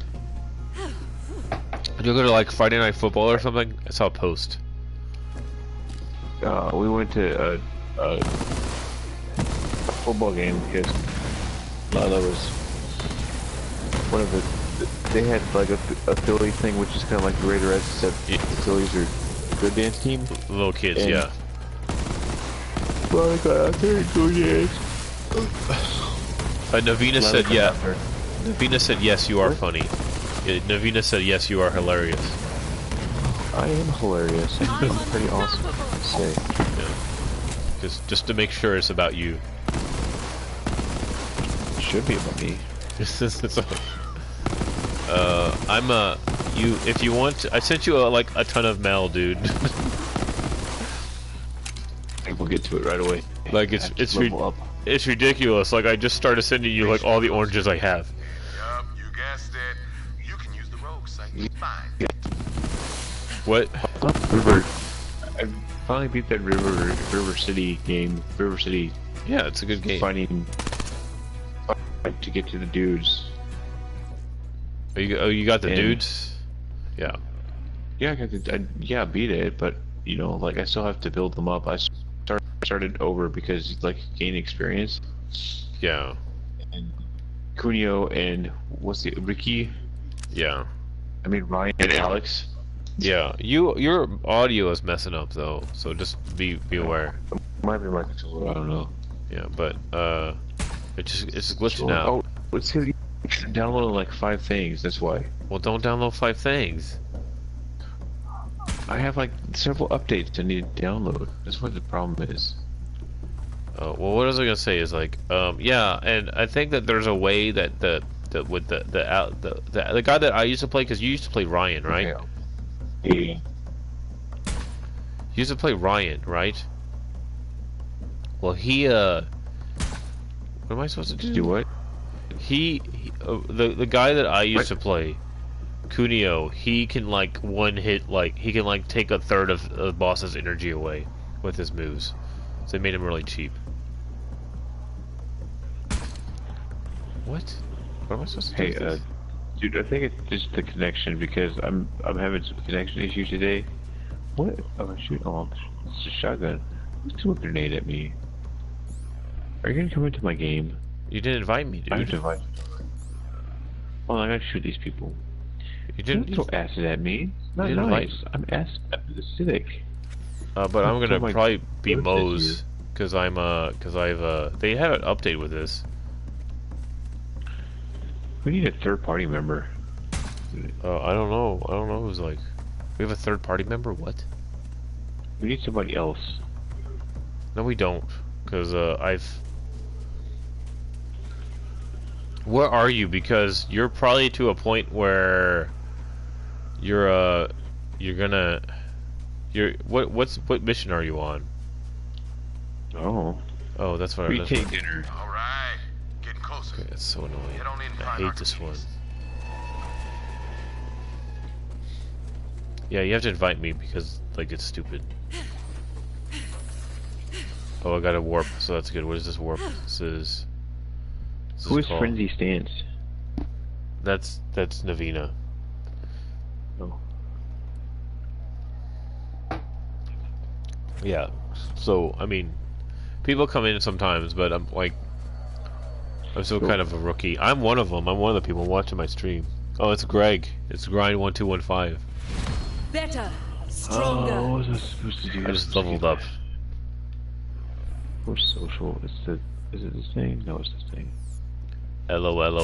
Did you go to like Friday Night Football or something? I saw a post. We went to a football game because that was one of the. They had like a Philly thing, which is kind of like the Raiderettes, except the Phillies are a good dance team. Little kids, and yeah. Well, I got out there and go dance. Navina said, yeah. Navina said, yes, you are funny. Navina said, yes, you are hilarious. I am hilarious. It's pretty awesome to say. Yeah. Just to make sure it's about you. It should be about me. If you want, I sent you like a ton of mail, dude. I think we'll get to it right away. Like it's ridiculous. Like I just started sending you like all the oranges I have. Yup, you guessed it. You can use the rogue site. Fine. What? I finally beat that River City game. River City. Yeah, it's a good game. Finding to get to the dudes. You got the dudes? Yeah. Yeah, I beat it, but you know, like I still have to build them up. I started over because like gain experience. Yeah. And Cuneo and Ricky? Yeah. I mean Ryan and Alex. Yeah. Your audio is messing up though, so just be aware. It might be my controller, I don't know. Yeah, but it's glitching out. Oh, it's gonna download like 5 things, that's why. Well, don't download 5 things. I have like several updates I need to download. That's what the problem is. Well, what I was gonna say is like, yeah, and I think that there's a way that the guy that I used to play, because you used to play Ryan, right? Yeah. You used to play Ryan, right? Well, what am I supposed to do? Do what? The guy that I used to play, Cuneo, he can like he can like take a third of the boss's energy away with his moves. So they made him really cheap. What? What am I supposed to do? Hey, dude, I think it's just the connection because I'm having some connection issues today. What? Oh shoot! Oh, it's a shotgun. Who's throwing a grenade at me? Are you gonna come into my game? You didn't invite me, dude. I have to invite. Oh, I gotta shoot these people. You didn't Don't throw acid at me. Not nice. I'm acidic. But I'm gonna probably be what is Moe's because I've they have an update with this. We need a third-party member. I don't know. I don't know who's like. We have a third-party member. What? We need somebody else. No, we don't. Because Where are you? Because you're probably to a point where what mission are you on? Oh, that's what we take dinner. All right, getting closer. Okay, that's so annoying. Head on in and I find hate this one. Yeah, you have to invite me because like it's stupid. Oh, I got a warp, so that's good. What is this warp? Who is Frenzy Stance? That's Navina. Oh. Yeah. So I mean, people come in sometimes, but I'm still kind of a rookie. I'm one of them. I'm one of the people watching my stream. Oh, it's Greg. It's Grind1215. Better, stronger. Oh, what was I supposed to do? I just leveled up. Or social? Is it this thing? No, it's this thing. LOL.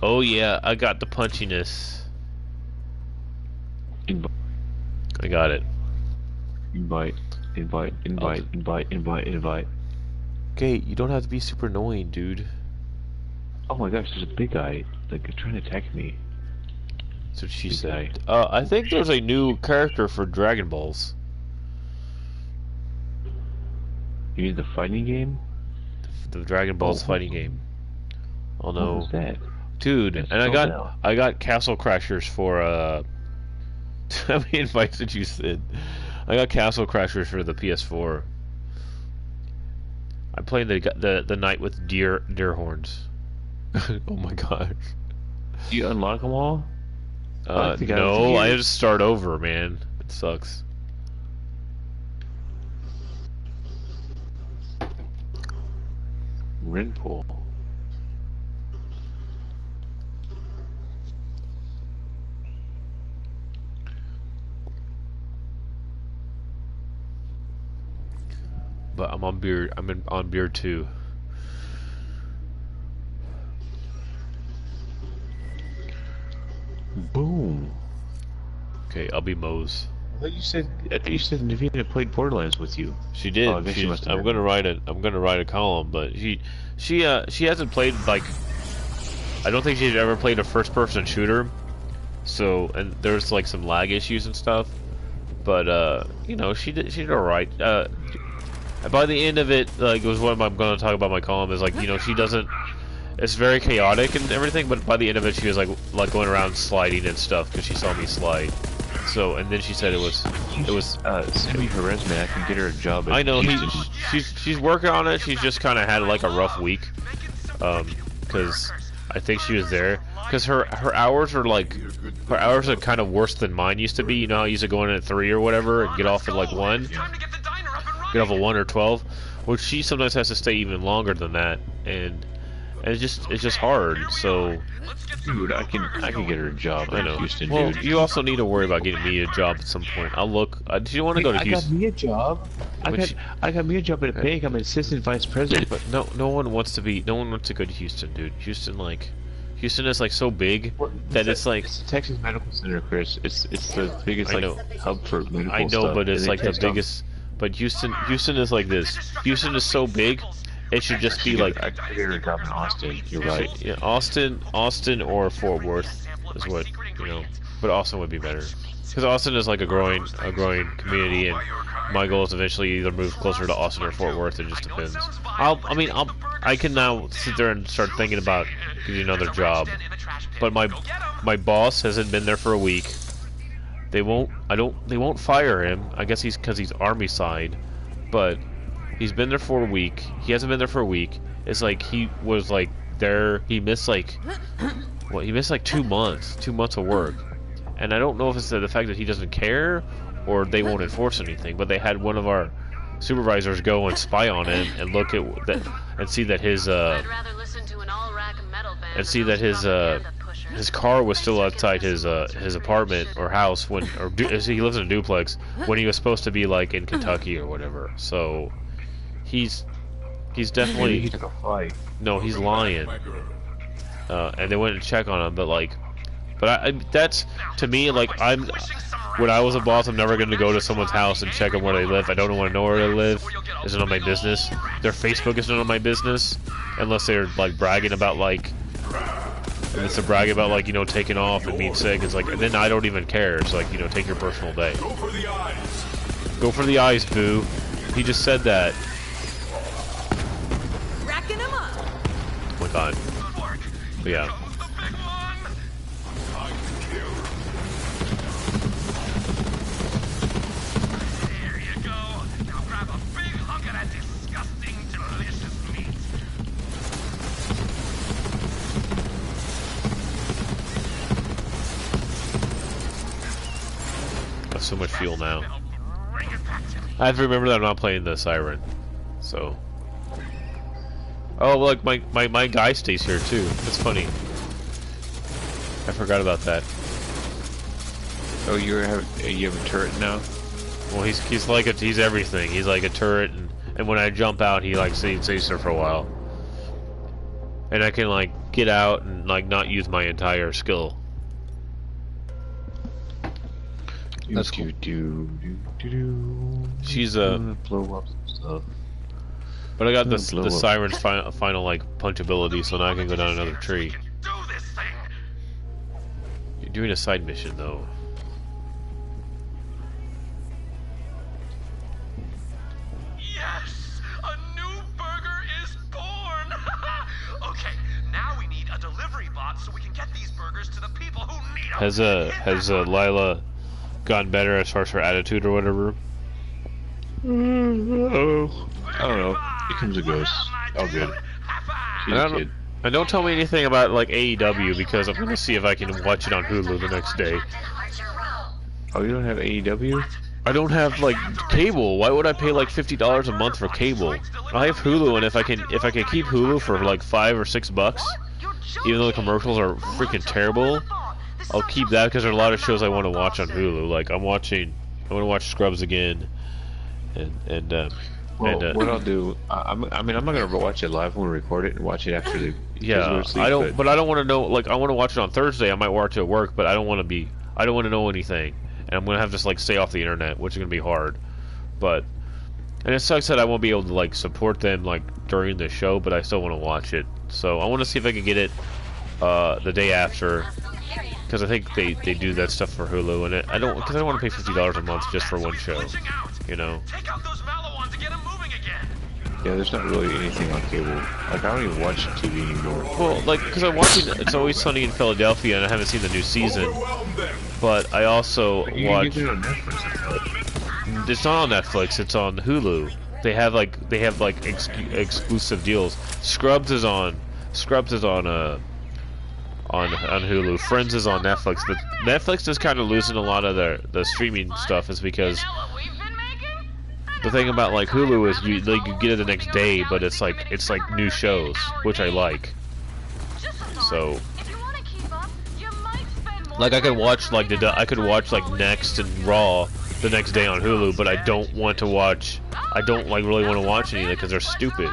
Oh yeah, I got the punchiness. I got it. Invite. Okay, you don't have to be super annoying, dude. Oh my gosh, there's a big guy like trying to attack me. That's what she said. I think there's a new character for Dragon Balls. You mean the fighting game? The Dragon Balls fighting game. Oh no. What was that? Dude, That's and so I got Castle Crashers for how many invites did you send? I got Castle Crashers for the PS4. I played the night with deer horns. Oh my gosh. Do you unlock them all? No, I just start over, man. It sucks. Renpool. But I'm on beer. On beer 2. Boom. Okay, I'll be Moe's. I thought you said Navina played Borderlands with you. She did. Oh, I'm gonna write a column, but she hasn't played like. I don't think she's ever played a first-person shooter. So, and there's like some lag issues and stuff, but you know, she did all right. By the end of it, like, it was what I'm going to talk about my column is like, you know, she doesn't. It's very chaotic and everything, but by the end of it, she was like going around sliding and stuff because she saw me slide. So, and then she said it was. Send me her resume. I can get her a job. I know she's working on it. She's just kind of had like a rough week, because I think she was there because her hours are kind of worse than mine used to be. You know, I used to go in at 3 or whatever and get off at like 1. Get off at 1 or 12, which she sometimes has to stay even longer than that, and it's just hard. So, dude, I can get her a job in Houston, well, dude. you also need to worry about getting me a job at some point. I'll look. Do you want to go to Houston? I got me a job. I got me a job at a bank. I'm an assistant vice president. But no one wants to go to Houston, dude. Houston is like so big that it's like it's the Texas Medical Center, Chris. It's the biggest hub for medical stuff. I know, but it's like the biggest. But Houston is like this. Houston is so big, it should just be like. I could get a job in Austin. You're right. Yeah, Austin or Fort Worth is what you know. But Austin would be better because Austin is like a growing community, and my goal is eventually either move closer to Austin or Fort Worth. It just depends. I can now sit there and start thinking about getting another job, but my boss hasn't been there for a week. They won't fire him. I guess because he's Army side, but he's been there for a week. He hasn't been there for a week. It's like he was like there. He missed like 2 months. 2 months of work, and I don't know if it's the fact that he doesn't care or they won't enforce anything. But they had one of our supervisors go and spy on him and look at that and see that his I'd rather listen to an all-rack metal band and see than that those propaganda pushers. his car was still outside his apartment or house when he lives in a duplex when he was supposed to be like in Kentucky or whatever. So he's definitely Maybe he took a flight. No, he's lying. And they went to check on him, but that's to me like when I was a boss, I'm never going to go to someone's house and check on where they live. I don't want to know where they live. It's none of my business. Their Facebook is none of my business, unless they're like bragging about unless they're bragging about like taking off and being sick. It's like, and then I don't even care. It's like take your personal day. Go for the eyes. Go for the eyes, boo. He just said that. Racking him up. Oh my god. But yeah. So much fuel now. I have to remember that I'm not playing the Siren. So. Oh, look, my guy stays here too. That's funny. I forgot about that. Oh, you have a turret now? Well, he's everything. He's like a turret, and when I jump out, he like stays there for a while. And I can like get out and like not use my entire skill. That's cool. She's blow up some stuff. But I got the Siren's final like punch ability, so now I can go down another tree. You're doing a side mission though. Yes, a new burger is born. Okay, now we need a delivery bot so we can get these burgers to the people who need them. Has Lila gotten better as far as her attitude or whatever? I don't know. It comes and goes. All good. And don't tell me anything about like AEW because I'm gonna see if I can watch it on Hulu the next day. Oh, you don't have AEW? I don't have like cable. Why would I pay like $50 a month for cable? I have Hulu, and if I can keep Hulu for like $5 or $6, even though the commercials are freaking terrible, I'll keep that because there are a lot of shows I want to watch on Hulu. Like I want to watch Scrubs again, what I'll do, I'm not gonna watch it live when we record it and watch it after the. Yeah, I don't want to know. Like I want to watch it on Thursday. I might watch it at work, but I don't want to know anything, and I'm gonna have to just like stay off the internet, which is gonna be hard. And it sucks that I won't be able to like support them like during the show, but I still want to watch it. So I want to see if I can get it the day after. Because I think they do that stuff for Hulu, and I don't want to pay $50 a month just for one show, Yeah, there's not really anything on cable. Like I don't even watch TV anymore. Well, like because I'm watching It's Always Sunny in Philadelphia, and I haven't seen the new season. But I also watch. It on Netflix, it's not on Netflix. It's on Hulu. They have like exclusive deals. Scrubs is on Hulu. Friends is on Netflix, but Netflix is kind of losing a lot of the streaming stuff is because the thing about like Hulu is you get it the next day, but it's like new shows, which I like. So like I could watch like Next and Raw the next day on Hulu, but I don't really want to watch any of it because they're stupid.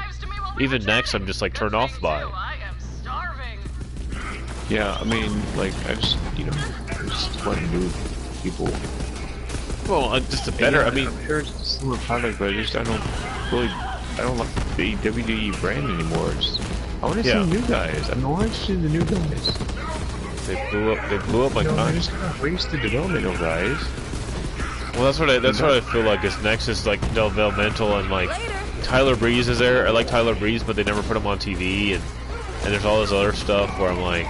Even Next I'm just like turned off by. Yeah, I mean, like, I just want new people. Well, just a better, I mean, there's a similar product, but I don't like the WWE brand anymore. I want to see new guys. I'm more interested in the new guys. They blew up like I just gotta waste the development of guys. Well, that's what I feel like is next is like developmental and like Tyler Breeze is there. I like Tyler Breeze, but they never put him on TV, and there's all this other stuff where I'm like,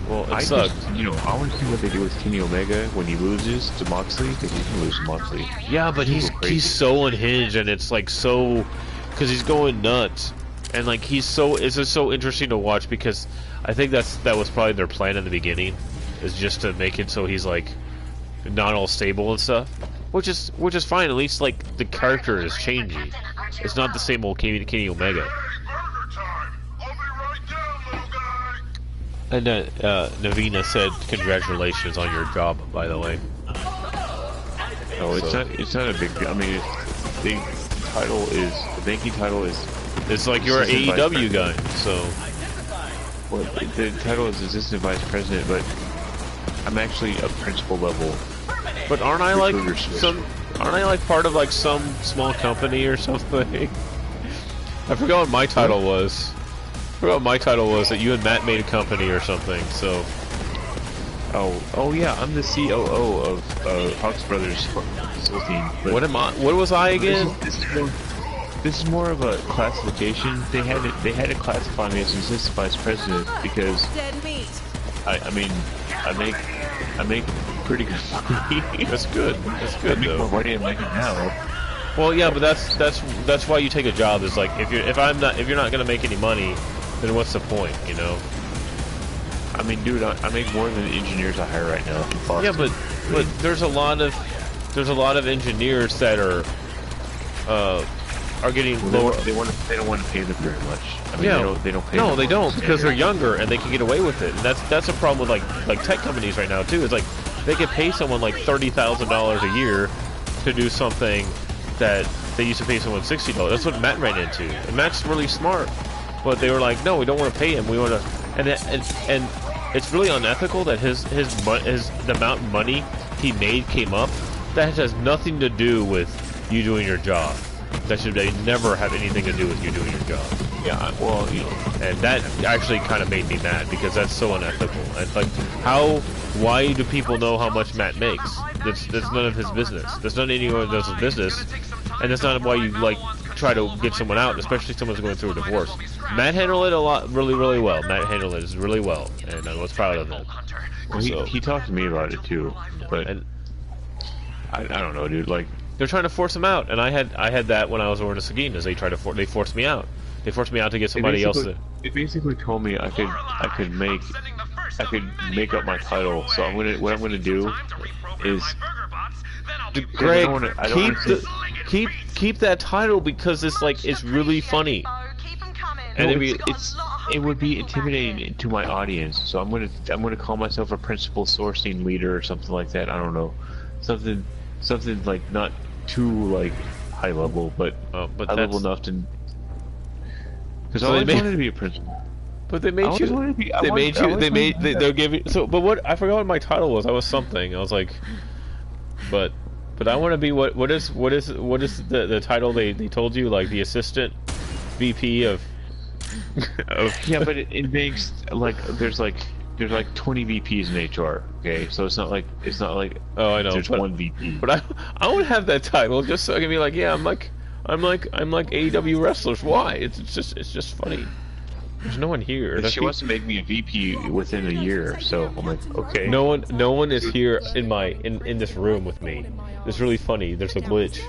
well, it sucks. I want to see what they do with Kenny Omega when he loses to Moxley, because he can lose to Moxley. Yeah, but he's so unhinged, and it's like so, because he's going nuts, and like it's just so interesting to watch because I think that was probably their plan in the beginning, is just to make it so he's like not all stable and stuff. which is fine. At least like the character is changing. It's not the same old Kenny Omega. And Navina said, "Congratulations on your job, by the way." No, it's not a big deal. I mean, the banking title is. It's like you're an AEW guy, so. Well, the title is assistant vice president, but I'm actually a principal level. But aren't I like part of like some small company or something? I forgot what my title was. That you and Matt made a company or something. So. Oh yeah, I'm the COO of Hawks Brothers Consulting. What was I again? This is more of a classification. They had to classify me as assistant vice president because I mean I make pretty good money. That's good. That's good. I make more money than I make now. Well, yeah, but that's why you take a job. Is like if you're not gonna make any money, then what's the point? You know. I mean, dude, I make more than the engineers I hire right now in Boston. Yeah, but there's a lot of engineers that are getting lower. They don't want to pay them very much. I mean, yeah, they don't pay. No, they don't because they're younger and they can get away with it. And that's a problem with like tech companies right now too. It's like they could pay someone like $30,000 a year to do something that they used to pay someone $60. That's what Matt ran into. And Matt's really smart, but they were like, no, we don't want to pay him. We want to, and it's really unethical that the amount of money he made came up. That has nothing to do with you doing your job. That should never have anything to do with you doing your job. Yeah, well, you know, and that actually kind of made me mad because that's so unethical. It's like, why do people know how much Matt makes? That's none of his business. That's not anyone else's business, and that's not why you like try to get someone out, especially someone's going through a divorce. Matt handled it really well. Matt handled it really well, and I was proud of him. Well, he talked to me about it too, but I don't know, dude. Like, they're trying to force him out, and I had that when I was over to Saginas. They forced me out. They forced me out to get somebody else to. It basically told me I could make up my title. So what I'm gonna do is, Greg, keep that title because it's really funny. And it would be intimidating to my audience. So I'm gonna call myself a principal sourcing leader or something like that. I don't know, something like not too like high level, but high level enough to. Because I always wanted to be a principal. But they made you. They'll give you. So, but what I forgot what my title was. I was something. I was like, but I want to be what is the title they told you, like the assistant VP of. Yeah, but it makes like there's like 20 VPs in HR. Okay, so it's not like oh, I know, there's one VP. But I want to have that title just so I can be like, yeah, I'm like AEW wrestlers. Why? It's just funny. There's no one here. She wants to make me a VP within a year, so I'm like, okay. No one is here in this room with me. It's really funny. There's a glitch.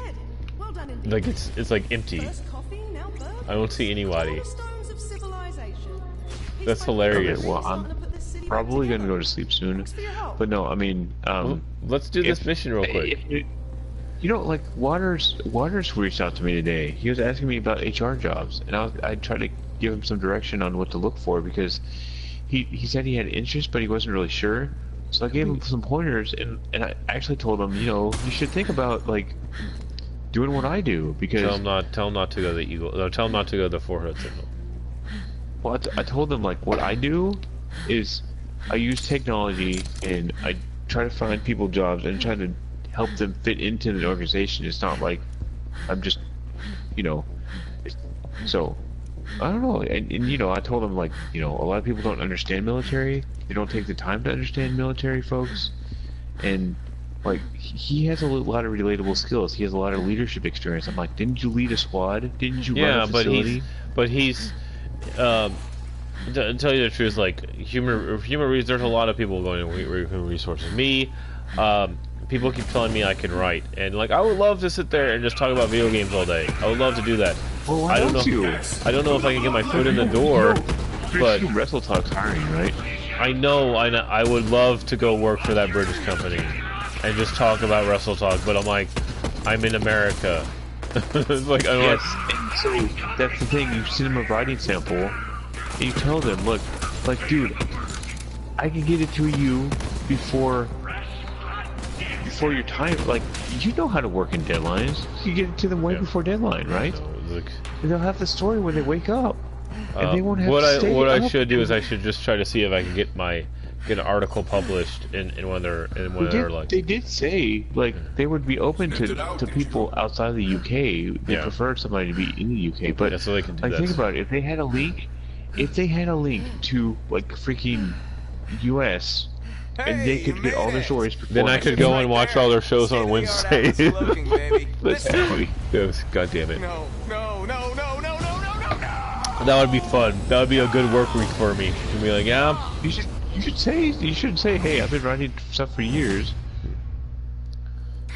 Like it's like empty. I don't see anybody. That's hilarious. Okay, well, I'm probably gonna go to sleep soon. But no, I mean, let's do this mission real quick. You know, like Waters reached out to me today. He was asking me about HR jobs, and I tried to give him some direction on what to look for because he said he had interest, but he wasn't really sure. So I gave him some pointers, and I actually told him, you know, you should think about like doing what I do because tell him not to go to the Eagle. No, tell him not to go to the 400 signal. Well, I told them like what I do is I use technology and I try to find people jobs and try to help them fit into the organization. It's not like I'm just, you know, so I don't know. And you know, I told them like, you know, a lot of people don't understand military. They don't take the time to understand military folks. And like, he has a lot of relatable skills. He has a lot of leadership experience. I'm like, didn't you lead a squad? Didn't you run a facility? But he's to tell you the truth, like human resources, there's a lot of people going to human resources. Me, people keep telling me I can write, and like I would love to sit there and just talk about video games all day. I would love to do that. Well, I don't know. I don't know if I can get my foot in the door, but WrestleTalk's hiring, right? I know. I would love to go work for that British company. and just talk about Wrestle Talk, but I'm like, I'm in America. It's like, I don't yes, and so that's the thing, you send them a writing sample, and you tell them, look, like, dude, I can get it to you before your time, like, you know how to work in deadlines, you get it to them way before deadline, right? Look, and they'll have the story when they wake up, and they won't have what to stay what up. I should do is I should just try to see if I can get an article published in one of their like. They did say like they would be open to people outside of the UK. They prefer somebody to be in the UK, but so they can do like think about it. If they had a link to like freaking US, and they could get all their stories. Then I could go and watch all their shows on Wednesday. Exactly. God damn it. No. That would be fun. That would be a good work week for me. To be like, yeah. You should say, hey, I've been writing stuff for years.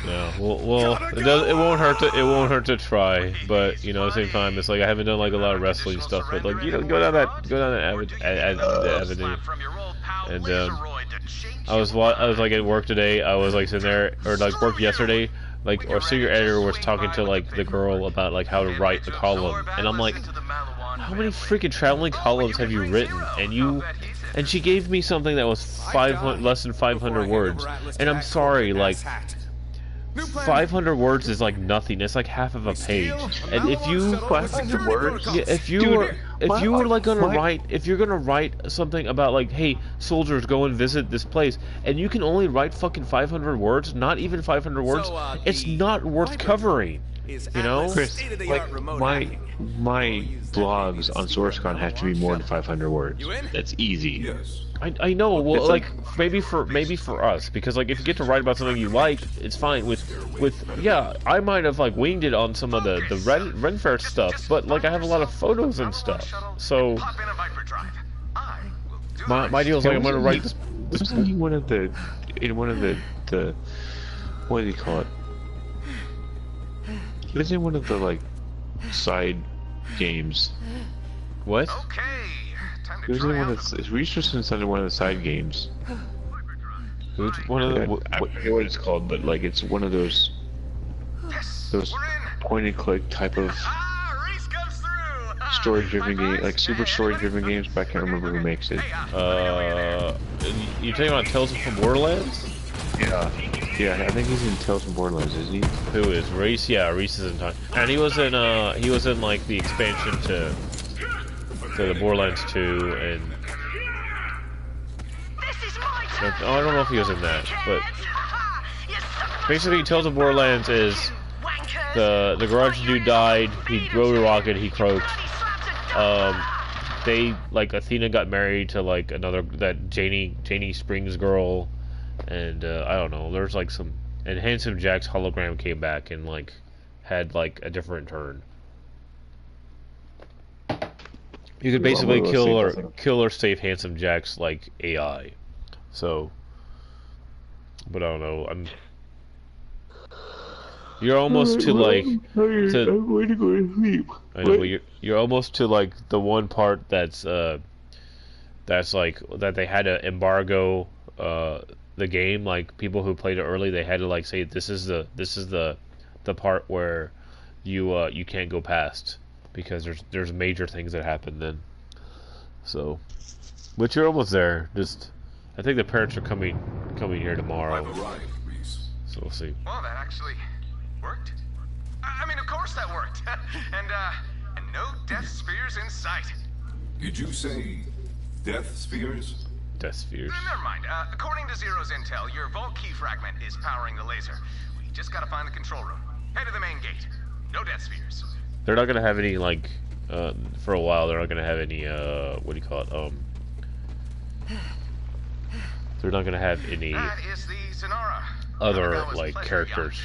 Yeah, well, it won't hurt to try, but you know, at the same time, it's like I haven't done like a lot of wrestling stuff, but like you know, go down that avenue. And I was like at work today. I was like sitting there, or like work yesterday. Like our senior editor was talking to like the girl about like how to write the column, and I'm like, how many freaking traveling columns have you written? And she gave me something that was less than 500 words, and I'm sorry, like 500 words is like nothing. It's like half of a page. And if you 500 words, if you're gonna write something about like, hey, soldiers go and visit this place, and you can only write fucking 500 words, not even 500 words, it's not worth covering. You know, Chris, like my blogs on SourceCon have to be more than 500 words. That's easy. Yes. I know. Well, it's like maybe for us, because like if you get to write about something you like, it's fine. With yeah, I might have like winged it on some of the Ren Fair stuff, but like I have a lot of photos and stuff. So my deal is like I'm gonna write this. Wasn't he one of the what do you call it? He was in one of the like side games. What? He was in one of the research inside one of the side games. One of the I forget what it's called, but like it's one of those point and click type of story-driven game, like super story-driven games. But I can't remember who makes it. You talking about Tales from Borderlands? Yeah, I think he's in Tales from Borderlands, isn't he? Who is Reese? Yeah, Reese is in time, and he was in like the expansion to the Borderlands 2, and I don't know if he was in that, but basically Tales of Borderlands is the garage dude died, he rode a rocket, he croaked. They like Athena got married to like that Janie Springs girl. And I don't know, there's like some, and Handsome Jack's hologram came back and like had like a different turn. You could basically kill or save Handsome Jack's like AI. So, but I don't know. You're almost to like I'm going to go to sleep. I know, but you're almost to like the one part that's like that they had to embargo the game. Like people who played it early, they had to like say this is the part where you can't go past, because there's major things that happen then. So, but you're almost there. Just I think the parents are coming here tomorrow. So we'll see. Well, that actually worked. I mean, of course that worked. and no death spheres in sight. Did you say death spheres? Death spheres. Never mind. According to Zero's intel, your vault key fragment is powering the laser. We just gotta find the control room. Head to the main gate. No death spheres. They're not gonna have any like for a while. They're not gonna have any what do you call it? They're not gonna have any That is the Sonara. other like characters.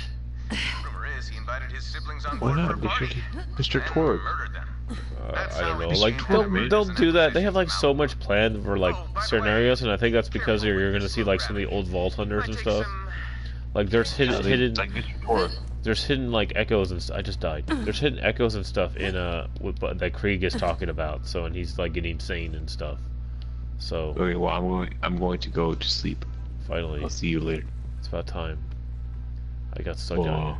Rumor is he invited his siblings on Why board not, for a party. Mr. Torg? I don't know. Like they'll do that. They have like so much planned for like scenarios, and I think that's because you're gonna see like some of the old Vault Hunters and stuff. Like there's hidden there's hidden like echoes and I just died. There's hidden echoes and stuff in that Krieg is talking about. So and he's like getting sane and stuff. So okay, well I'm going to go to sleep. Finally, I'll see you later. It's about time. I got stuck down here.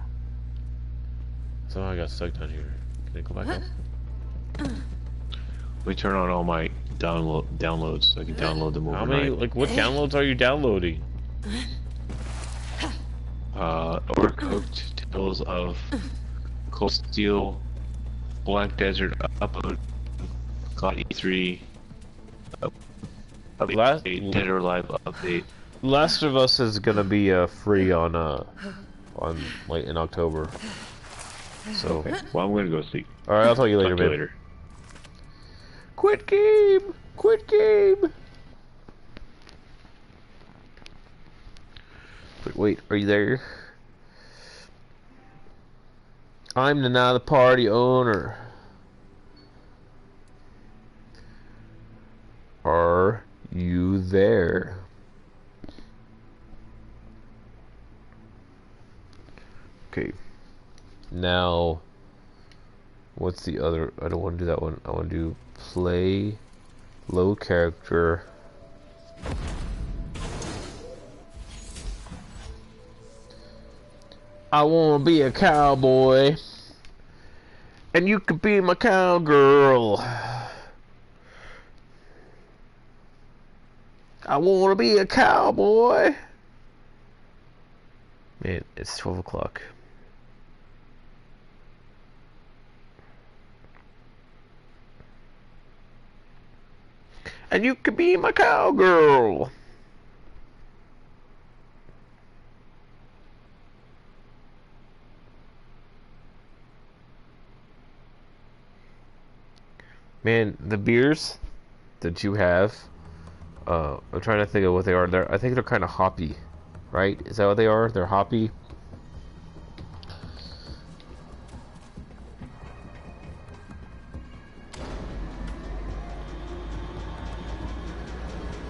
Somehow I got stuck down here. Can I go back up? Let me turn on all my downloads so I can download them overnight. How many, like, what downloads are you downloading? Overcooked, Tales of Cold Steel, Black Desert upload, God E3, Dead or Alive update. Last of Us is gonna be free on like in October. So, okay. Well, I'm gonna go sleep. All right, I'll talk to you later, man. Later. Quit game! Quit game! Wait, are you there? I'm the now the party owner. Are you there? Okay. Now, what's the other? I don't want to do that one. I want to do play low character. I want to be a cowboy, and you could be my cowgirl. I want to be a cowboy. Man, it's 12 o'clock. And you could be my cowgirl. Man, the beers that you have, I'm trying to think of what they are. I think they're kind of hoppy, right? Is that what they are? They're hoppy.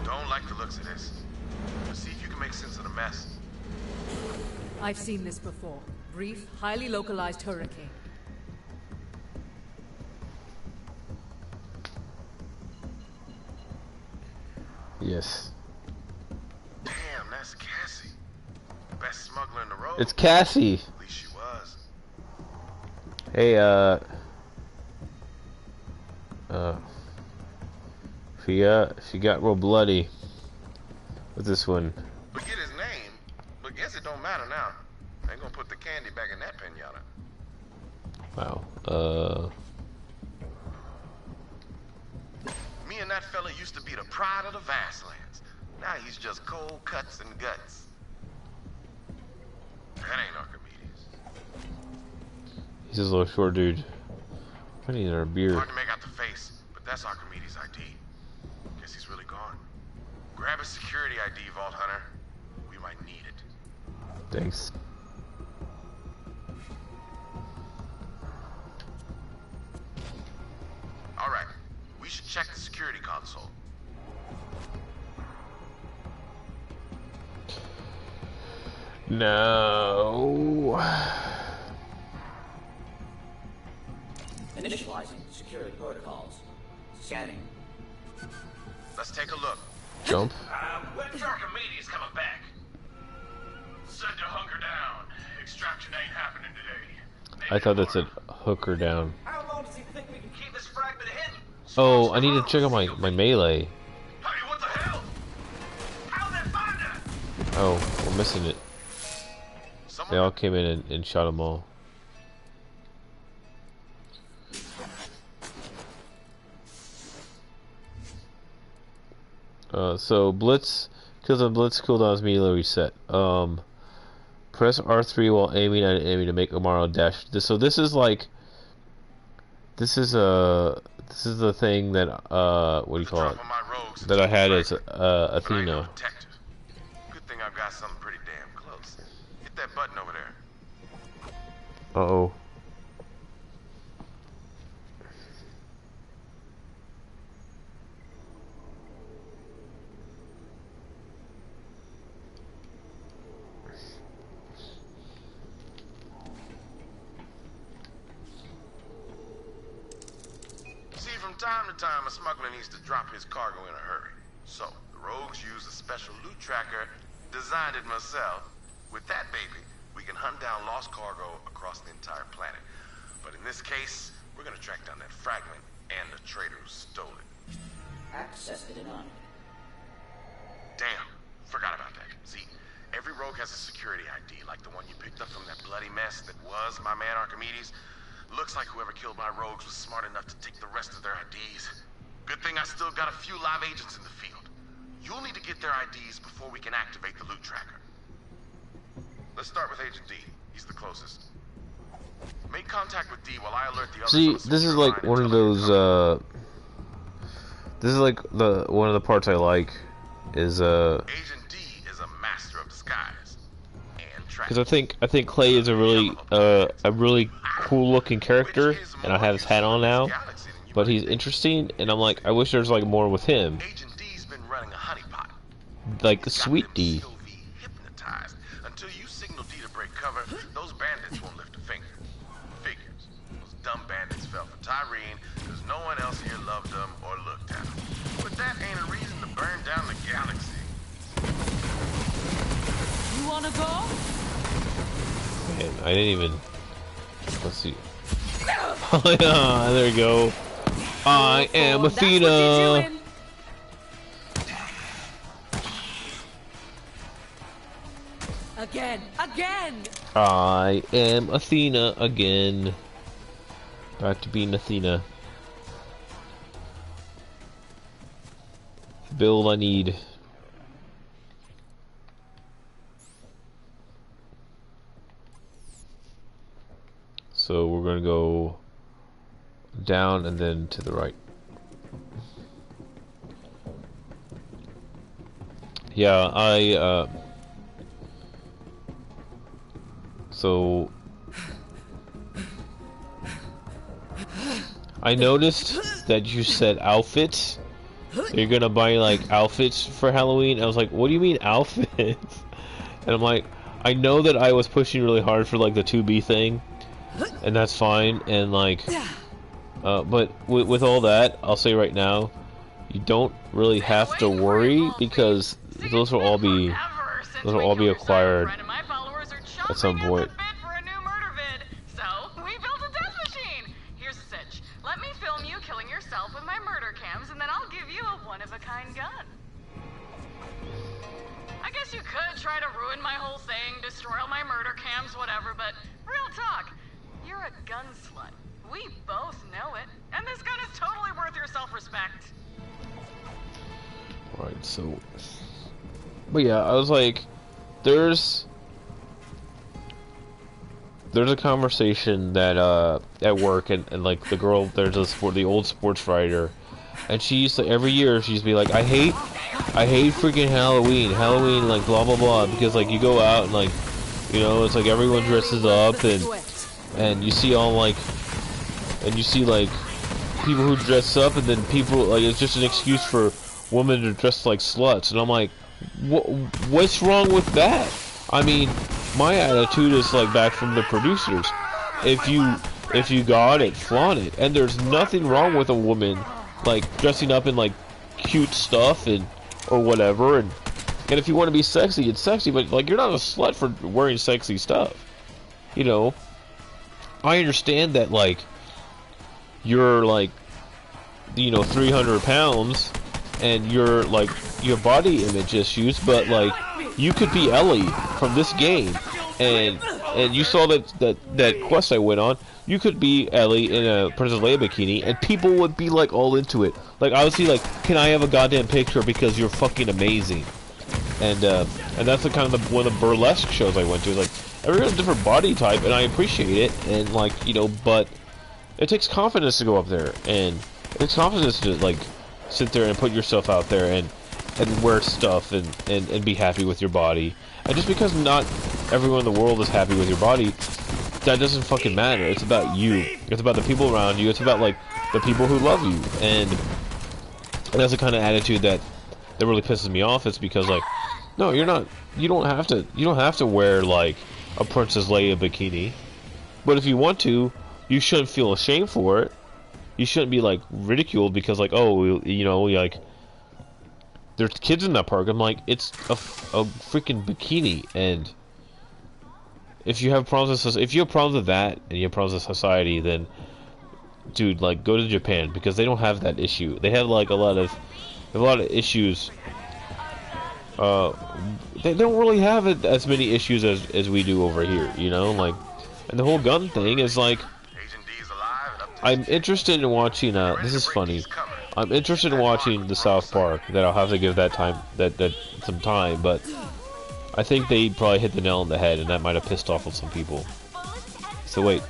Don't like the looks of this. See if you can make sense of the mess. I've seen this before. Brief, highly localized hurricane. Yes. Damn, that's Cassie. Best smuggler in the road. It's Cassie. At least she was. Hey, she got real bloody with this one. Forget his name, but guess it don't matter now. I ain't gonna put the candy back in that pinata. Wow. Me and that fella used to be the pride of the Vastlands. Now he's just cold cuts and guts. That ain't Archimedes. He's this little short dude. I need another beer. Hard to make out the face, but that's Archimedes' ID. Guess he's really gone. Grab his security ID, Vault Hunter. We might need it. Thanks. All right. We should check the security console. No. Initializing security protocols. Scanning. Let's take a look. Jump. When's Archimedes coming back? Said to hunker down. Extraction ain't happening today. I thought that said hooker down. How long does he think we can keep this fragment hidden? Oh, I need to check out my melee. Honey, what the hell? How'd they find us? Oh, we're missing it. They all came in and shot them all. So Blitz kills a Blitz cooldown is immediately reset. Press R3 while aiming at an enemy to make Amaro dash. This is like this is the thing that what do you call it? That I had as Athena. Good thing I've got something pretty damn close. Hit that button over there. Uh-oh. From time to time, a smuggler needs to drop his cargo in a hurry. So, the rogues use a special loot tracker, designed it myself. With that baby, we can hunt down lost cargo across the entire planet. But in this case, we're gonna track down that fragment and the traitor who stole it. Access denied. Damn, forgot about that. See, every rogue has a security ID, like the one you picked up from that bloody mess that was my man Archimedes. Looks like whoever killed my rogues was smart enough to take the rest of their IDs. Good thing I still got a few live agents in the field. You'll need to get their IDs before we can activate the loot tracker. Let's start with Agent D. He's the closest. Make contact with D while I alert the others. See, this is like one of those, this is like one of the parts I like, is, Agent D is a master of disguise. because I think Clay is a really cool looking character, and I have his hat on now, but he's interesting, and I'm like, I wish there's like more with him. Agent D's been running a honeypot. Like the sweet D. Hypnotized. Until you signal D to break cover, those bandits won't lift a finger. Figures. Those dumb bandits fell for Tyrene because no one else here loved them or looked at them. But that ain't a reason to burn down the galaxy. You wanna go? Man, I didn't even. Let's see. Oh yeah, there you go. I am Athena. Again. I am Athena again. Back to being Athena. Build I need. So we're gonna go down and then to the right. Yeah, so I noticed that you said outfits. You're gonna buy like outfits for Halloween. I was like, what do you mean outfits? And I'm like, I know that I was pushing really hard for like the 2B thing, and that's fine. And like, but with all that, I'll say right now, you don't really have to worry because those will all be acquired at some point. One-of-a-kind gun. I guess you could try to ruin my whole thing, destroy all my murder cams, whatever, but real talk, you're a gun slut. We both know it, and this gun is totally worth your self-respect. Right, so... But yeah, I was like, there's a conversation that, at work, and like, the girl, there's the old sports writer, and she used to, every year, she used to be like, I hate freaking Halloween, like, blah, blah, blah, because, like, you go out and, like, you know, it's like everyone dresses up, and you see all, like, people who dress up, and then people, like, it's just an excuse for women to dress like sluts, and I'm like, what's wrong with that? I mean, my attitude is, like, back from the producers, if you got it, flaunt it, and there's nothing wrong with a woman like dressing up in like cute stuff or whatever, and if you want to be sexy, it's sexy, but like you're not a slut for wearing sexy stuff. You know, I understand that like you're like, you know, 300 pounds and you're like your body image issues, but like you could be Ellie from this game, and you saw that quest I went on. You could be Ellie in a Princess Leia bikini, and people would be like all into it. Like I would see like, can I have a goddamn picture because you're fucking amazing? And that's the kind of one of the burlesque shows I went to. Like everyone's a different body type, and I appreciate it. And like, you know, but it takes confidence to go up there, and it takes confidence to like sit there and put yourself out there and wear stuff and be happy with your body. And just because not everyone in the world is happy with your body, that doesn't fucking matter. It's about you. It's about the people around you. It's about like the people who love you. And that's the kind of attitude that really pisses me off. It's because like, no, you don't have to wear like a Princess Leia bikini. But if you want to, you shouldn't feel ashamed for it. You shouldn't be like ridiculed because like, oh, you know, like there's kids in that park. I'm like, it's a freaking bikini, and if you have problems with that and you have problems with society, then dude, like, go to Japan, because they don't have that issue. They have like a lot of issues. They don't really have as many issues as we do over here, you know, like, and the whole gun thing is like, I'm interested in watching, this is funny, I'm interested in watching the South Park, that I'll have to give that some time, but I think they probably hit the nail on the head, and that might have pissed off some people. So wait.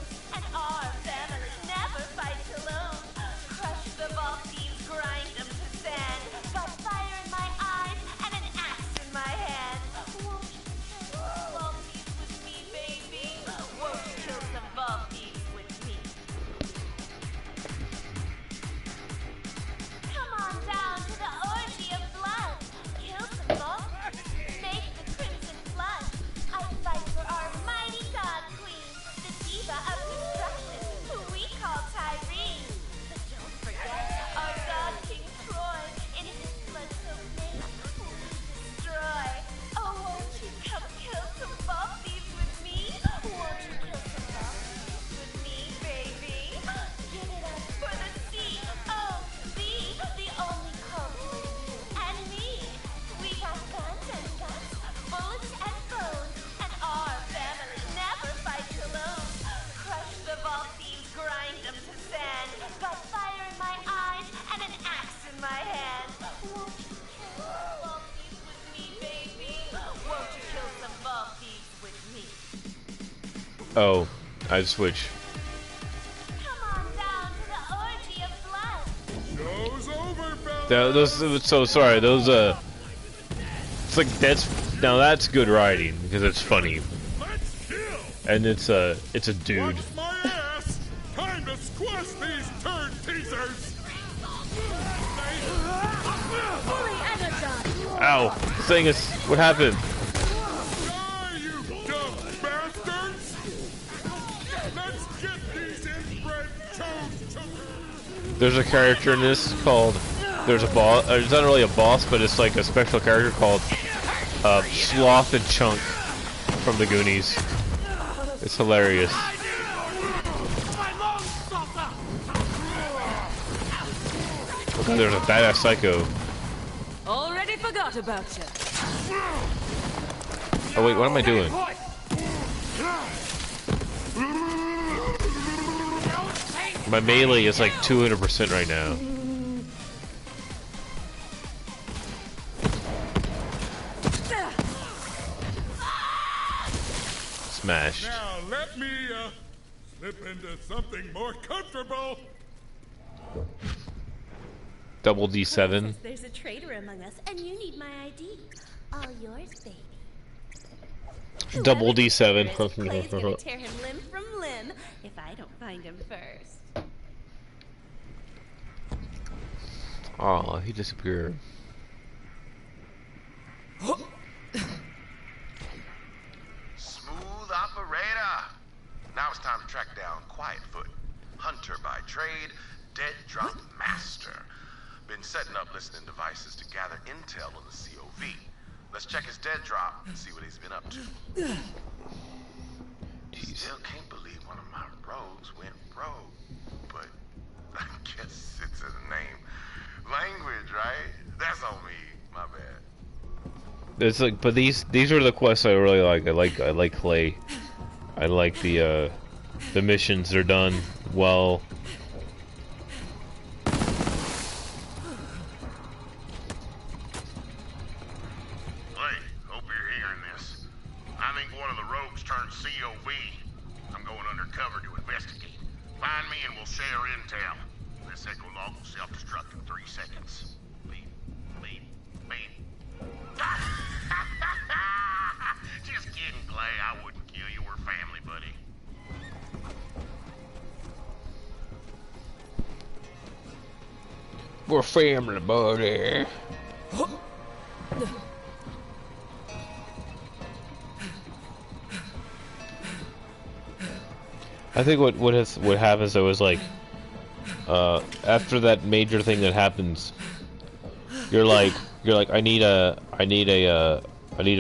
Oh, I'd switch. So sorry, those it's like now that's good writing because it's funny, and it's a dude. Time to squash these turd teasers. Ow! Thing is, what happened? Die, you dumb bastards! Let's get these inbred toes. There's a character in this called. There's a boss. It's not really a boss, but it's like a special character called Sloth and Chunk from the Goonies. It's hilarious. Oh, there's a badass psycho. Already forgot about you. Oh wait, what am I doing? My melee is like 200% right now. Smashed. Now let me slip into something more comfortable. Double D7. There's a traitor among us, and you need my ID. All yours, baby. Double D7. Clay's gonna tear him limb from limb if I don't find him first. Oh, he disappeared. Smooth operator. Now it's time to track down Quietfoot, hunter by trade, dead drop master. Been setting up listening devices to gather intel on the COV. Let's check his dead drop and see what he's been up to. Still can't believe one of my rogues went rogue, but I guess it's in the name. Language, right? That's on me. My bad. It's like, but these are the quests I really like. I like Clay. I like the missions. They're done well. COV. I'm going undercover to investigate. Find me and we'll share intel. This echo log will self-destruct in 3 seconds. Beep. Just kidding, Clay. I wouldn't kill you. We're family, buddy. We're family, buddy. I think what happens though is like after that major thing that happens, you're like I need a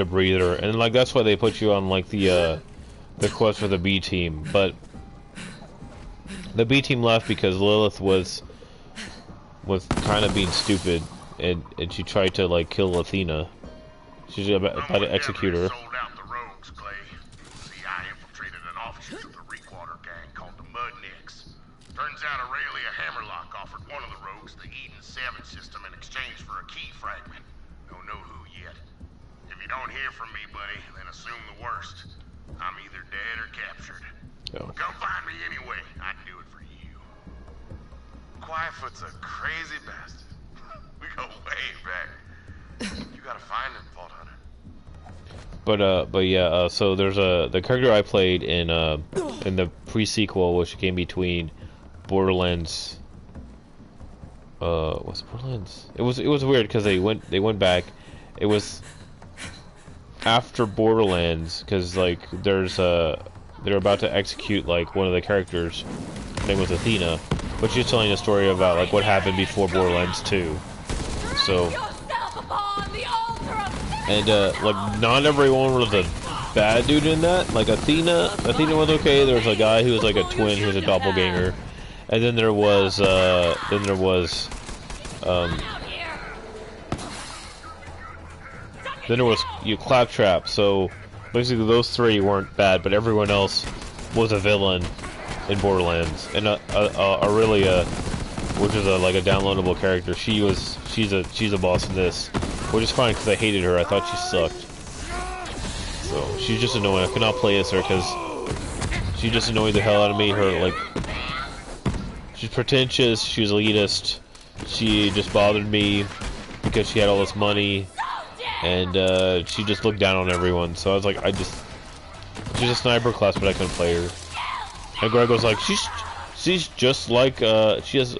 breather, and like that's why they put you on like the the quest for the B team, but the B team left because Lilith was kind of being stupid, and she tried to like kill Athena. She's about to execute her. Sold out the rogues, Clay. See, I infiltrated an offshoot of the Reekwater gang called the Mudnicks. Turns out Aurelia Hammerlock offered one of the rogues the Eden 7 system in exchange for a key fragment. Don't know who yet. If you don't hear from me, buddy, then assume the worst. I'm either dead or captured. Oh. Come find me anyway. I'd do it for you. Quietfoot's a crazy bastard. We go way back. You gotta find him, Vault Hunter. But yeah, so there's the character I played in the pre-sequel, which came between Borderlands. Was it Borderlands? It was weird because they went back. It was after Borderlands because like they're about to execute like one of the characters. Her name was Athena, but she's telling a story about like what happened before Borderlands 2. So, and like not everyone was a bad dude in that. Like Athena was okay. There was a guy who was like a twin, who was a doppelganger, and then there was Claptrap. So basically those three weren't bad, but everyone else was a villain in Borderlands. And Aurelia, which is like a downloadable character, she's a boss in this, which is fine because I hated her. I thought she sucked. So she's just annoying. I could not play as her because she just annoyed the hell out of me. Her like, she's pretentious. She's elitist. She just bothered me because she had all this money, and she just looked down on everyone. So I was like, she's a sniper class, but I couldn't play her. And Greg was like, she's just like she has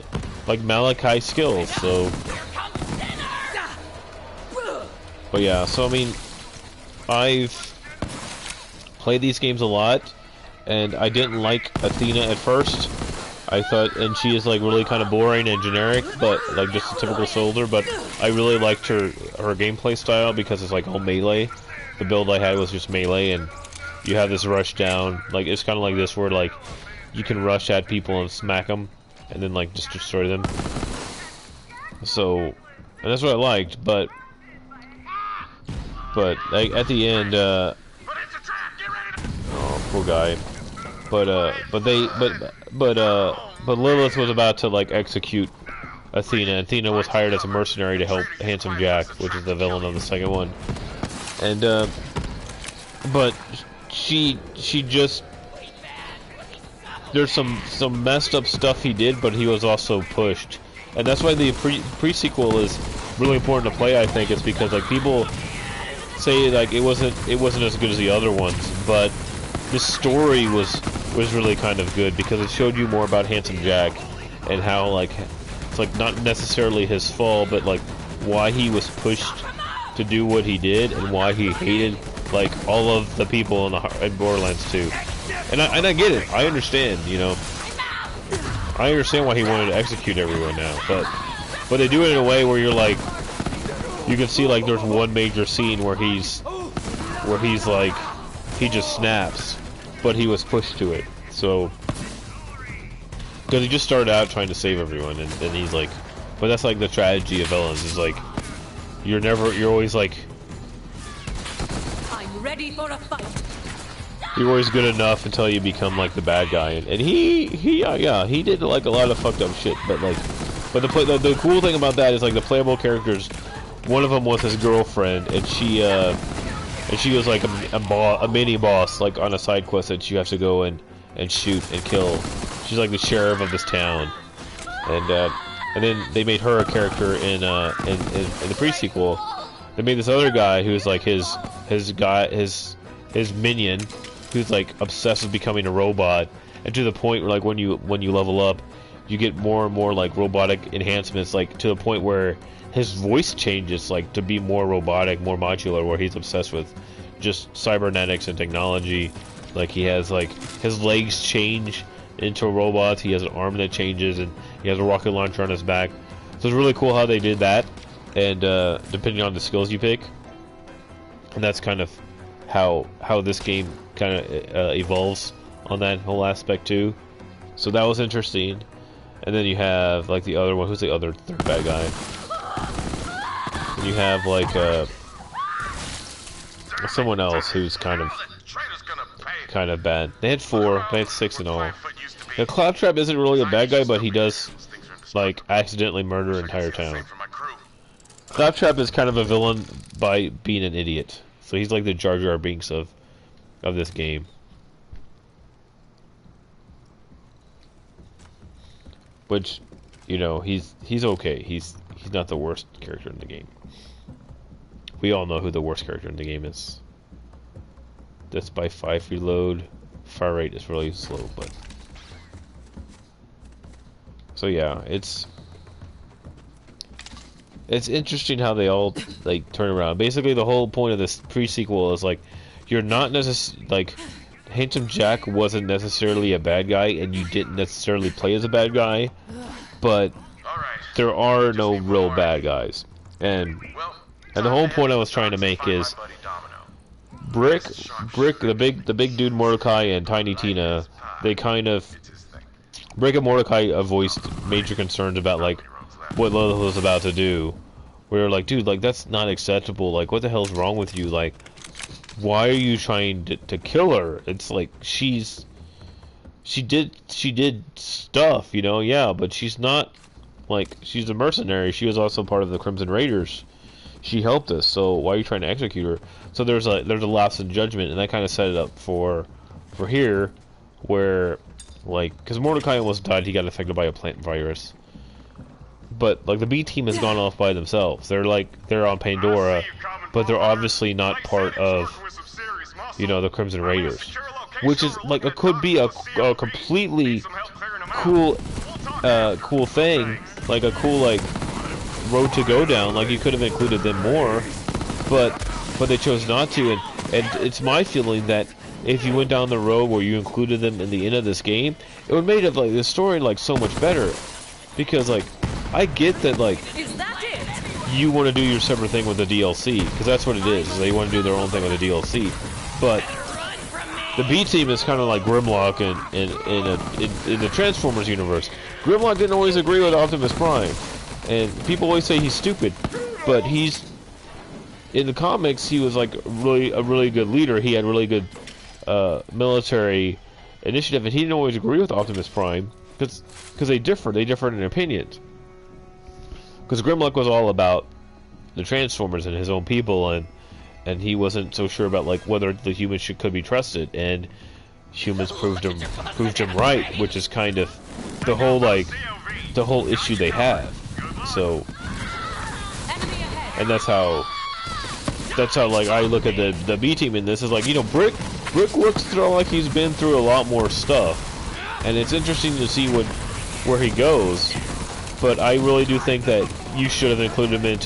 like Malachi skills. So, but yeah. So I mean, I've played these games a lot, and I didn't like Athena at first. I thought, and she is like really kind of boring and generic, but like just a typical soldier. But I really liked her gameplay style because it's like all melee. The build I had was just melee, and you have this rush down. Like it's kind of like this, where like you can rush at people and smack them, and then like just destroy them. So, and that's what I liked. But like at the end, oh poor guy. But Lilith was about to like execute Athena. Athena was hired as a mercenary to help Handsome Jack, which is the villain of the second one. And but she just, there's some messed up stuff he did, but he was also pushed, and that's why the pre-sequel is really important to play. I think it's because like people say like it wasn't as good as the other ones, but the story was really kind of good because it showed you more about Handsome Jack and how like it's like not necessarily his fault, but like why he was pushed to do what he did and why he hated like all of the people in Borderlands 2. And I get it. I understand, you know. I understand why he wanted to execute everyone now, but they do it in a way where you're like, you can see like there's one major scene where he's like, he just snaps, but he was pushed to it. So, because he just started out trying to save everyone, and he's like, but that's like the tragedy of villains, is like, you're always like, I'm ready for a fight. You're always good enough until you become like the bad guy, and he did like a lot of fucked up shit, but the cool thing about that is like the playable characters, one of them was his girlfriend, and she was like a mini boss, like on a side quest that you have to go and shoot and kill. She's like the sheriff of this town, and then they made her a character in the pre-sequel. They made this other guy who's like his minion, who's like obsessed with becoming a robot, and to the point where like when you level up, you get more and more like robotic enhancements, like to the point where his voice changes like to be more robotic, more modular, where he's obsessed with just cybernetics and technology. Like he has like his legs change into robots, he has an arm that changes, and he has a rocket launcher on his back. So it's really cool how they did that, and depending on the skills you pick, and that's kind of how this game kind of evolves on that whole aspect too. So that was interesting. And then you have like the other one. Who's the other third bad guy? And you have like someone else who's kind of bad. They had 4. They had 6 in all. Now Claptrap isn't really a bad guy, but he does like accidentally murder an entire town. Claptrap is kind of a villain by being an idiot. So he's like the Jar Jar Binks of this game. Which, you know, he's okay. He's not the worst character in the game. We all know who the worst character in the game is. That's by 5 reload. Fire rate is really slow, but so yeah, it's interesting how they all like turn around. Basically, the whole point of this pre-sequel is like you're not necessarily like Handsome Jack wasn't necessarily a bad guy, and you didn't necessarily play as a bad guy, but there are no real bad guys, and the whole point I was trying to make is Brick, the big dude Mordecai and Tiny Tina, they kind of Brick and Mordecai voiced major concerns about like what Lilith was about to do. We were like, dude, like that's not acceptable. Like, what the hell's wrong with you? Like, why are you trying to kill her? It's like she did stuff, you know, yeah, but she's not like she's a mercenary. She was also part of the Crimson Raiders. She helped us, so why are you trying to execute her? So there's a lapse in judgment, and that kind of set it up for here, where like because Mordecai almost died, he got infected by a plant virus. But like the B team has gone off by themselves. They're on Pandora, but they're obviously not part of, you know, the Crimson Raiders, which is like it could be a completely cool thing, like a cool like road to go down. Like you could have included them more, but they chose not to. And it's my feeling that if you went down the road where you included them in the end of this game, it would make like the story like so much better. Because like I get that like you want to do your separate thing with the DLC, because that's what it is. They want to do their own thing with the DLC, but the B team is kind of like Grimlock in the Transformers universe. Grimlock didn't always agree with Optimus Prime, and people always say he's stupid, but he's in the comics he was like a really good leader. He had really good military initiative, and he didn't always agree with Optimus Prime because they differed in opinions. Because Grimlock was all about the Transformers and his own people, and he wasn't so sure about like whether the humans could be trusted, and humans proved him right, which is kind of the whole issue they have. So, and that's how like I look at the B team in this is like, you know, Brick looks through like he's been through a lot more stuff, and it's interesting to see where he goes. But I really do think that you should have included him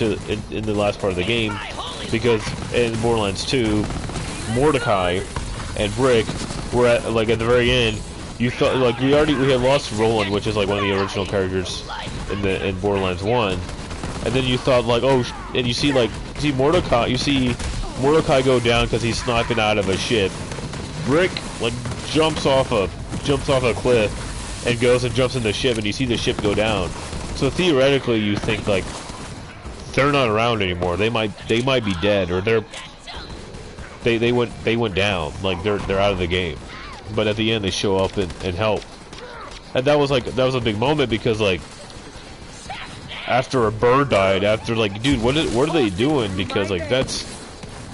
in the last part of the game, because in Borderlands 2, Mordecai and Brick were at the very end. You thought like we had lost Roland, which is like one of the original characters in Borderlands 1, and then you thought like, oh, and you see Mordecai go down because he's sniping out of a ship. Brick like jumps off a cliff and goes and jumps in the ship, and you see the ship go down. So theoretically, you think like they're not around anymore. They might be dead, or they went down. Like they're out of the game. But at the end, they show up and help. And that was a big moment, because like after a bird died, after like, dude, what are they doing? Because like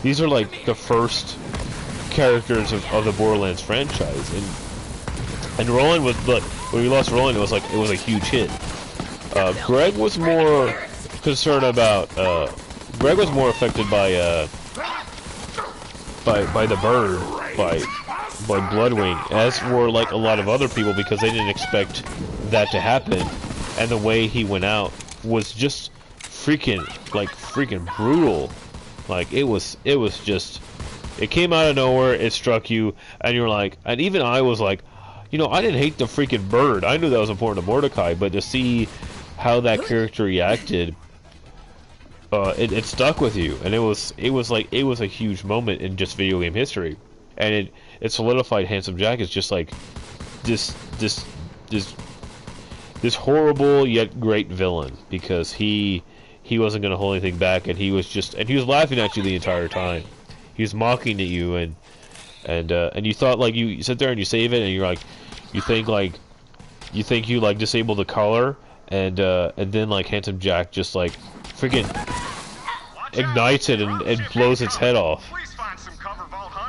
these are like the first characters of the Borderlands franchise, and Roland was like, when we lost Roland, it was a huge hit. Greg was more concerned about. Greg was more affected by the bird, by Bloodwing, as were like a lot of other people, because they didn't expect that to happen, and the way he went out was just freaking brutal. Like it was just, it came out of nowhere, it struck you, and you're like, and even I was like, you know, I didn't hate the freaking bird. I knew that was important to Mordecai, but to see how that character reacted, it stuck with you, and it was a huge moment in just video game history. and it solidified Handsome Jack as just like this horrible yet great villain, because he wasn't gonna hold anything back, and he was laughing at you the entire time. He was mocking at you, and you thought, like, you sit there and you save it, and you're like, you think you like disable the color, and then like Handsome Jack just like freaking ignites it and blows its head off,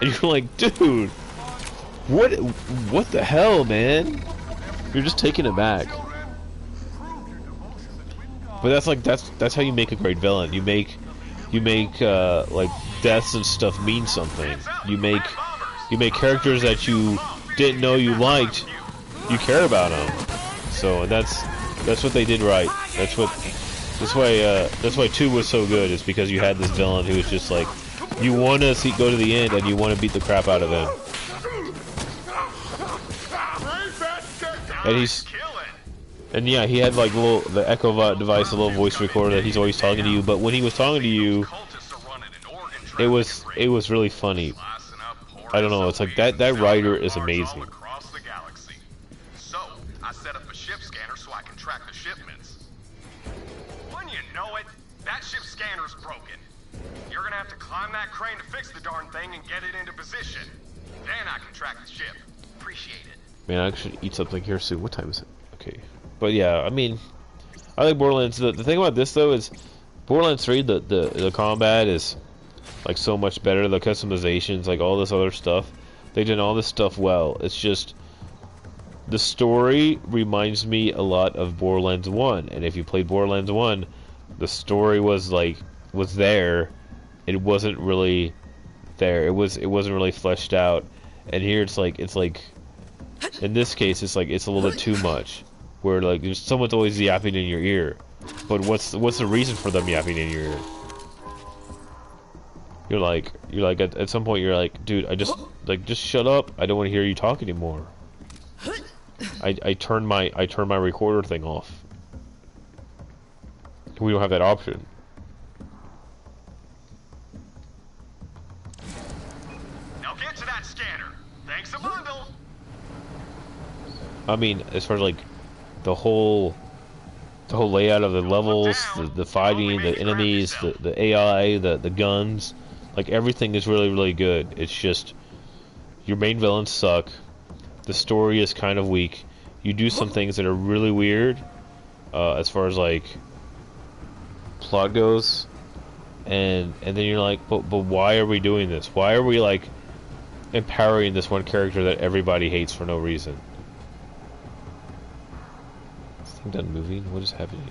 and you're like, dude, what the hell, man? You're just taking it back. But that's how you make a great villain. You make like deaths and stuff mean something. You make characters that you didn't know you liked, you care about them. So that's what they did right. That's why 2 was so good, is because you had this villain who was just like, you want to go to the end and you want to beat the crap out of him. And yeah, he had like the Echo device, a little voice recorder that he's always talking to you. But when he was talking to you, it was really funny. I don't know. It's like that writer is amazing. So I set up a ship scanner so I can track the shipments. When you know it, that ship scanner's broken. You're gonna have to climb that crane to fix the darn thing and get it into position. Then I can track the ship. Appreciate it. Man, I should eat something here soon. What time is it? Okay. But yeah, I mean, I like Borderlands. The thing about this though is, Borderlands 3, the combat is like so much better. The customizations, like all this other stuff, they did all this stuff well. It's just the story reminds me a lot of Borderlands 1, and if you played Borderlands 1, the story was there. It wasn't really there. It wasn't really fleshed out. And here it's like in this case it's a little bit too much, where like someone's always yapping in your ear, but what's the reason for them yapping in your ear? You're like at some point you're like, dude, just shut up. I don't want to hear you talk anymore. I turn my recorder thing off. We don't have that option. Now get to that scanner. Thanks a bundle. I mean, as far as like the whole layout of the levels, the fighting, the enemies, the AI, the guns, like everything is really, really good. It's just your main villains suck. The story is kind of weak. You do some things that are really weird, as far as like plot goes, and then you're like, but why are we doing this? Why are we like empowering this one character that everybody hates for no reason? Is this thing done moving? What is happening?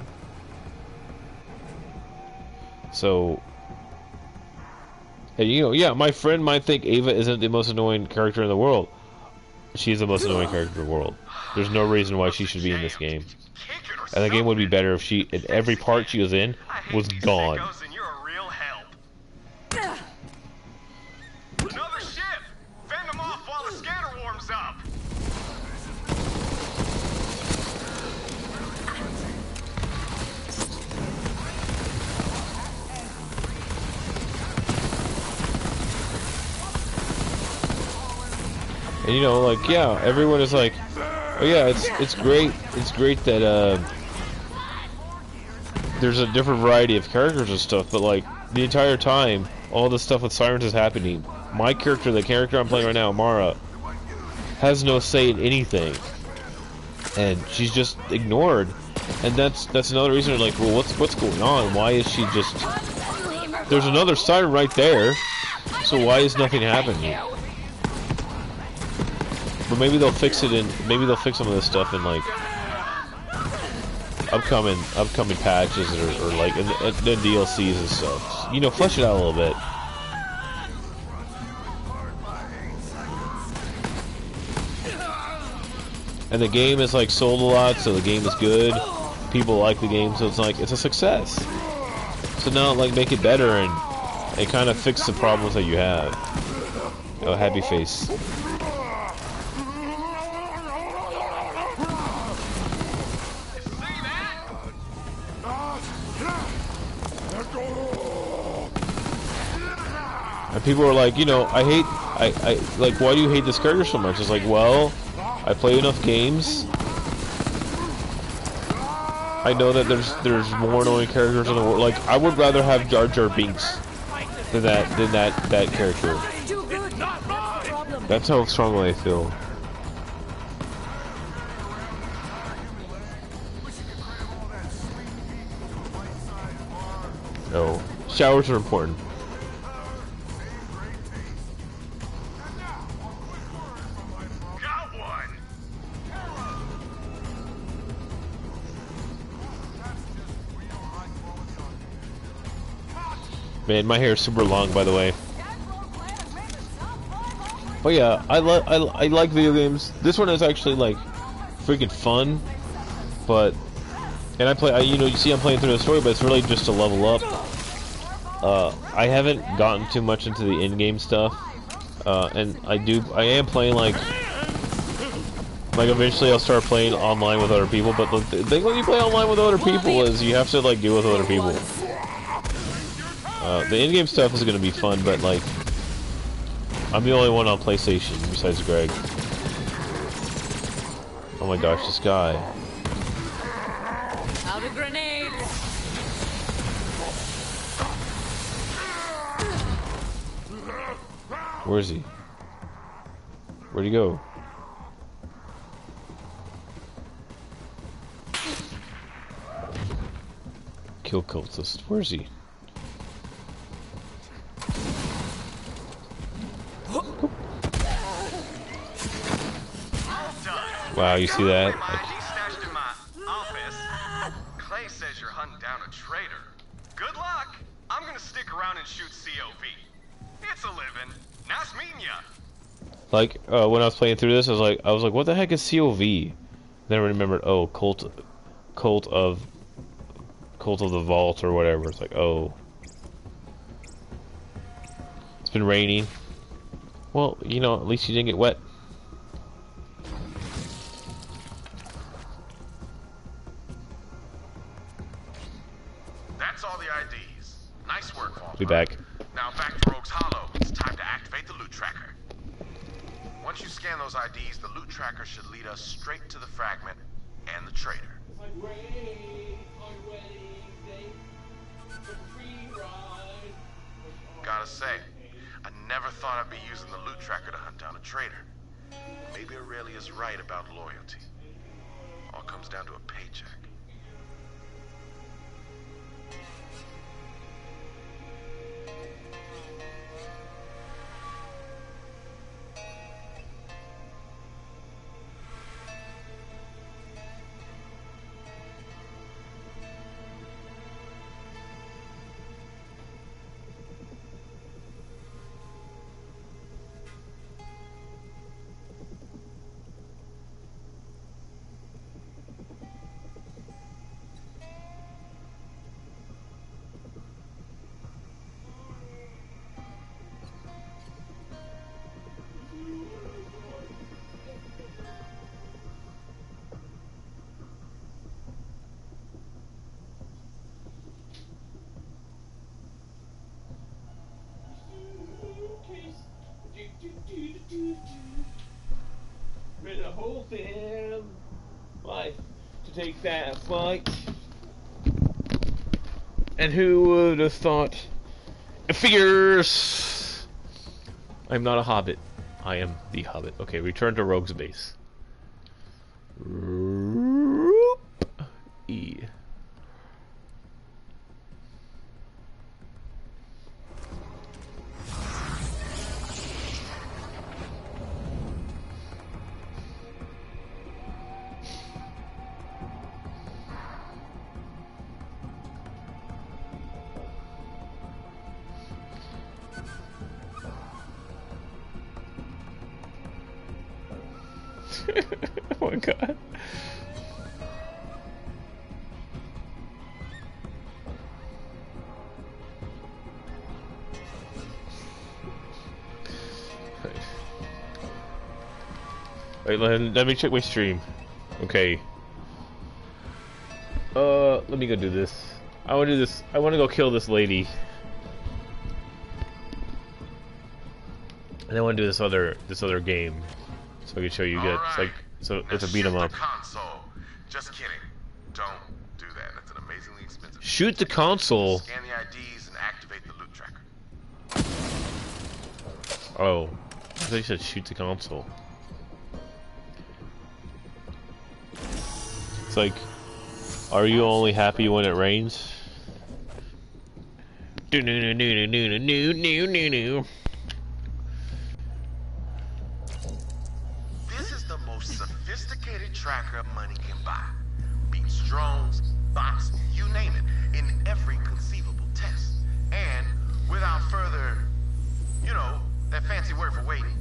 So, and you know, yeah, my friend might think Ava isn't the most annoying character in the world. She's the most annoying character in the world. There's no reason why she should be in this game. And the game would be better if she, in every part she was in, was gone. Another ship! Fend them off while the scanner warms up! And you know, like, yeah, everyone is like, oh yeah, it's great that there's a different variety of characters and stuff, but like the entire time, all this stuff with sirens is happening. My character, the character I'm playing right now, Mara, has no say in anything, and she's just ignored. And that's another reason. Like, well, what's going on? Why is she just? There's another siren right there, so why is nothing happening? But maybe they'll fix it in. Maybe they'll fix some of this stuff in like upcoming patches or like in the DLCs and stuff. You know, flesh it out a little bit. And the game is like sold a lot, so the game is good. People like the game, so it's like it's a success. So now, like, make it better and kind of fix the problems that you have. Oh, happy face. And people are like, you know, I hate I like, why do you hate this character so much? It's like, well, I play enough games. I know that there's more annoying characters in the world. Like, I would rather have Jar Jar Binks than that character. That's how strongly I feel. No, showers are important. Man, my hair is super long, by the way. But yeah, I like video games. This one is actually like freaking fun, but you know, you see I'm playing through the story, but it's really just to level up. I haven't gotten too much into the in-game stuff, and I am playing like eventually I'll start playing online with other people. But the thing when you play online with other people is you have to like deal with other people. The in-game stuff is gonna be fun, but like, I'm the only one on PlayStation besides Greg. Oh my gosh, this guy. Out a grenade. Where is he? Where'd he go? Kill cultist. Where is he? Wow, you see that? Stashed in my office. Clay says you're hunting down a traitor. Good luck. I'm gonna stick around and shoot COV. It's a living. Nice meeting ya. Like, when I was playing through this, I was like, what the heck is COV? Then I remembered, oh, cult of the Vault or whatever. It's like, oh, it's been raining. Well, you know, at least you didn't get wet. That's all the IDs. Nice work, Vault. Be back. Now back to Rogue's Hollow. It's time to activate the loot tracker. Once you scan those IDs, the loot tracker should lead us straight to the fragment and the traitor. Gotta say, I never thought I'd be using the loot tracker to hunt down a traitor. Maybe Aurelia's right about loyalty. All comes down to a paycheck. Ready to hold them life to take that fight. And who would have thought? Figures! I'm not a hobbit. I am the hobbit. Okay, return to Rogue's base. E. Oh my god. Wait, let me check my stream. Okay. Let me go do this. I want to do this. I want to go kill this lady. And I want to do this other game, so I can show you guys. It's like it's a beat 'em up. Console. Just kidding. Don't do that. That's an amazingly expensive. Shoot the console. Scan the IDs and activate the loot tracker. Oh, I thought you said shoot the console. It's like, are you only happy when it rains? Do no no no no no no no no no. This is the most sophisticated tracker money can buy. Beats drones, bots, you name it, in every conceivable test. And without further, you know, that fancy word for waiting,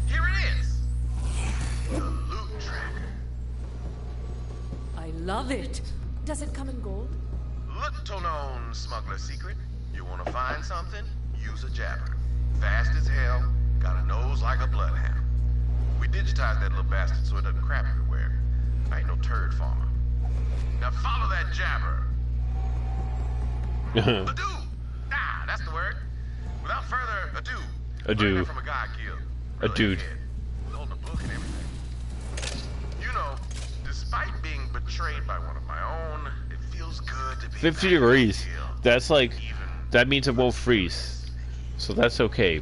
here it is. The loot tracker. I love it. Does it come in gold? Little known smuggler secret. You want to find something? Use a jabber. Fast as hell, got a nose like a bloodhound. We digitized that little bastard so it doesn't crap everywhere. I ain't no turd farmer. Now follow that jabber. Ado! Ah, that's the word. Without further ado. Ado. From a guy I killed. A dude. Holding a book and everything. You know, despite being betrayed by one of my own, it feels good to be 50 degrees. That's like, that means it won't freeze. So that's okay.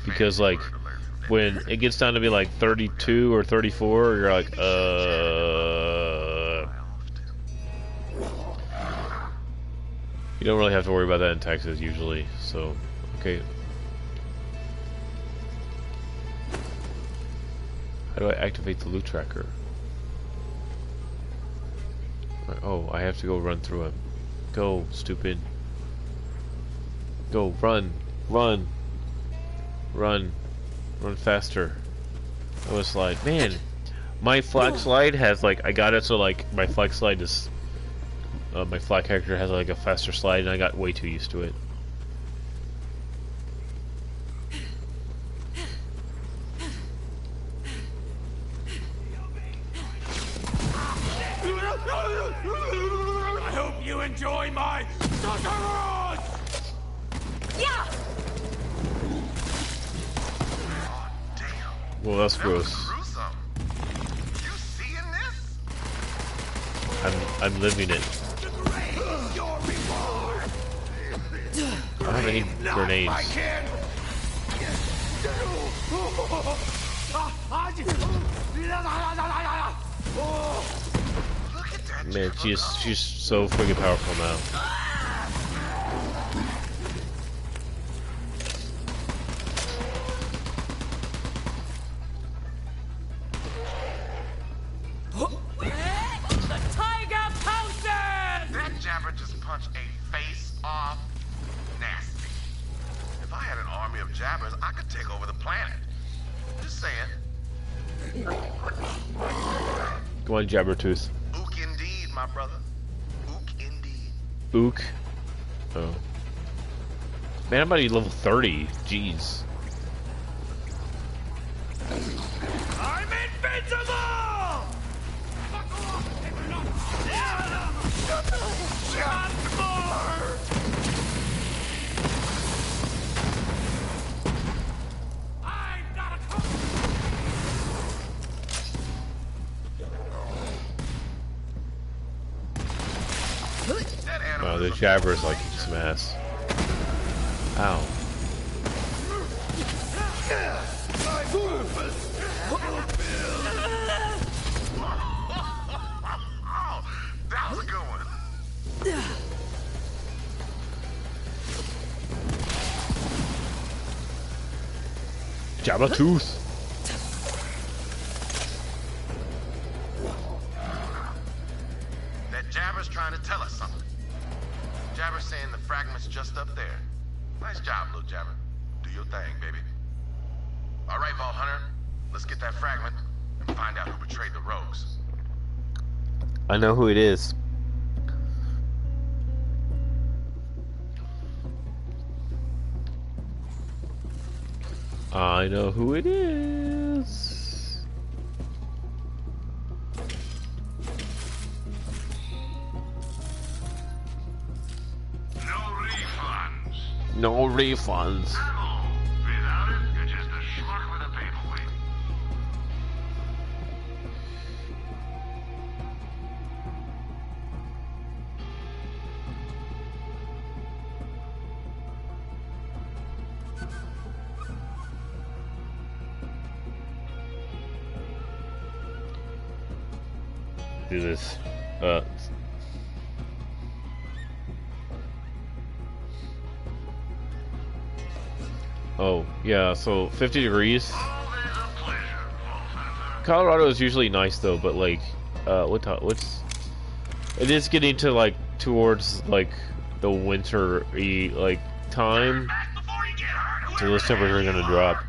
Because like, when it gets down to be like 32 or 34, you're like, You don't really have to worry about that in Texas usually, so, okay. How do I activate the loot tracker? Oh, I have to go run through him. Go, stupid. Go, run, run, run, run faster. I was like, man, my flag slide has like, I got it so like my flag slide is, my flag character has like a faster slide, and I got way too used to it. I hope you enjoy my sausages! Yeah! Well, that's gross. You seeing this? I'm living it. I don't have any grenades. Man, she's so freaking powerful now. The tiger pounces! That jabber just punched a face off. Nasty. If I had an army of jabbers, I could take over the planet. Just saying. Go on, Jabbertooth. Ook indeed, my brother. Ook indeed. Ook. Oh. Man, I'm about to be level 30. Jeez. I'm invincible! Oh, the Jabber's like some ass. Ow. That was a good one. Jabbertooth. That jabber's trying to tell us something. Jabber's saying the fragment's just up there. Nice job, little jabber. Do your thing, baby. All right, Vault Hunter. Let's get that fragment and find out who betrayed the rogues. I know who it is. I know who it is. No refunds. No refunds. Without it, you're just a do this. Oh, yeah, so 50 degrees. Colorado is usually nice though, but like, what's... It is getting to like, towards like, the winter-y, like, time. So this temperature is gonna drop.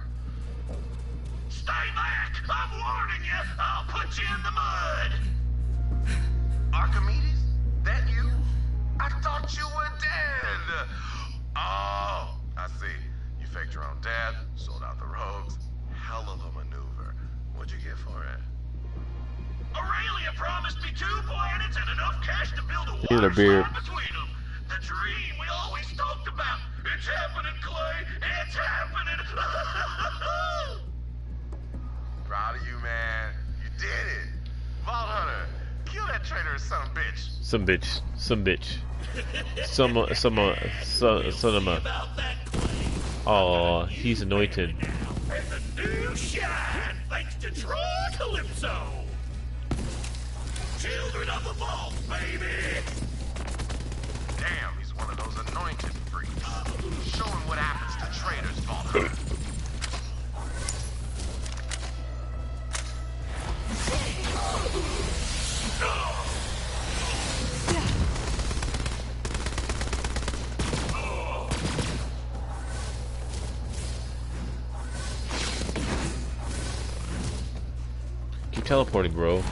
Stay back! I'm warning you! I'll put you in the mud! Archimedes? That you? I thought you were dead! Oh, I see. You faked your own death, sold out the rogues. Hell of a maneuver. What'd you get for it? Aurelia promised me 2 planets and enough cash to build a Need a water beer. slide between them. The dream we always talked about. It's happening, Clay. It's happening. Proud of you, man. You did it. Vault Hunter, kill that traitor son of a bitch. Some bitch. Son of a... Oh, he's anointed. And the new shine, thanks to Troy Calypso. Children of the vault, baby. Damn, he's one of those anointed freaks. Show him what happens to traitors, Vault Hunter. Keep teleporting, bro.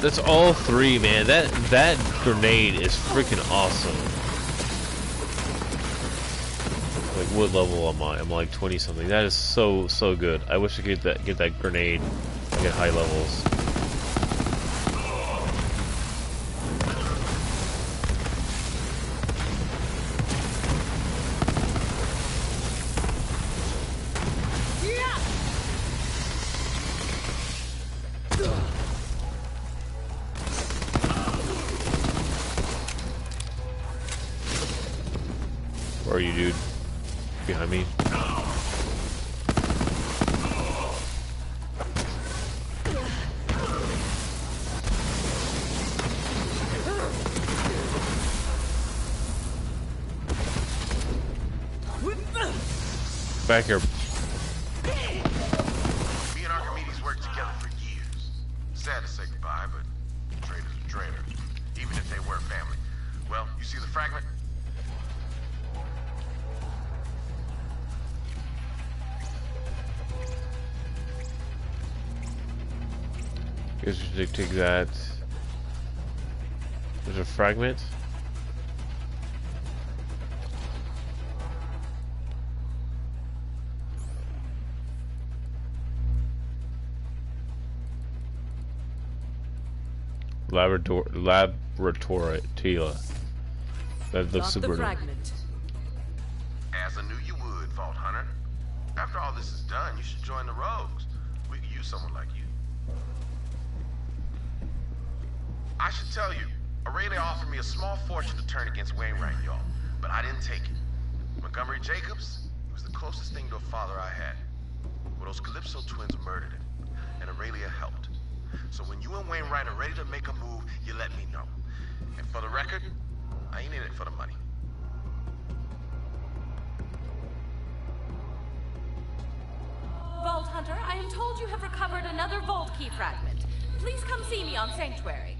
That's all 3, man. That grenade is freaking awesome. Like, what level am I? I'm like 20 something. That is so good. I wish I could get that grenade like at high levels. Where are you, dude? Behind me? Back here. Me and Archimedes worked together for years. Sad to say goodbye, but traitors are traitors, even if they were family. Well, you see the fragment? Guess we should take that. There's a fragment. Laboratory Tila. That looks super. Fragment. As I knew you would, Vault Hunter. After all this is done, you should join the Rogues. We could use someone like you. I should tell you, Aurelia offered me a small fortune to turn against Wainwright, y'all, but I didn't take it. Montgomery Jacobs, he was the closest thing to a father I had. Well, those Calypso twins murdered him, and Aurelia helped. So when you and Wainwright are ready to make a move, you let me know. And for the record, I ain't in it for the money. Vault Hunter, I am told you have recovered another vault key fragment. Please come see me on Sanctuary.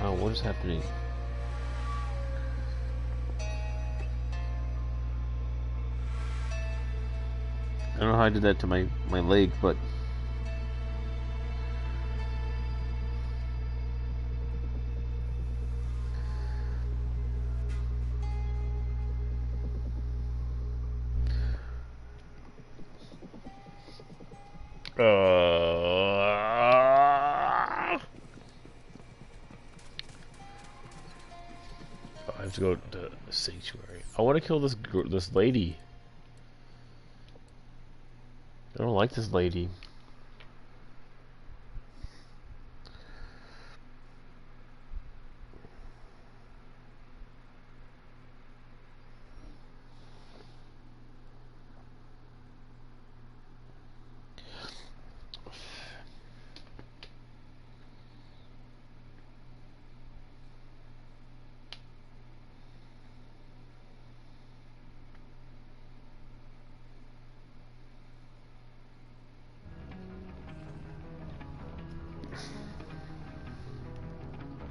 Oh, what is happening? I don't know how I did that to my leg, but I have to go to the sanctuary. I want to kill this lady. I don't like this lady.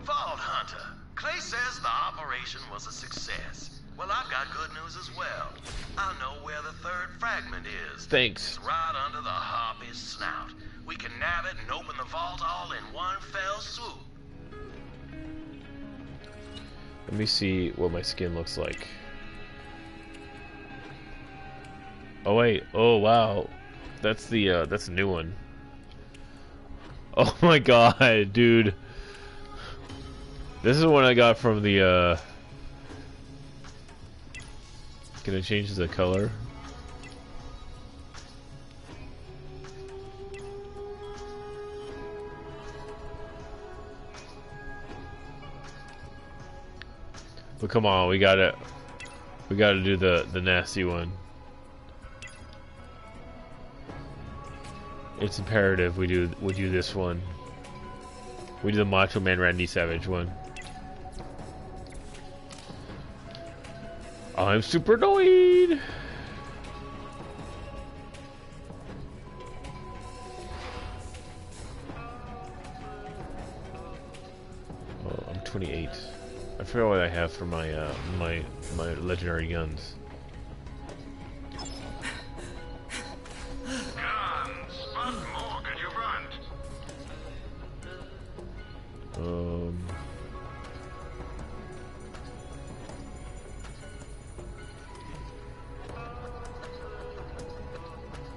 Vault Hunter, Clay says the operation was a success. Well, I've got good news as well. I know where the third fragment is. Thanks. It's right under the harpy's snout. We can nab it and open the vault all in one fell swoop. Let me see what my skin looks like. Oh wait, oh wow. That's the new one. Oh my god, dude. This is the one I got from the Can I change the color? But come on, we gotta do the nasty one. It's imperative we do this one. We do the Macho Man Randy Savage one. I'm super annoyed. Oh, I'm 28. I forgot what I have for my my legendary guns.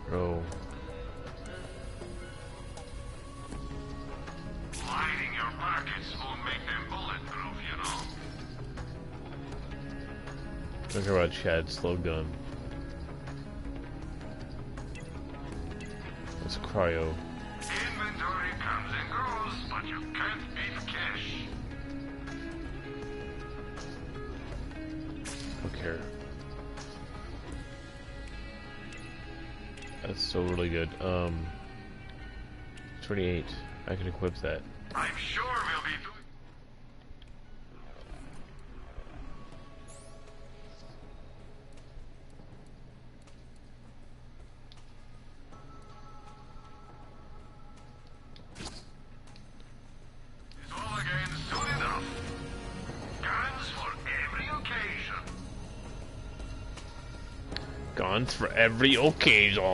Oh. Lining your pockets won't make them bulletproof, you know. Talk about Chad's slow gun. It's cryo. Inventory comes and goes, but you can't beat cash. Don't care. That's so really good. 28. I can equip that. I'm sure we'll be doing. It's all again soon enough. Guns for every occasion. Guns for every occasion.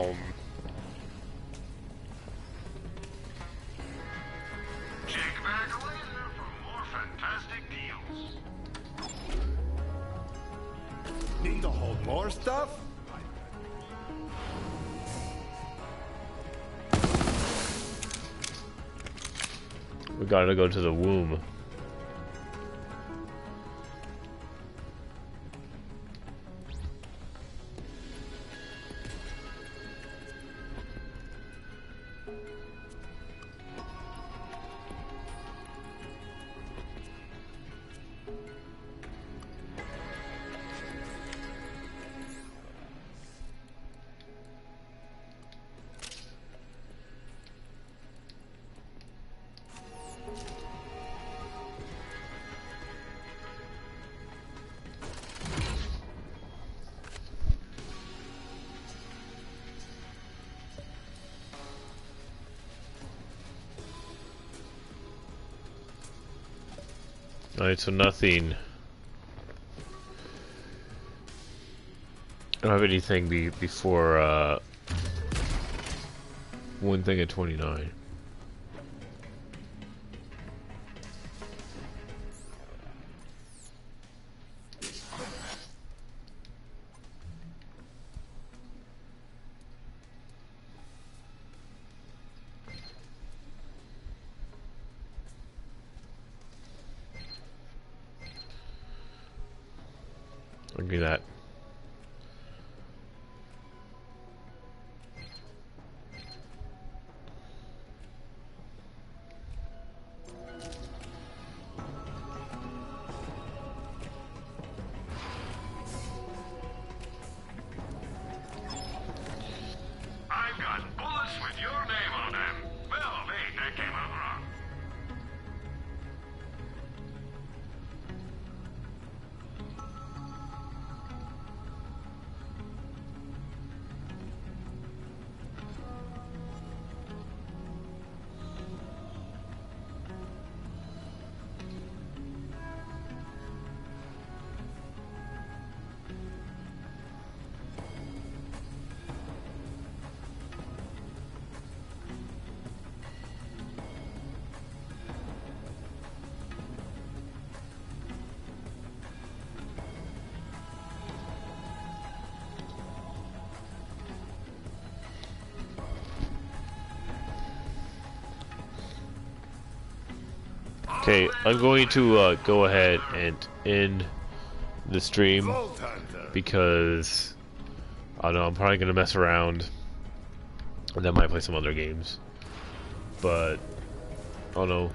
Check back later for more fantastic deals. Need to hold more stuff? We gotta go to the womb. Alright, so nothing. I don't have anything before one thing at 29. Give me that. I've got bullets with your name on them. Well, hey, that came out wrong. Okay, I'm going to go ahead and end the stream because I don't know, I'm probably gonna mess around and then might play some other games. But I don't know.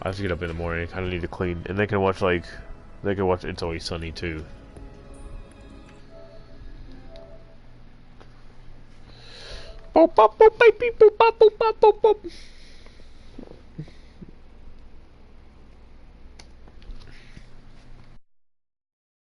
I have to get up in the morning. I kind of need to clean, and they can watch It's Always Sunny too. Boop, boop, boop, beep, beep, boop, boop, boop, boop, boop.